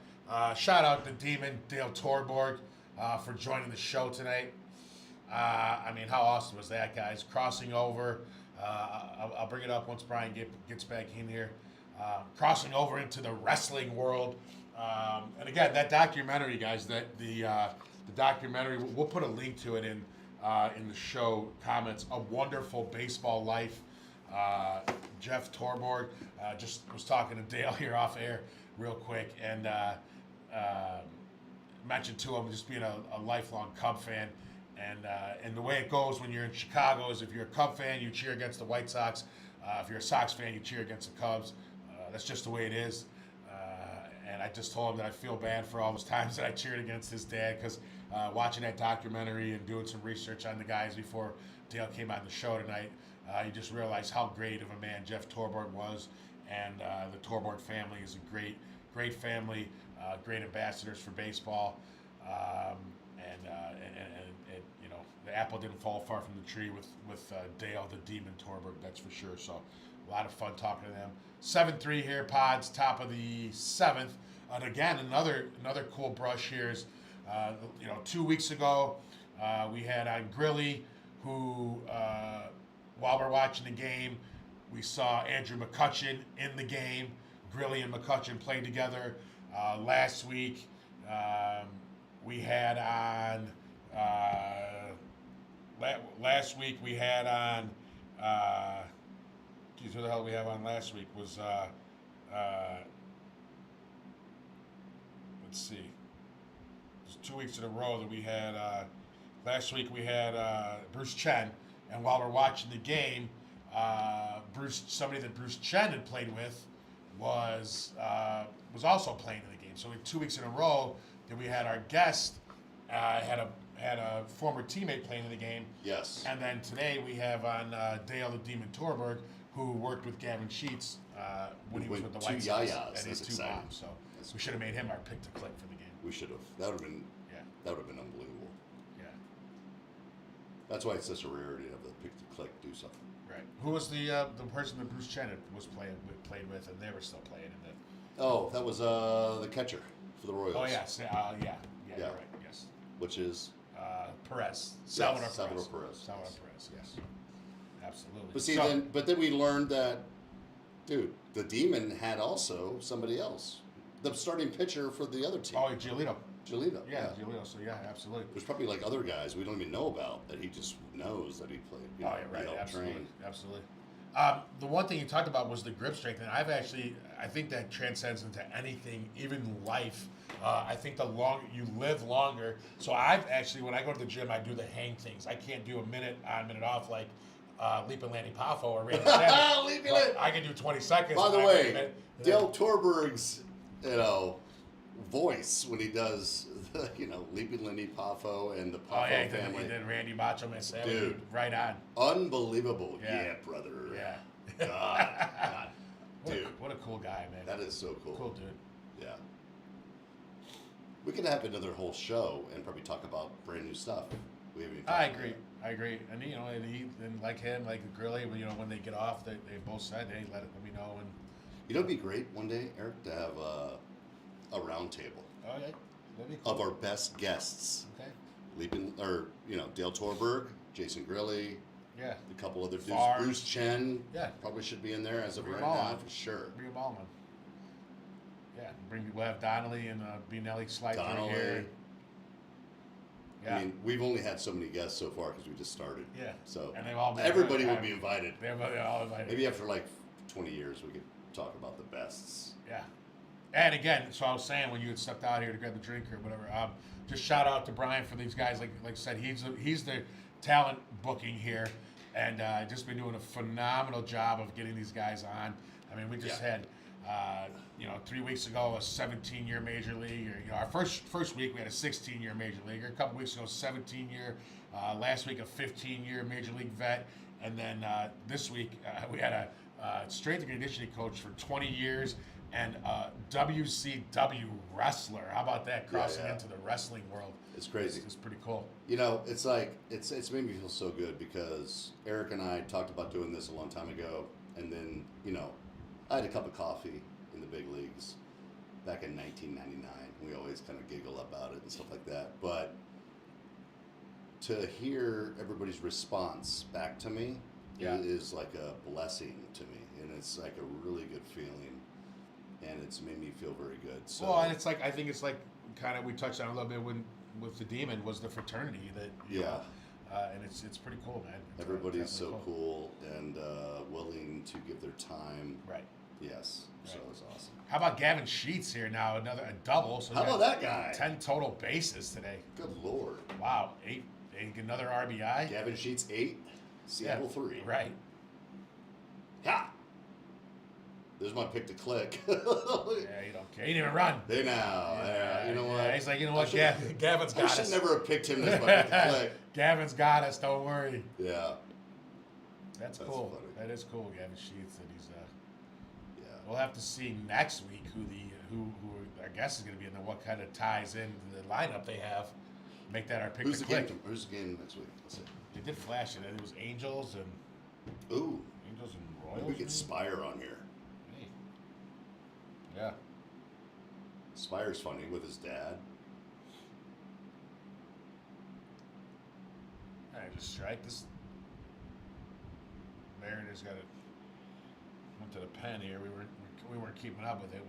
Shout out the Demon, Dale Torborg, for joining the show tonight. I mean, how awesome was that, guys? Crossing over. I'll bring it up once Brian gets back in here. Crossing over into the wrestling world. And again, that documentary, guys, the documentary, we'll put a link to it in the show comments. A Wonderful Baseball Life. Jeff Torborg just was talking to Dale here off air real quick, and mentioned to him just being a lifelong Cub fan. And the way it goes when you're in Chicago is if you're a Cub fan, you cheer against the White Sox. If you're a Sox fan, you cheer against the Cubs. That's just the way it is. And I just told him that I feel bad for all those times that I cheered against his dad, because watching that documentary and doing some research on the guys before Dale came on the show tonight, you just realize how great of a man Jeff Torborg was. And the Torborg family is a great family, great ambassadors for baseball. And you know, the apple didn't fall far from the tree with Dale the Demon Torborg, that's for sure. So a lot of fun talking to them. 7-3 here, Pods, top of the 7th. And again, another cool brush here is, 2 weeks ago, we had on Grilly, who, while we're watching the game, we saw Andrew McCutcheon in the game. Grilly and McCutcheon played together. Last week, we had on, last week we had on, who the hell we have on last week was, let's see, it was 2 weeks in a row that we had, last week we had Bruce Chen, and while we're watching the game, somebody that Bruce Chen had played with was also playing in the game. So we had 2 weeks in a row that we had our guest had a former teammate playing in the game. Yes. And then today we have on Dale the Demon Torborg, who worked with Gavin Sheets when he was with the White Sox and his 2 bombs. So we should have made him our pick to click for the game. We should have. That would have been. Yeah. That would have been unbelievable. Yeah. That's why it's such a rarity of the pick to click do something. Right. Who was the person that Bruce Chen played with, and they were still playing in the? Oh, that was the catcher for the Royals. Oh yes. Yeah. You're right. Yes. Which is Perez. Salvador Perez. Salvador Perez. Yes. Absolutely. But see, So, then we learned that, dude, the Demon had also somebody else, the starting pitcher for the other team. Oh, Giolito. Giolito. Yeah, Giolito. So yeah, absolutely. There's probably like other guys we don't even know about that he just knows that he played. Oh, yeah, right. He helped Absolutely. train. Absolutely. The one thing you talked about was the grip strength, and I think that transcends into anything, even life. I think the longer you live longer. So I've actually, when I go to the gym, I do the hang things. I can't do a minute on, minute off like Leaping Lanny Poffo or Randy Savage. But I can do 20 seconds. By the and way, Dale Torborg's, voice when he does, Leaping Lenny Poffo and the Poffo family. He did Randy Macho Man Savage. Dude. Right on. Unbelievable. Yeah. Yeah, brother. Yeah. God. Dude. What a cool guy, man. That is so cool. Cool dude. Yeah. We could have another whole show and probably talk about brand new stuff. We haven't even talked I about agree. it. I agree. And and like him, like Grilly, when they get off, they both said, hey, let me know. And It'd be great one day, Eric, to have a round table oh yeah, that'd be cool. of our best guests. Okay. Dale Torborg, Jason Grilly, Yeah. a couple other dudes. Favre. Bruce Chen, Yeah. probably should be in there as of Bring right them all now on. for sure. Bring them all on. Yeah. We'll have Donnelly and B. Nelly slide through Donnelly. here. Yeah. I mean, we've only had so many guests so far because we just started. Yeah. So And they've all been everybody good. would be invited. They're all invited. Maybe after like 20 years, we could talk about the bests. Yeah. And again, so I was saying when you had stepped out here to grab the drink or whatever, just shout out to Brian for these guys. Like I said, he's the talent booking here, and just been doing a phenomenal job of getting these guys on. I mean, we just had, 3 weeks ago a 17-year major league. Our first week we had a 16-year major leaguer. A couple weeks ago, 17-year. Last week a 15-year major league vet, and then this week we had a strength and conditioning coach for 20 years. And WCW wrestler. How about that, crossing into the wrestling world? It's crazy. It's pretty cool. It's like it's made me feel so good because Eric and I talked about doing this a long time ago, and then I had a cup of coffee in the big leagues back in 1999. We always kind of giggle about it and stuff like that, but to hear everybody's response back to me is like a blessing to me, and it's like a really good feeling, and it's made me feel very good. So, well, and it's like I think it's like kind of we touched on a little bit with the demon was the fraternity that you know, and it's pretty cool, man. It's everybody's so definitely cool and willing to give their time. Right. Yes. So Right. it's awesome. How about Gavin Sheets here now? Another a double. So How he about got that guy? 10 total bases today. Good Lord. Wow, another RBI. Gavin Sheets 8, Seattle 3. Right. Ha! There's my pick to click. Yeah, you don't care. He didn't even run. They now. You know what? He's like, you know what, Gavin's I got should us. never have picked him as my pick to click. Gavin's got us. Don't worry. Yeah. That's cool. funny. That is cool, Gavin Sheets. That he's. Yeah. We'll have to see next week who I guess is going to be in the what kind of ties into the lineup they have. Make that our pick Who's to the game? click. Who's the game next week? Let's see. They did flash it. It was Angels and Ooh. Angels and Maybe Royals. we get maybe? Spire on here. Hey. Yeah. Spire's funny with his dad. All right, just strike this. Mariners got it. Went to the pen here. We weren't keeping up with it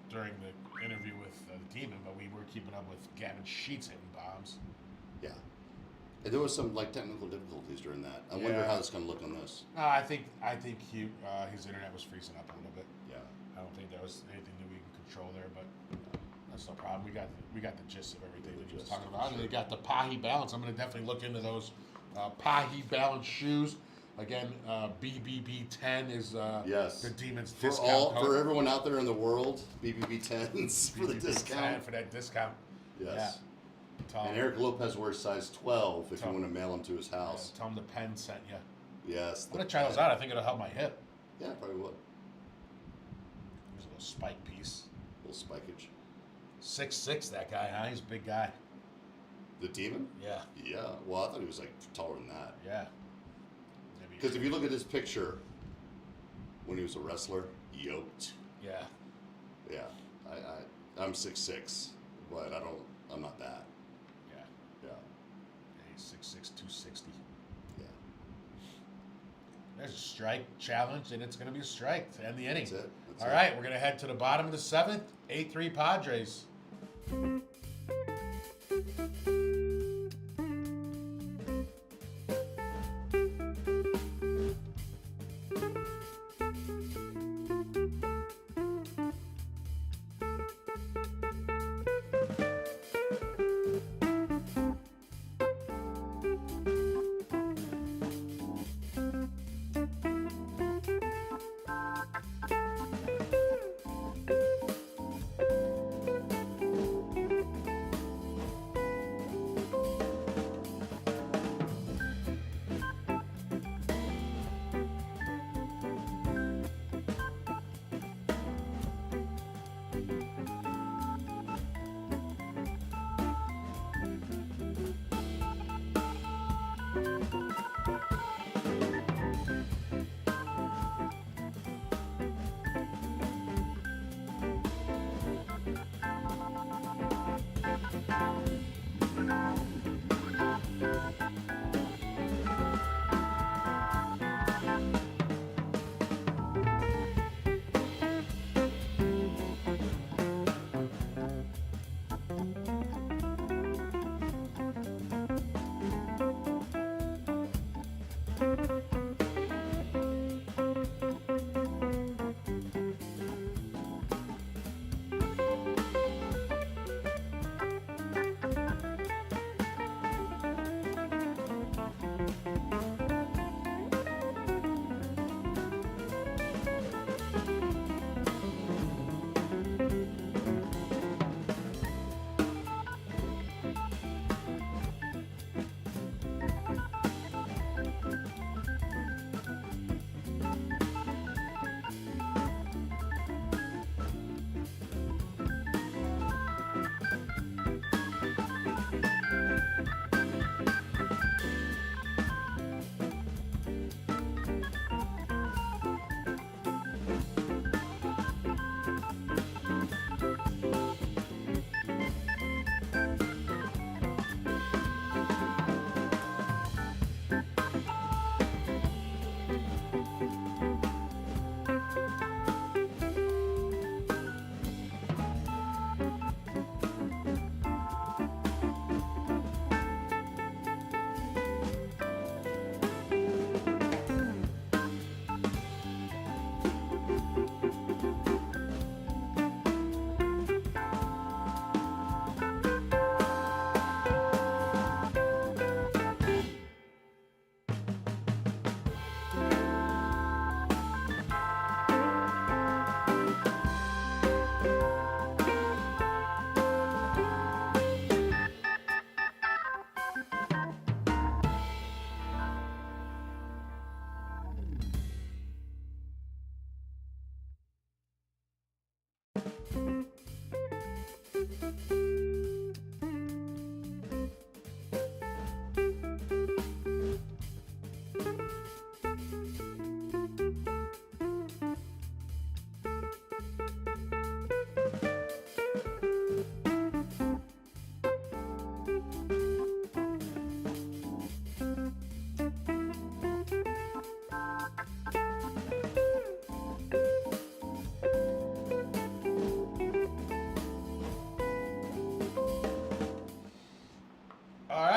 during the interview with the Demon, but we were keeping up with Gavin Sheets hitting bombs. Yeah. And there was some like technical difficulties during that. I wonder Yeah. how it's going to look on this. No, I think his internet was freezing up a little bit. Yeah. I don't think there was anything that we can control there, but that's no problem. We got the gist of everything that he was gist, talking about. sure. And they got the Pahi balance. I'm going to definitely look into those Pahi balance shoes. Again, BBB10 is Yes. the Demon's For discount code. for everyone out there in the world, BBB 10s for the BBB10 discount. for that discount. Yes. Yeah. Tell And him, Eric Lopez wears size 12 if Tell- you want to mail him to his house. tell him the pen sent you. Yes. I'm gonna try those out. I think it'll help my hip. Yeah, probably would. There's a little spike piece. A little spikage. 6'6", that guy, huh? He's a big guy. The Demon? Yeah. Yeah. Well, I thought he was like taller than that. Yeah. Maybe. Because if you look at his picture, when he was a wrestler, yoked. Yeah. Yeah. I'm 6'6", but I'm not that. Yeah. Yeah. He's 6'6", 260. Yeah. There's a strike challenge, and it's going to be a strike to end the inning. That's it. That's All it. right, we're going to head to the bottom of the seventh. 8-3 Padres.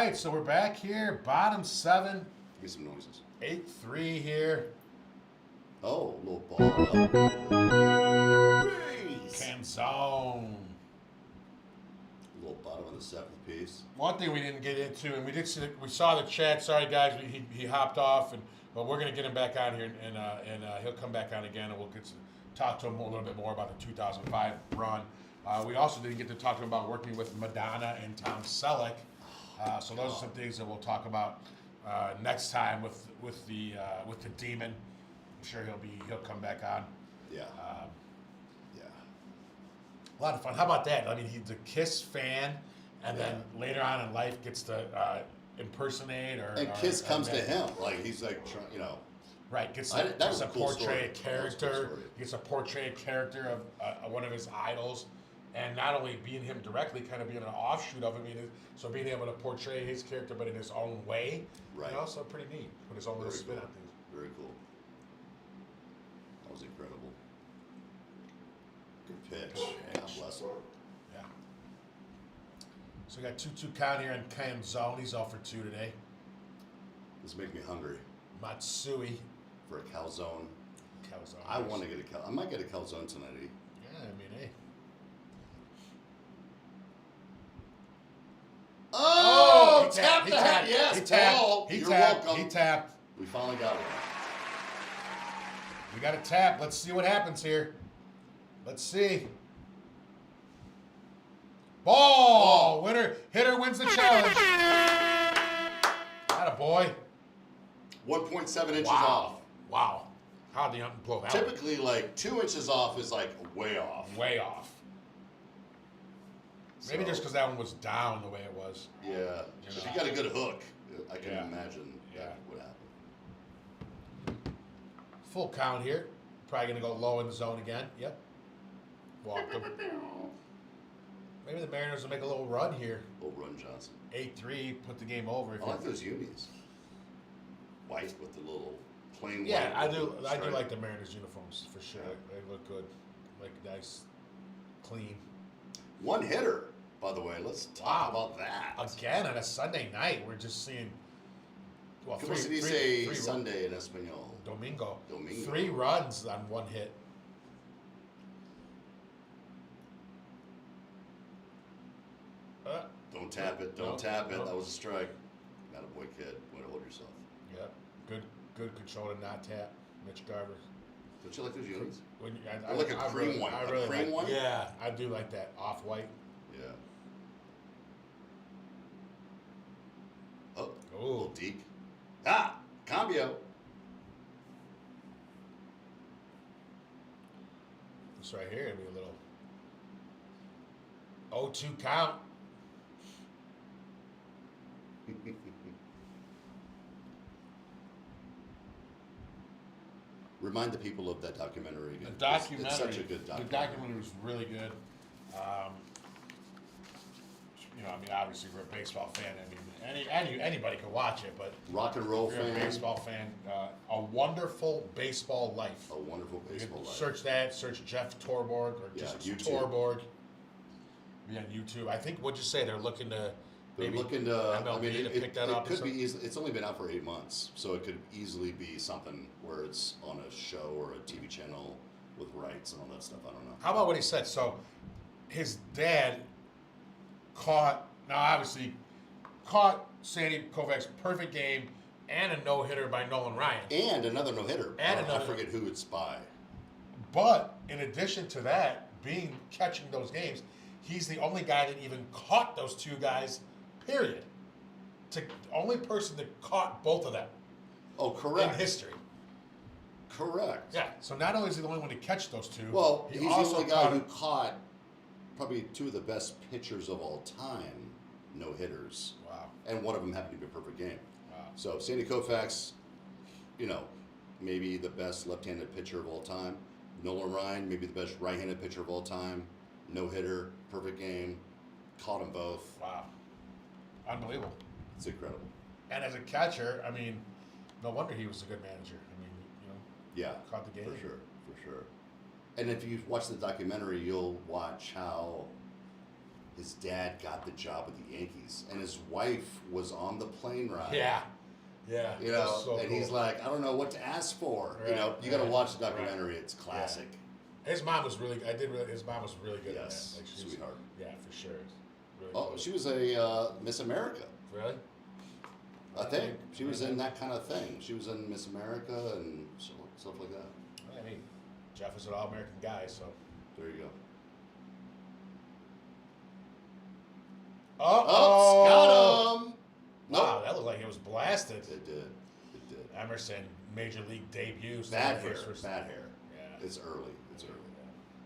right, so we're back here. Bottom 7, Give me some noises. 8-3 here. Oh, a little ball up. Base. Cam zone. A little bottom of the 7th piece. One thing we didn't get into, and we saw the chat. Sorry guys, he hopped off, but we're gonna get him back on here, and he'll come back on again, and we'll get to talk to him a little bit more about the 2005 run. We also didn't get to talk to him about working with Madonna and Tom Selleck. So those are some things that we'll talk about next time with the Demon. I'm sure he'll come back on. Yeah. Yeah. A lot of fun. How about that? I mean, he's a Kiss fan, and then later on in life gets to impersonate And Kiss comes to him. Like, he's like, you know. Right, gets That was to a cool portray story. a character. Gets to portray a character of one of his idols, and not only being him directly, kind of being an offshoot of him. So being able to portray his character, but in his own way. Right. And also pretty neat. Put his own little Very spin cool. on things. Very cool. That was incredible. Good pitch. God bless him. Yeah. So we got 2-2 count here in Cam zone. He's 0 for 2 today. This makes me hungry Matsui. for a calzone. Calzone. I want to get I might get a calzone tonight. Yeah, I mean, hey. Oh, he tap he that. tapped, Yes, he tapped, Paul. he You're tapped, welcome. He tapped. We finally got one. We got a tap. Let's see what happens here. Let's see. Ball! Winner, hitter wins the challenge. Atta boy. 1.7 inches Wow. off. Wow. How'd the ump blow that? Typically, like 2 inches off is like way off. Way off. Maybe So, just because that one was down the way it was. Yeah. If you got a good hook, I can Yeah. imagine Yeah. that would happen. Full count here. Probably going to go low in the zone again. Yep. Walked him. Maybe the Mariners will make a little run here. Little run, Johnson. 8-3, put the game over. If I like those unis. White with the little plain white. Yeah, I with do. the I do stripe. like the Mariners uniforms for sure. Yeah. They look good, like nice, clean. One hitter, by the way. Let's talk about that. Again on a Sunday night, we're just seeing. Well, Como se dice three Sunday in Espanol? Domingo. Domingo. 3 runs on 1 hit. Don't tap it. Don't No, tap it. no. That was a strike. Not a boy, kid. Way to hold yourself. Yep. Good control to not tap. Mitch Garver. Don't you like those unis? When you, They're like a cream one. I A really cream like, one? Yeah, I do like that off white. Yeah. Oh, a Ooh. little deep. Ah, cambio. This right here, it'll be a little 0-2 count. Remind the people of that documentary again. The documentary. It's such a good documentary. The documentary was really good. I mean, obviously we're a baseball fan. I mean, anybody could watch it, but Rock and roll if you're a fan. baseball fan, A Wonderful Baseball Life. A wonderful You baseball can life. search that. Search Jeff Torborg or Yeah, just YouTube. Torborg. Be on YouTube. I think. What'd you say? They're looking to. They're maybe looking to. MLB I mean, to pick that up. or could be something? easily. It's only been out for 8 months, so it could easily be something where it's on a show or a TV channel with rights and all that stuff. I don't know. How about what he said? So, his dad caught. Now, obviously, caught Sandy Koufax's perfect game and a no-hitter by Nolan Ryan. And another no hitter. And I another- forget who it's by. But in addition to that, catching those games, he's the only guy that even caught those 2 guys. Period. Only person that caught both of them Oh, in correct. history. Correct. Yeah. So not only is he the only one to catch those 2, Well, he he's the also only guy caught who caught probably 2 of the best pitchers of all time, no hitters, Wow. and one of them happened to be a perfect game. Wow. So Sandy Koufax, maybe the best left-handed pitcher of all time. Nolan Ryan, maybe the best right-handed pitcher of all time. No hitter, perfect game, caught them both. Wow. Unbelievable. It's incredible. And as a catcher, I mean, no wonder he was a good manager. I mean, Yeah, caught the game. for sure. And if you watch the documentary, you'll watch how his dad got the job with the Yankees, and his wife was on the plane ride. Yeah. Yeah. You that's know, so and cool. he's like, I don't know what to ask for. Right, You know, you got to right, watch the documentary. It's classic. His mom was really. His mom was really good. Yes, at that. Like, she was- sweetheart. Yeah, for sure. Really Oh, cool. she was a Miss America. Really? I think she was in that kind of thing. She was in Miss America and stuff like that. I mean, Jeff is an all-American guy, so. There you go. Oh, got him. Wow, Nope. that looked like it was blasted. It did. It did. Emerson, major league debut. so Bad the hair. first- Bad hair. Yeah. It's early. It's early.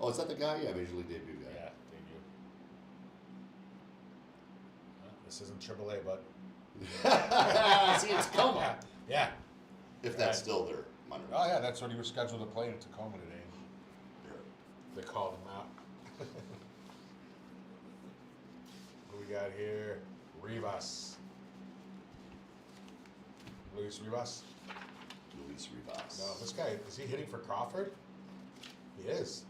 Oh, is that the guy? Yeah, Major League Debut guy. Yeah, debut. This isn't AAA, but. See, it's Tacoma. Yeah. If that's still there. Oh yeah, that's what he was scheduled to play in Tacoma today. They called him out. Who we got here? Rivas. Luis Rivas? Luis Rivas. No, this guy, is he hitting for Crawford? He is.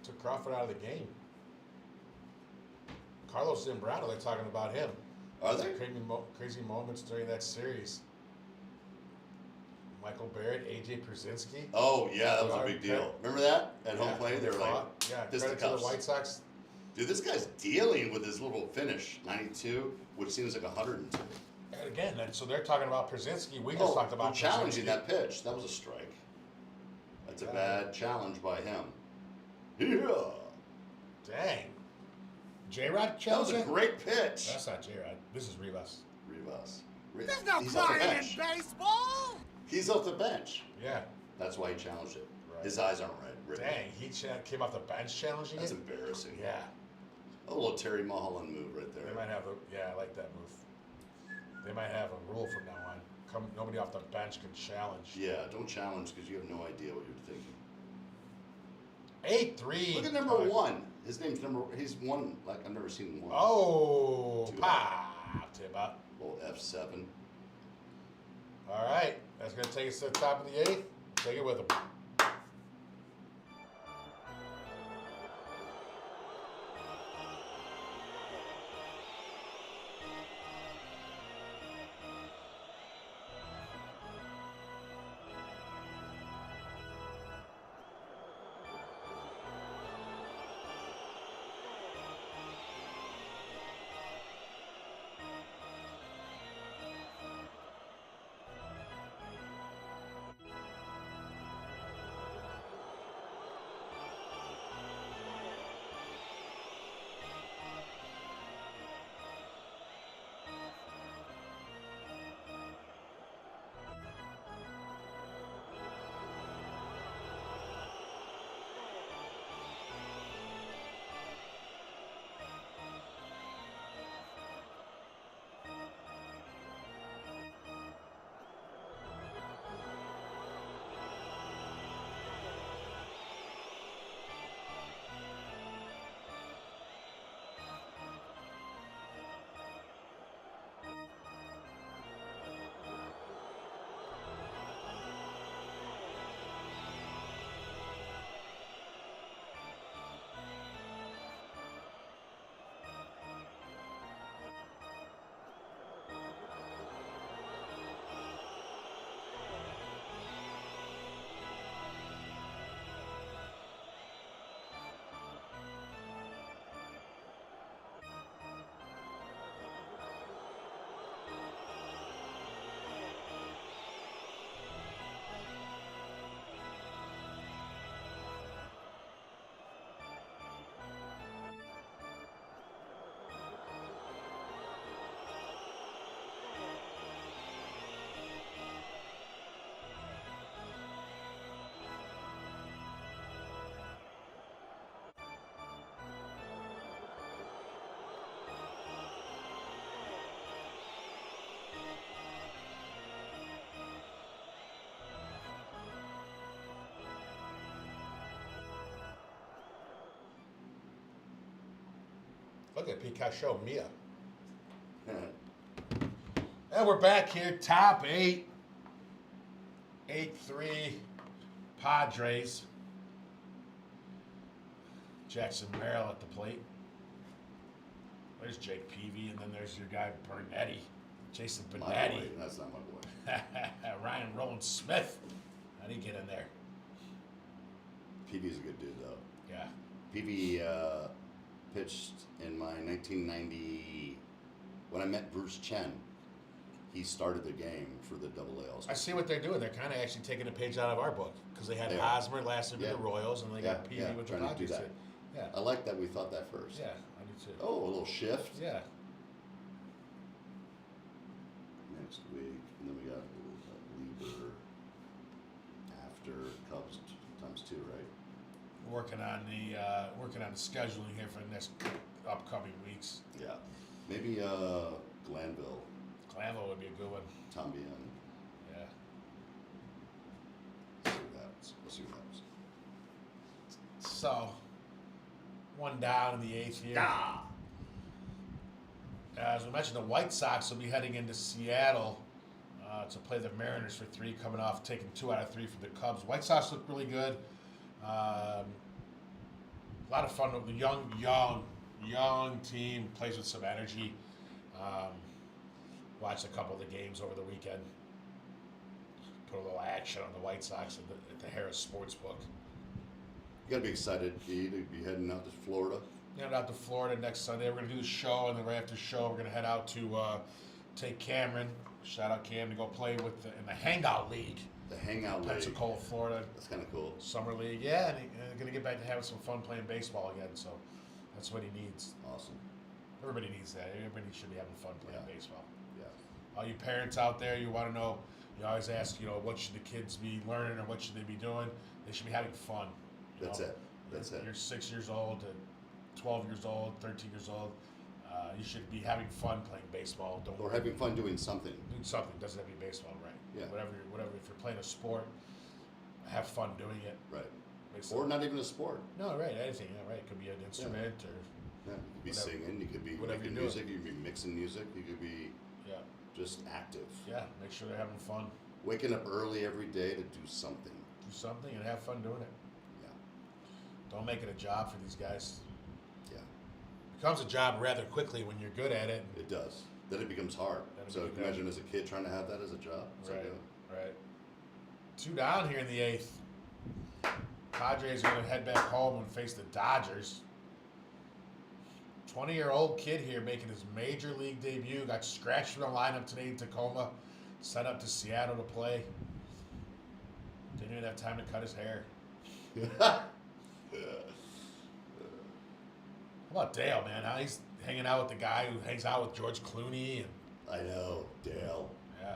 Took Crawford out of the game. Carlos Zambrano, they're talking about him. Are they? Crazy moments during that series. Michael Barrett, AJ Przinsky. Oh, yeah, that was a big deal. Remember that? At home plate? They were like, yeah, credit to the fisticuffs. White Sox. Dude, this guy's dealing with his little finish, 92, which seems like 102. And again, so they're talking about Przinsky. We just talked about challenging Przinsky. that pitch. That was a strike. That's a bad challenge by him. Yeah. Dang. J-Rod That was challenged a it? great pitch. That's not J-Rod. This is Rivas. Rivas. There's no He's off the crying in bench. baseball. He's off the bench. Yeah. That's why he challenged it. Right. His eyes aren't red. Dang, he came off the bench challenging That's it? embarrassing. Yeah. A little Terry Mulholland move right there. They might have I like that move. They might have a rule from now on. Nobody off the bench can challenge. Yeah, don't challenge because you have no idea what you're thinking. 8-3. Look at number one. His name's he's one, like I've never seen one. Oh, Two pop. Tip up. Little F7. All right. That's going to take us to the top of the 8th. Take it with him. Look at Picasso, Mia. And we're back here, top 8. 8-3 Padres. Jackson Merrill at the plate. There's Jake Peavy, and then there's your guy Bernetti, Jason My Bernetti. boy. That's not my boy. Ryan Rowan Smith. How'd he get in there? PB's a good dude, though. Yeah. PB pitched in my 1990. When I met Bruce Chen, he started the game for the AA. I see what they're doing. They're kind of actually taking a page out of our book because they had They are. Hosmer last year with Yeah. the Royals, and they got Peavy with the trying to do Padres. that. Yeah. I like that we thought that first. Yeah, I do too. Oh, a little shift Yeah. next week, and then we got Lieber after Cubs times 2, right? Working on the scheduling here for the next upcoming weeks. Yeah. Maybe Glanville, Glanville would be a good one. Tom Bien. Yeah. See what happens. We'll see what happens. So, one down in the 8th here. Ah! As we mentioned, the White Sox will be heading into Seattle to play the Mariners for 3, coming off taking 2 out of 3 for the Cubs. White Sox look really good. A lot of fun with the young team, plays with some energy. Watched a couple of the games over the weekend. Put a little action on the White Sox at the Harris Sportsbook. You gotta be excited, E, to be heading out to Florida. Headed out to Florida next Sunday. We're gonna do the show, and then right after the show, we're gonna head out to take Cameron. Shout out Cam to go play in the Hangout League, The Hangout League. Pensacola, Florida. That's kind of cool. Summer League, yeah, and gonna get back to having some fun playing baseball again. So that's what he needs. Awesome. Everybody needs that. Everybody should be having fun playing Yeah. baseball. Yeah. All you parents out there, you want to know. You always ask, what should the kids be learning or what should they be doing? They should be having fun. That's it. That's it. You're 6 years old to 12 years old, 13 years old. You should be having fun playing baseball. Don't Or having fun doing something. do something. Doesn't have to be baseball, right? Yeah. Whatever. If you're playing a sport, have fun doing it. Right. Basically. Or not even a sport. No, right. Anything. Yeah, right. It could be an instrument or Yeah. You could be Whatever- singing. You could be whatever making you're doing. music. You could be mixing music. You could be yeah, just active. yeah. Make sure they're having fun. Waking up early every day to do something. Do something and have fun doing it. Yeah. Don't make it a job for these guys. Yeah. Becomes a job rather quickly when you're good at it. It does. Then it becomes hard. Then it So becomes- imagine as a kid trying to have that as a job. It's Right. like, Right. 2 down here in the 8th. Padres are going to head back home and face the Dodgers. 20-year-old kid here making his major league debut. Got scratched from the lineup today in Tacoma. Sent up to Seattle to play. Didn't even have time to cut his hair. How about Dale, man? How he's hanging out with the guy who hangs out with George Clooney. And, I know, Dale. yeah.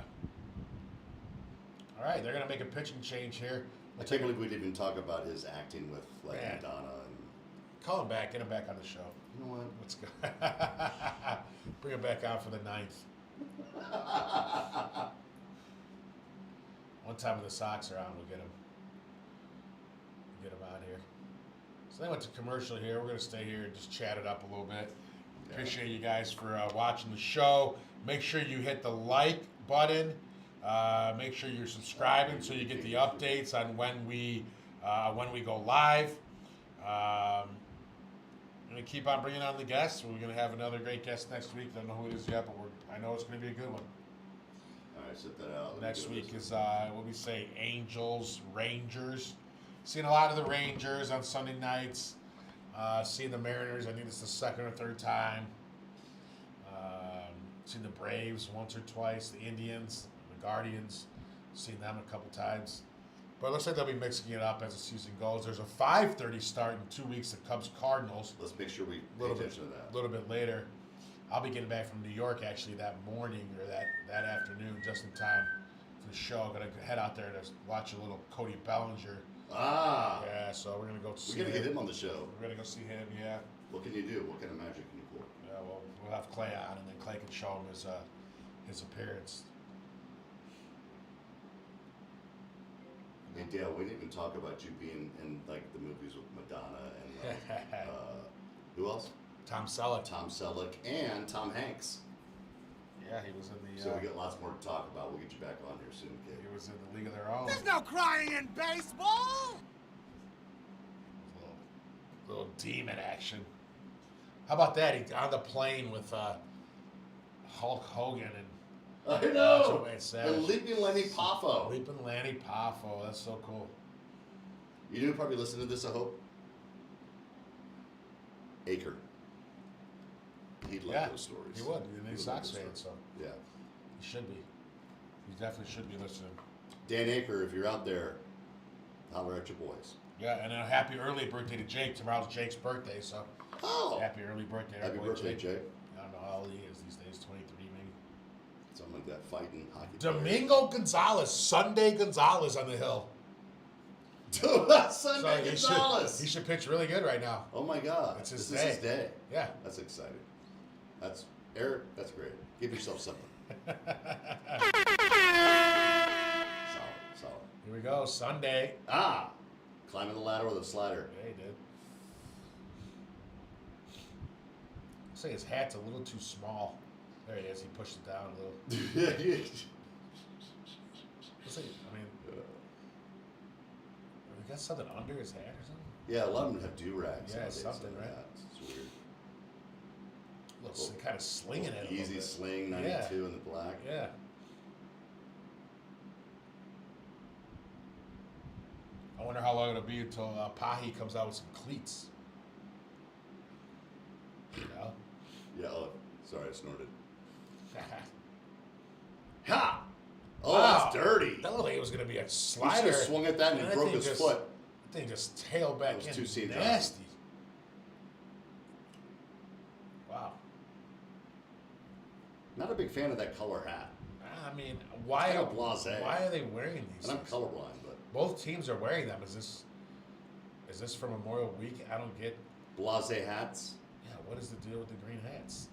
All right, they're going to make a pitching change here. I can't believe we didn't even talk about his acting with like Man. Madonna and Call him back. Get him back on the show. you know what? Let's go. Bring him back out for the 9th. One time when the Sox are on, we'll get him out here. So they went to commercial here. We're going to stay here and just chat it up a little bit. Yeah. Appreciate you guys for watching the show. Make sure you hit the like button. Make sure you're subscribing so you get the updates on when we go live. We're going to keep on bringing on the guests. We're going to have another great guest next week. Don't know who it is yet, but I know it's going to be a good one. All right, set that out. Let me Next do week this. is what we say, Angels, Rangers. Seen a lot of the Rangers on Sunday nights. Seen the Mariners. I think it's the second or third time. Seen the Braves once or twice. The Indians, the Guardians. Seen them a couple times. But it looks like they'll be mixing it up as the season goes. There's a 5:30 start in 2 weeks. The Cubs Cardinals. Let's make sure we A pay little bit, attention to that. little bit later. I'll be getting back from New York actually that morning or that afternoon, just in time for the show. I'm gonna head out there to watch a little Cody Bellinger. Ah, Yeah, so we're gonna go see we gotta him. get him on the show. We're gonna go see him. Yeah. What can you do? What kind of magic can you pull? Yeah. Well, we'll have Clay on, and then Clay can show him his appearance. Hey Dale, we didn't even talk about you being in like the movies with Madonna and who else? Tom Selleck. Tom Selleck and Tom Hanks. Yeah, he was in the. So we got lots more to talk about. We'll get you back on here soon, kid. He was in the League of Their Own. There's no crying in baseball! Little demon action. How about that? He on the plane with Hulk Hogan and I Macho know. Man Savage. And Leaping Lenny Poffo. Leaping Lanny Poffo. That's so cool. You do probably listen to this, I hope. Aker. He'd like those stories. He would. He's a Sox fan, so Yeah. he should be. He definitely should be listening. Dan Aker, if you're out there, holler at your boys. Yeah, and a happy early birthday to Jake. Tomorrow's Jake's birthday, so Oh. happy early birthday. Happy boy birthday, Jake. I don't know how old he is these days, 23 maybe. Something like that, fighting hockey player. Domingo Gonzalez, Sunday Gonzalez on the hill. Sunday Gonzalez. He should pitch really good right now. Oh my God. It's his this is his day. Yeah. That's exciting. That's Eric, that's great. Give yourself something. Solid. Here we go, Sunday. Climbing the ladder with a slider. Yeah, he did. I'll say his hat's a little too small. There he is. He pushed it down a little. Let's see. I mean, he got something under his hat or something? Yeah, a lot of them have do-rags. Yeah, nowadays, something, like right? that. It's weird. Little kind of slinging it. A Easy little bit. sling, 92 in the black. Yeah. I wonder how long it'll be until Pahi comes out with some cleats. You know? Yeah, sorry, I snorted. Ha! Oh, Wow. that's dirty. That looked like it was going to be a He should slider. have swung at that and he that broke thing his just- foot. That thing just tailed back That was in. two seam Nasty. Wow. Not a big fan of that color hat. I mean, why? It's kind of blasé. Why are they wearing these? And I'm things? colorblind, but Both teams are wearing them. Is this for Memorial Week? I don't get. blasé hats. Yeah, what is the deal with the green hats?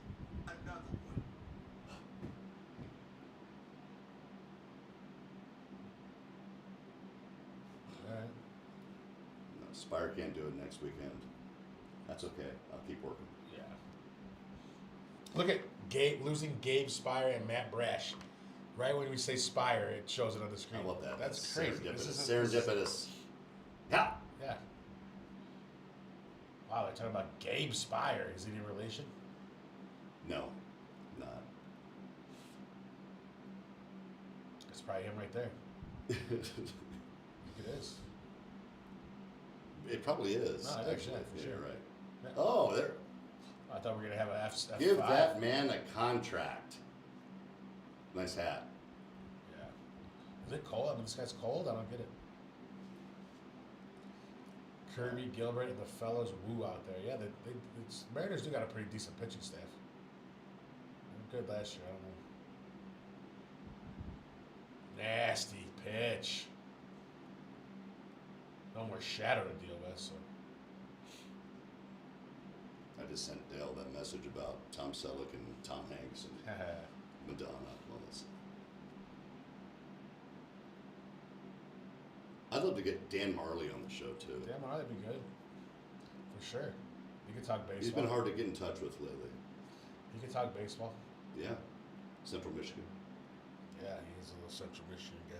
All right. No, Spire can't do it next weekend. That's okay. I'll keep working. Yeah. Look at Gabe losing Gabe Spire and Matt Brash. Right when we say Spire, it shows it on the screen. I love that. That's crazy. Serendipitous. Yeah. Yeah. Wow, they're talking about Gabe Spire. Is he in relation? No, not. That's probably him right there. I think it is. It probably is. No, it is, actually. yeah, for sure. You're right. Yeah. Oh, there. I thought we were gonna have a F5. Give that man a contract. Nice hat. Yeah. Is it cold? I mean, this guy's cold. I don't get it. Kirby, Gilbert, and the fellows woo out there. Yeah, Mariners do got a pretty decent pitching staff. They were good last year. I don't know. Nasty pitch. No more shadow to deal with. So. I just sent Dale that message about Tom Selleck and Tom Hanks and Madonna. Well, that's... I'd love to get Dan Marley on the show too. Damn, that'd be good. For sure. You could talk baseball. He's been hard to get in touch with lately. You could talk baseball. Yeah. Central Michigan. Yeah, he's a little Central Michigan guy.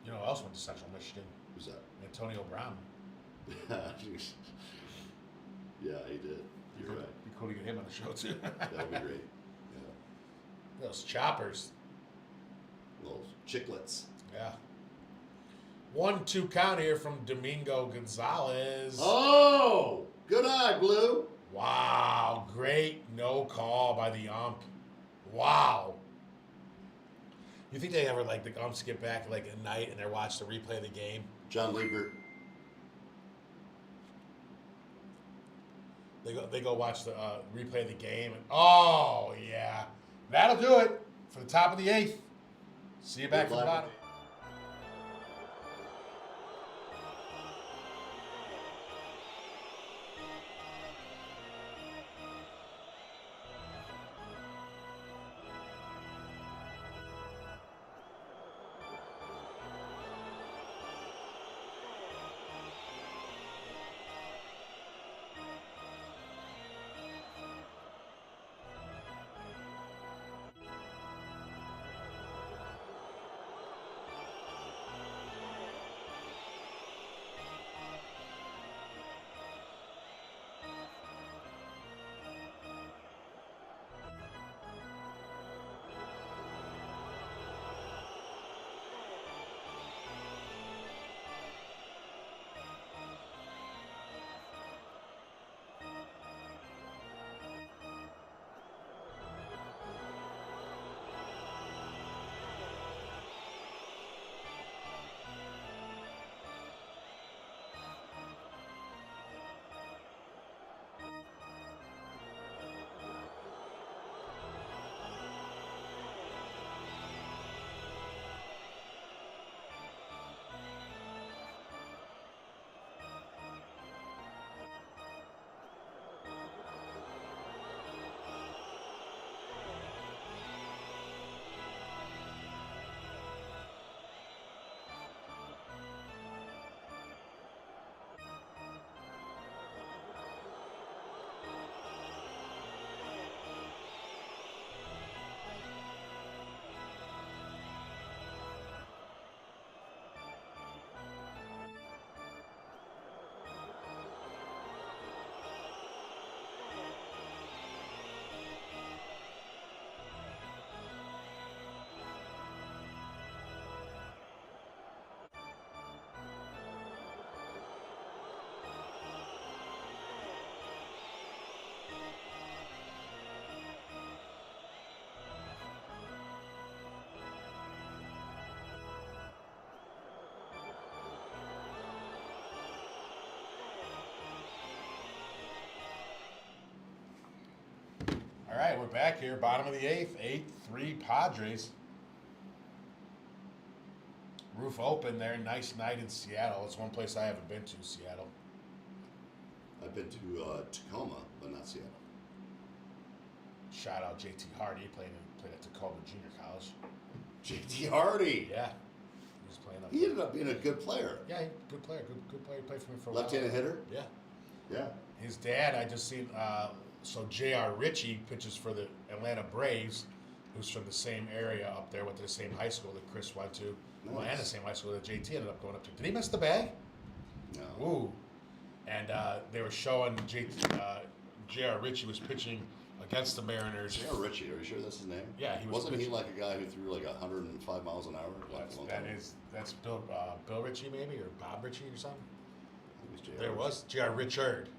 You know who else went to Central Michigan? Who's that? Antonio Brown. Yeah, he did. You're right. Be cool to get him on the show too. That would be great. Yeah. Those choppers. Little chiclets. Yeah. 1-2 count here from Domingo Gonzalez. Oh! Good eye, Blue. Wow. Great no call by the ump. Wow. You think they ever like the umps get back like at night and they watch the replay of the game? John Liebert. They go watch the replay of the game. And, oh, yeah. That'll do it for the top of the 8th. See you back from the bottom. right, we're back here. Bottom of the eighth. 8-3 Padres. Roof open there. Nice night in Seattle. It's one place I haven't been to, Seattle. I've been to Tacoma, but not Seattle. Shout out JT Hardy. Played at Tacoma Junior College. JT Hardy. Yeah. He was playing up He there. ended up being a good player. Yeah, good player. Good player. He played for me for a while. Left-handed hitter. Yeah. Yeah. His dad, I just seen, so J.R. Ritchie pitches for the Atlanta Braves, who's from the same area up there, went to the same high school that Chris went to. Well, and the same high school that JT ended up going up to. Did he miss the bag? No. Ooh. And they were showing J.R. Ritchie was pitching against the Mariners. J.R. Ritchie, are you sure that's his name? Yeah, he was. Wasn't he pitching. like a guy who threw like 105 miles an hour? Like a long time ago? That's Bill Ritchie maybe, or Bob Ritchie or something? I think it was J.R. There Ritchie. was J.R. Richard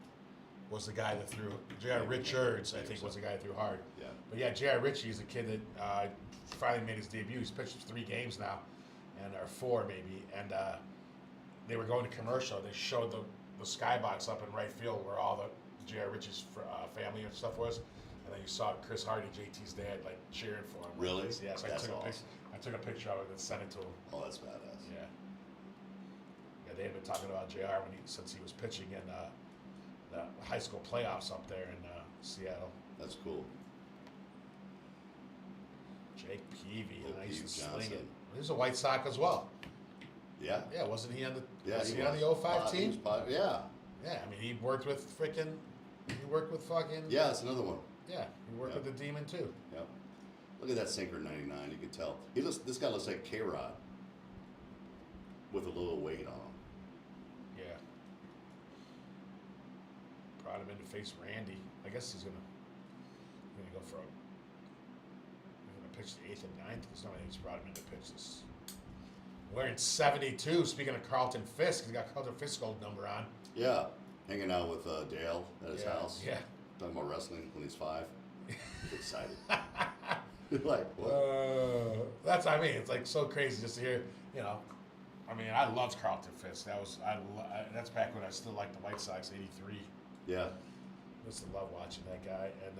was the guy that threw. J.R. Richards, I think, was the guy that threw hard. Yeah. But yeah, J.R. Ritchie is a kid that finally made his debut. He's pitched 3 games now, or 4 maybe. And they were going to commercial. They showed the skybox up in right field where all the J.R. Ritchie's family and stuff was. And then you saw Chris Hardy, JT's dad, like cheering for him. Really? Yeah, so That's I took a picture of it and sent it to him. Oh, that's badass. Yeah. Yeah, they had been talking about JR since he was pitching in the high school playoffs up there in Seattle. That's cool. Jake Peavy, Little and I used to Pete sling Johnson. it. He was a White Sox as well. Yeah. Yeah, wasn't he on the? Yeah, was he he on was. the 05 He team? was yeah. Yeah, I mean he worked with fucking. He worked with fucking. Yeah, that's another one. Yeah, he worked Yeah. with the Demon too. Yep. Look at that sinker 99. You can tell. This guy looks like K-Rod with a little weight on him. Yeah. Brought him in to face Randy. I guess he's gonna go for a. He's gonna pitch the 8th and 9th because nobody just brought him in to pitch this. Wearing 72. Speaking of Carlton Fisk, he's got Carlton Fisk's old number on. Yeah. Hanging out with Dale at his house. Yeah. Talking about wrestling when he's 5. He's excited. Like, what? That's, I mean, it's like so crazy just to hear, you know. I mean, I loved Carlton Fisk. That's back when I still liked the White Sox, '83. Yeah. I used to love watching that guy. And,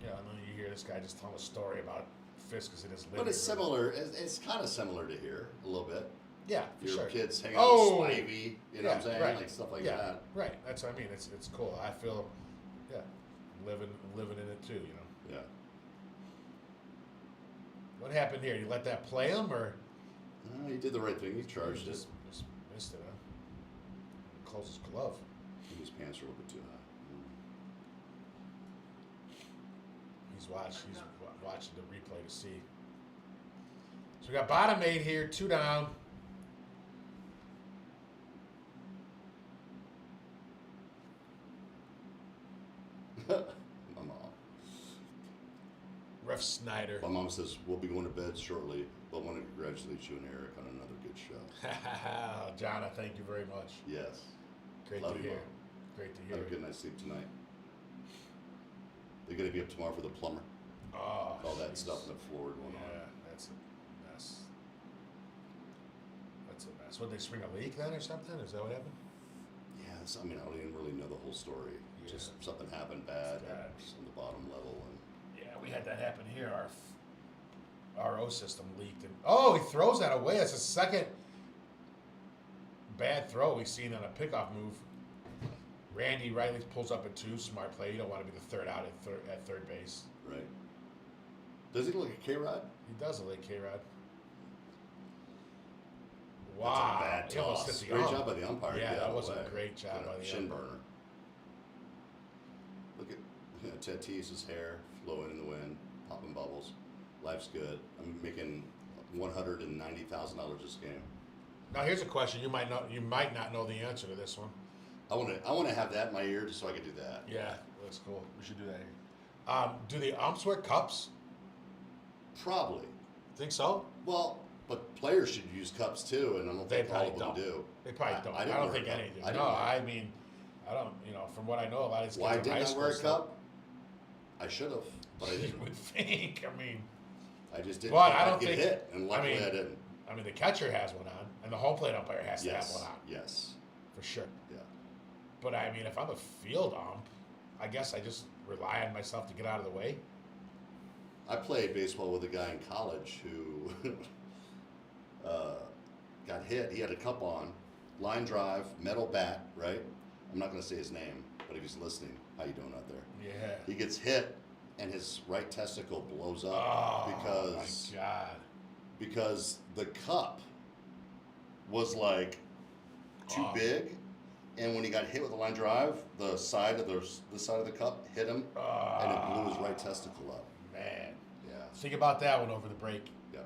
you know, and then you hear this guy just telling a story about Fisk is in his living But it's room. similar. It's kind of similar to here a little bit. Yeah, for Your sure. kids hang out with Spivey, you know what I'm saying? Right. Like stuff like yeah, that. Right. That's what I mean. It's cool. I feel, yeah, living in it too. You know. Yeah. What happened here? You let that play him, or He did the right thing. He charged it. just missed it? Huh? Closed his glove. His pants are a little bit too high. He's watching the replay to see. So we got bottom 8 here, 2 down. My mom. Ref Snyder. My mom says we'll be going to bed shortly, but want to congratulate you and Eric on another good show. Jonna, thank you very much. Yes. Great Love to you, hear. Mom. Great to Have hear. a good night's sleep tonight. They're going to be up tomorrow for the plumber. Oh, All that jeez. stuff in the floor going Yeah, on. that's a mess. That's a mess. What, they spring a leak then or something? Is that what happened? Yes, I mean, I don't even really know the whole story. Yeah. Just something happened bad Bad. on the bottom level. And Yeah, we had that happen here. Our RO system leaked. And oh, he throws that away. That's the second bad throw we've seen on a pickoff move. Randy Riley pulls up at 2. Smart play. You don't want to be the third out at third base. right. Does he look like a K-Rod? He does look like K-Rod. That's Wow. a bad He almost toss. hit the Great ump. job by the umpire. to Yeah, get that out was of the a way. great job Got by a the shin umpire. burner. Look at Tatis's hair flowing in the wind, popping bubbles. Life's good. I'm making $190,000 this game. Now here's a question. You might not know the answer to this one. I want to have that in my ear just so I can do that. Yeah, that's cool. We should do that here. Do the umps wear cups? Probably. Think so? Well, but players should use cups too, and I don't They think all probably of them don't. do. They probably don't. I didn't don't wear a think cup. any do. I didn't No, wear a I cup. mean, I don't. You know, from what I know, a lot of these kids Why in high didn't I school wear a stuff- cup? I should have, but I You didn't. would think. I mean, I just didn't. But think I I'd don't get think- hit, and luckily I mean, I didn't. the catcher has one on, and the home plate umpire has to have Yes. one on Yes. for sure. Yeah. But I mean, if I'm a field ump, I guess I just rely on myself to get out of the way. I played baseball with a guy in college who got hit. He had a cup on, line drive, metal bat, right? I'm not going to say his name, but if he's listening, how you doing out there? Yeah. He gets hit, and his right testicle blows up Oh, my God. because the cup was like too big, and when he got hit with the line drive, the side of the cup hit him, and it blew his right testicle up. Man. Yeah. Think about that one over the break. Yeah.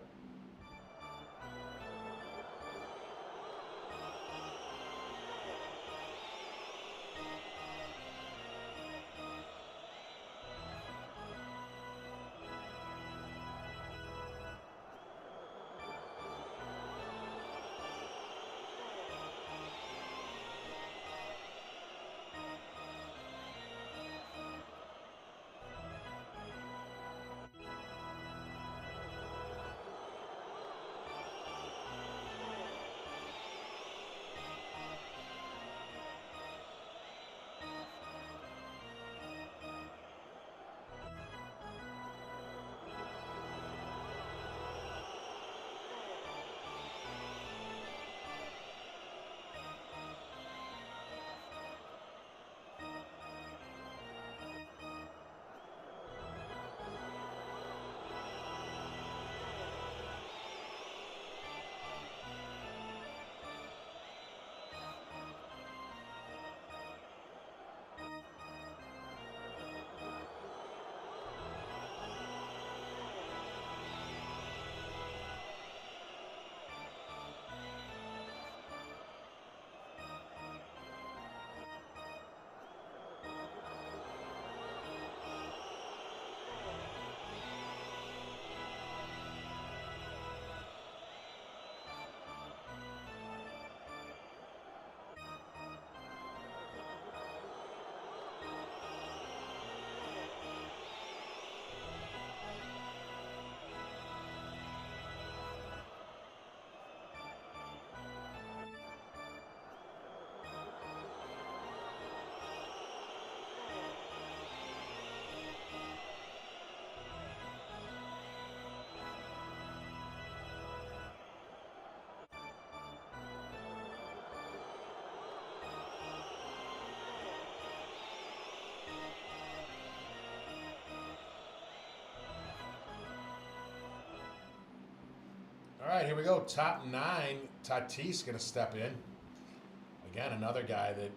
All right, here we go. Top 9. Tatis going to step in. Again, another guy that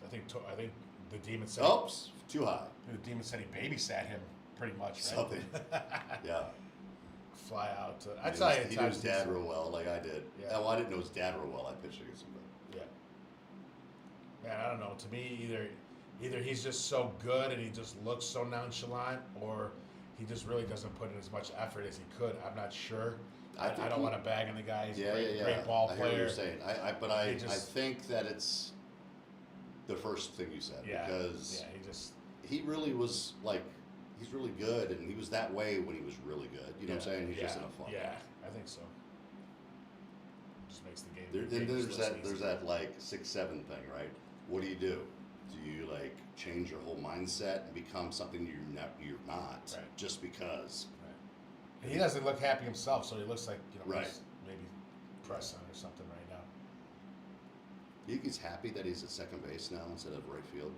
I think the demon said. Oops, too high. The demon said he babysat him pretty much, right? Something. Yeah. Fly out. I tell you, He knew his dad real well, like I did. Yeah. Well, I didn't know his dad real well. I pitched against him. Yeah. Man, I don't know. To me, either he's just so good and he just looks so nonchalant, or he just really doesn't put in as much effort as he could. I'm not sure. I don't want to bag on the guy. He's a great ball I player. hear what you're saying. I just- think that it's the first thing you said, Yeah. because Yeah, he really was like, he's really good, and he was that way when he was really good. You know what I'm saying? He's just in a funk. Yeah, I think so. Just makes the game. There's that like 6-7 thing, right? What do? Do you like change your whole mindset and become something you're not Right. just because? Right. He doesn't look happy himself, so he looks like Right. he's maybe pressing or something right now. You think he's happy that he's at second base now instead of right field?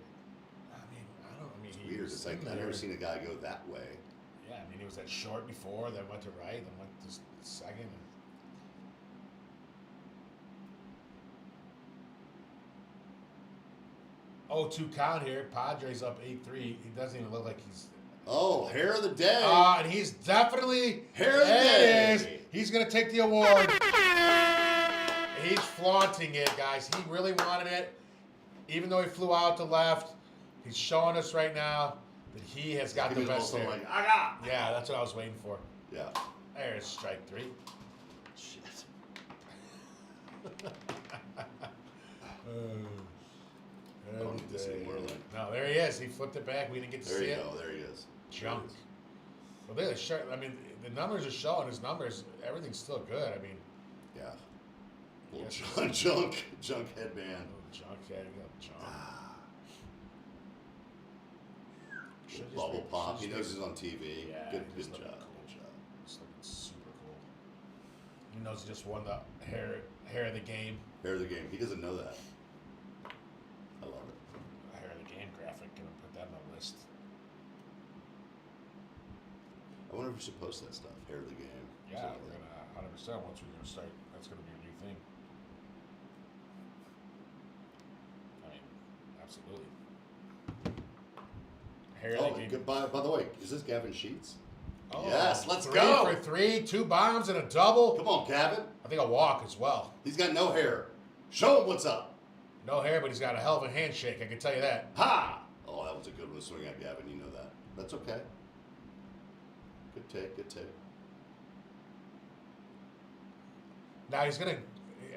It's Weird. It's like I've never seen a guy go that way. Yeah, he was at short before, then went to right, then went to second. And 0-2 count here. Padres up 8-3. He doesn't even look like he's. Oh, hair of the day. And he's definitely Hair of the there it day. is. He's gonna take the award. He's flaunting it, guys. He really wanted it, even though he flew out to left. He's showing us right now that he has got He the was best also hair. like, I got. Yeah, that's what I was waiting for. Yeah. There's strike 3. Shit. I don't need this anymore, Lynn. No, there he is. He flipped it back. We didn't get to There see you it. go. There he is. Junk. Well, they're sure. I mean, the numbers are showing. His numbers, everything's still good. I mean, Yeah. Little Yes. junk headband. junk. Yeah, you got junk. Bubble pop. He knows he's on TV. Yeah, Good he's job. looking cool. He's looking super cool. He knows he just won the hair of the game. Hair of the game. He doesn't know that. I love it. Hair of the game graphic. Gonna put that on the list. I wonder if we should post that stuff. Hair of the game. Yeah, Something we're like gonna 100%. Once we're gonna start, that's gonna be a new thing. I mean, absolutely. Hair that. of the game. Goodbye. By the way, is this Gavin Sheets? Oh, Yes, let's 3 go. for 3, 2 bombs and a double. Come on, Gavin. I think a walk as well. He's got no hair. Show him what's up. No hair, but he's got a hell of a handshake. I can tell you that. Ha! Oh, that was a good one to swing at, Gavin. You know that. That's okay. Good take. Good take. Now he's gonna.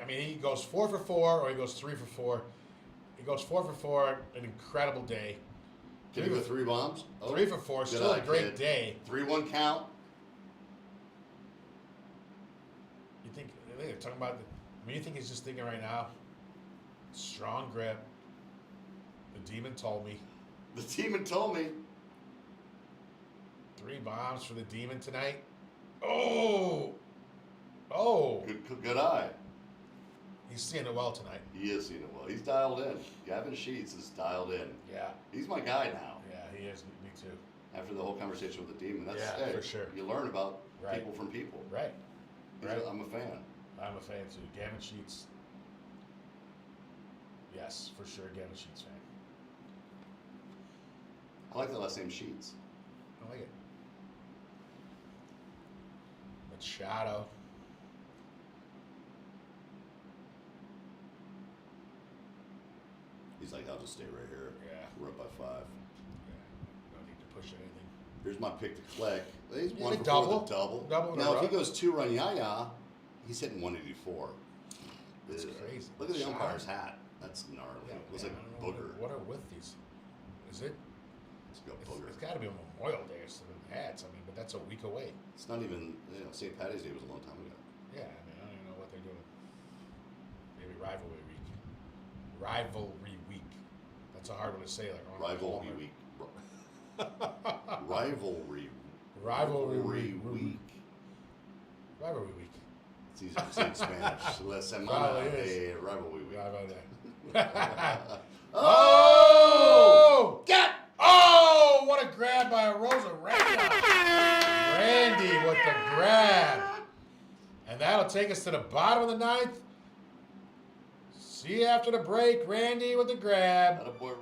I mean, he goes 4 for 4, or he goes 3 for 4. He goes 4 for 4. An incredible day. Can he go 3 bombs? Oh, 3 for 4. good Still eye, a great kid. day. 3-1 count. You think they're talking about? You think he's just thinking right now? Strong grip. The demon told me. The demon told me. 3 bombs for the demon tonight. Oh. Good eye. He's seeing it well tonight. He is seeing it well. He's dialed in. Gavin Sheets is dialed in. Yeah. He's my guy now. Yeah, he is. Me too. After the whole conversation with the demon, that's Yeah, hey, for sure. You learn about Right. people from people. Right. Right. I'm a fan. I'm a fan too. Gavin Sheets. Yes, for sure. Gavin Sheets fan. I like the last name Sheets. I like it. Machado. He's like, I'll just stay right here. Yeah. We're up by 5. Yeah. No need to push anything. Here's my pick to click. He's Yeah, 1 the for 4 double. with a double. Double in a Now, if row. he goes 2-run yaya, he's hitting 184. That's crazy. Look at the Shot. umpire's hat. That's gnarly. Yeah, It looks man, like I don't know booger. What are with these? Is it? Let's go booger. It's got to be a Memorial Day or something. Hats. I mean, but that's a week away. It's not even, St. Patty's Day was a long time ago. Yeah, I mean, I don't even know what they're doing. Maybe rivalry week. Rivalry week. That's a hard one to say. Like Rivalry week. Rivalry. Rivalry week. Rivalry week. It's easier to say in Spanish. La semana Probably de is. rivalry week. Rivalry. Oh! Get! Oh, what a grab by a Rosa Randy with the grab. And that'll take us to the bottom of the 9th. See you after the break. Randy with the grab. Attaboy, Randy.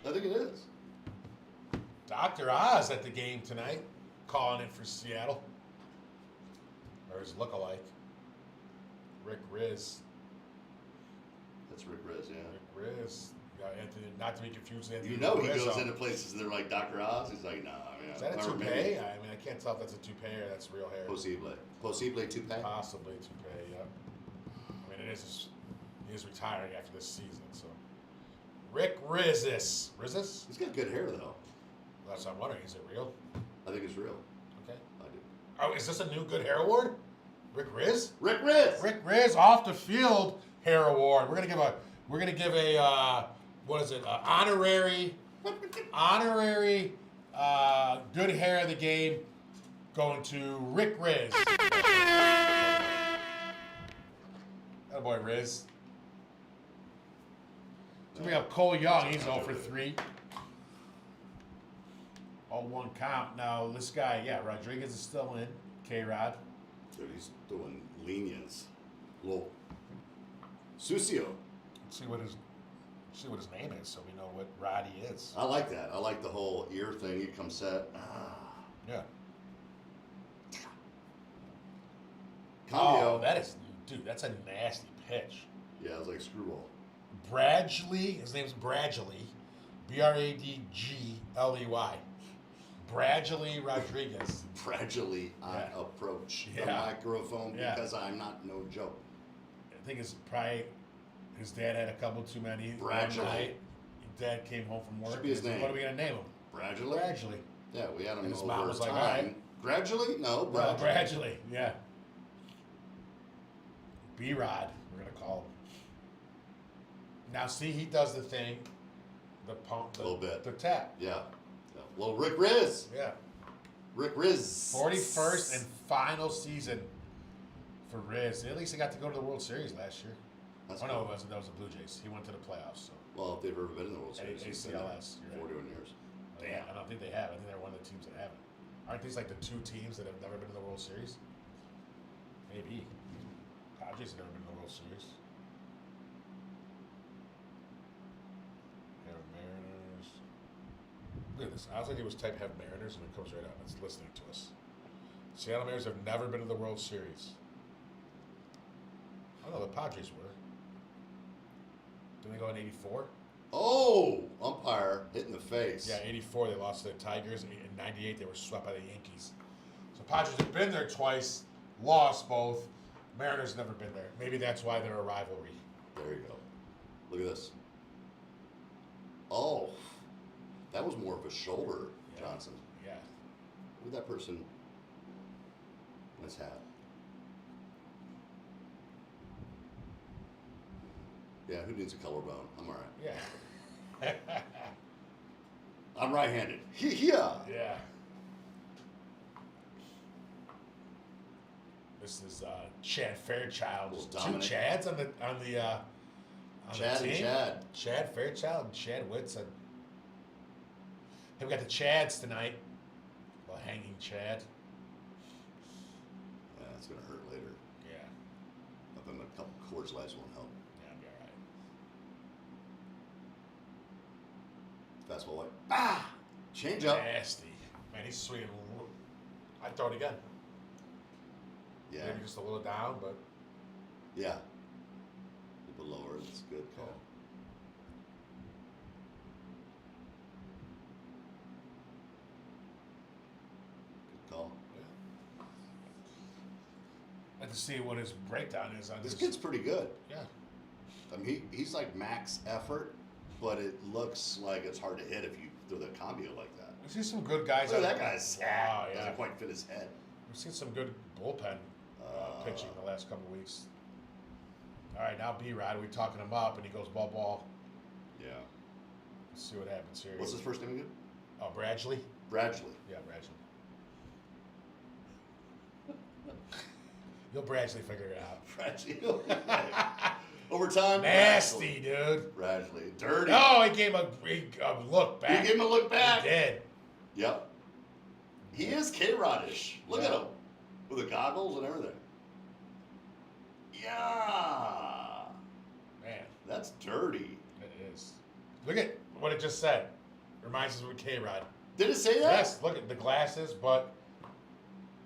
I think it is. Dr. Oz at the game tonight, calling in for Seattle. Or his lookalike. Rick Riz. That's Rick Riz, yeah. Rick Riz. Not to be confused with Anthony You know he Rizzo. goes into places and they're like Dr. Oz. He's like, nah, man. Is that a or toupee? maybe I mean, I can't tell if that's a toupee or that's real hair. Possible toupee. Possibly toupee, yeah. I mean, he is retiring after this season, so. Rick Rizzis. Rizzis? He's got good hair though. That's what I'm wondering. Is it real? I think it's real. Okay. I do. Oh, is this a new good hair award? Rick Riz? Rick Riz. Rick Riz off the field hair award. We're gonna give a what is it? Honorary good hair of the game going to Rick Riz. That boy Riz. So we have Cole Young. He's 0 for 3. All one count. Now this guy, yeah, Rodriguez is still in. K-Rod. Dude, he's doing lenience. Little Sucio. Let's see what his name is, so we know what Roddy is. I like that. I like the whole ear thing. He comes set. Yeah. Cambio. Oh, that is, dude. That's a nasty pitch. Yeah, it's like a screwball. Bradgley. His name's Bradgley. Bradgley. Bradgley Rodriguez. Gradually, I Yeah. approach the Yeah. microphone Yeah. because I'm not no joke. I think it's probably his dad had a couple too many. Bradgley. One night, dad came home from work. Should be his and said, name. what are we gonna name him? Gradually? Bradgley. Yeah, we had him And his over mom was like, time. all right. Gradually? No, Bradgley. gradually. Bradgley. Yeah. B-Rod, we're gonna call him. Now see, he does the thing, the pump, A little bit. the tap. Yeah. Well, Rick Riz. Yeah. Rick Riz. 41st and final season for Riz. At least he got to go to the World Series last year. That's Oh no, cool. it wasn't. That was the Blue Jays. He went to the playoffs. So Well, if they've ever been in the World Series, it's been there ACLS. You're right. 41 years. I don't think they have. I think they're one of the teams that haven't. Aren't these like the two teams that have never been to the World Series? Maybe. Padres have never been to the World Series. Have Mariners. Look at this. All I did was type "have Mariners" and it comes right up. It's listening to us. Seattle Mariners have never been to the World Series. Oh no, the Padres were. Didn't they go in '84? Oh, umpire hit in the face. Yeah, '84 they lost to the Tigers. In '98 they were swept by the Yankees. So Padres have been there twice, lost both. Mariners never been there. Maybe that's why they're a rivalry. There you go. Look at this. Oh, that was more of a shoulder, Yeah. Johnson. Yeah. Look at that person. Nice hat. Yeah, who needs a collarbone? I'm all right. Yeah. I'm right-handed. Yeah. Yeah. This is Chad Fairchild. Little Two Dominic. Chads on the Chad the and team. Chad. Chad Fairchild and Chad Whitson. Hey, we got the Chads tonight. Well, hanging Chad. Yeah, it's gonna hurt later. Yeah. Up in a couple Coors Lights won't help. Yeah, I'll be all right. Fastball white. Ah! Change up. Nasty. Man, he's swinging. I'd throw it again. Yeah. Maybe just a little down, but Yeah. A little lower. That's a good call. Good call. I'd like to see what his breakdown is on This this. kid's pretty good. Yeah. I mean, he's like max effort, but it looks like it's hard to hit if you throw that combo like that. We've seen some good guys. Look at on that guy's Wow, hat. yeah. Doesn't quite fit his head. We've seen some good bullpen pitching the last couple of weeks. All right, now B-Rod, we're talking him up, and he goes ball. Yeah. Let's see what happens here. What's his first name again? Oh, Bradgley? Bradgley. Yeah, Bradgley. You'll Bradgley figure it out. Bradgley. Overtime. Nasty, dude. Bradgley. Dirty. No, he gave him a look back. You gave him a look back. He did. Yep. He is K-Rod-ish. Look Yeah. at him. With the goggles and everything. Yeah. Man, That's dirty. it is. Look at what it just said. Reminds us of a K-Rod. Did it say that? Yes, look at the glasses, but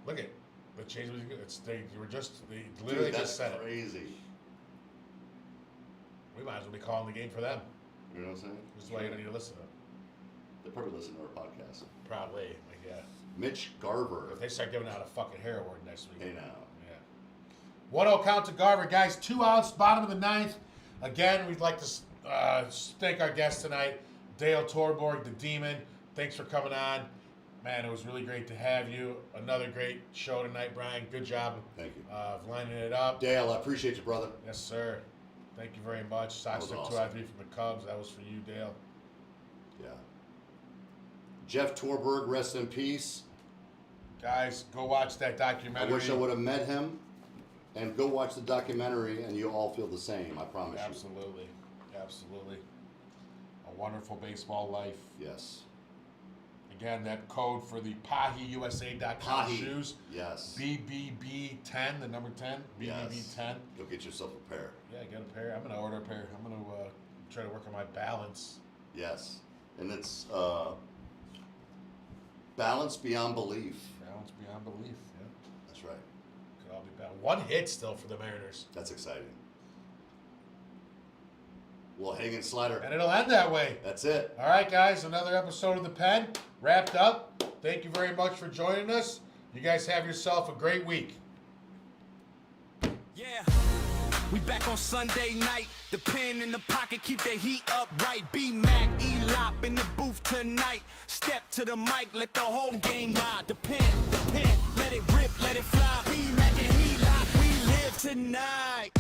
look at the change. They literally Dude, that's just said it. crazy. We might as well be calling the game for them. You know what I'm saying? This is why you don't need to listen to them. They probably listen to our podcast. Probably. Like, yeah. Mitch Garver. If they start giving out a fucking hair award next week. Hey now. Yeah. 1-0 count to Garver, guys. 2 outs, bottom of the ninth. Again, we'd like to thank our guest tonight, Dale Torborg, the Demon. Thanks for coming on. Man, it was really great to have you. Another great show tonight, Brian. Good job. Thank you. Of lining it up. Dale, I appreciate you, brother. Yes, sir. Thank you very much. Sox took awesome. 2 out of 3 from the Cubs. That was for you, Dale. Yeah. Jeff Torborg, rest in peace. Guys, go watch that I documentary. wish I would have met him. And go watch the documentary, and you'll all feel the same. I promise Absolutely. Absolutely. A wonderful baseball life. you. Yes. Again, that code for the PahiUSA.com Pahi. shoes. Yes. BBB10, the number 10. BBB10. Yes. Go get yourself a pair. Yeah, get a pair. I'm going to order a pair. I'm going to try to work on my balance. Yes. And it's balance beyond belief. Balance beyond belief. Yeah. That's right. Could all be balanced. 1 hit still for the Mariners. That's exciting. Well, hanging slider. And it'll end that way. That's it. All right, guys. Another episode of The Pen wrapped up. Thank you very much for joining us. You guys have yourself a great week. Yeah, we back on Sunday night. The pen in the pocket, keep the heat up right. BMac, E Lop in the booth tonight. Step to the mic, let the whole game ride. The pen, let it rip, let it fly. BMac and E Lop, we live tonight.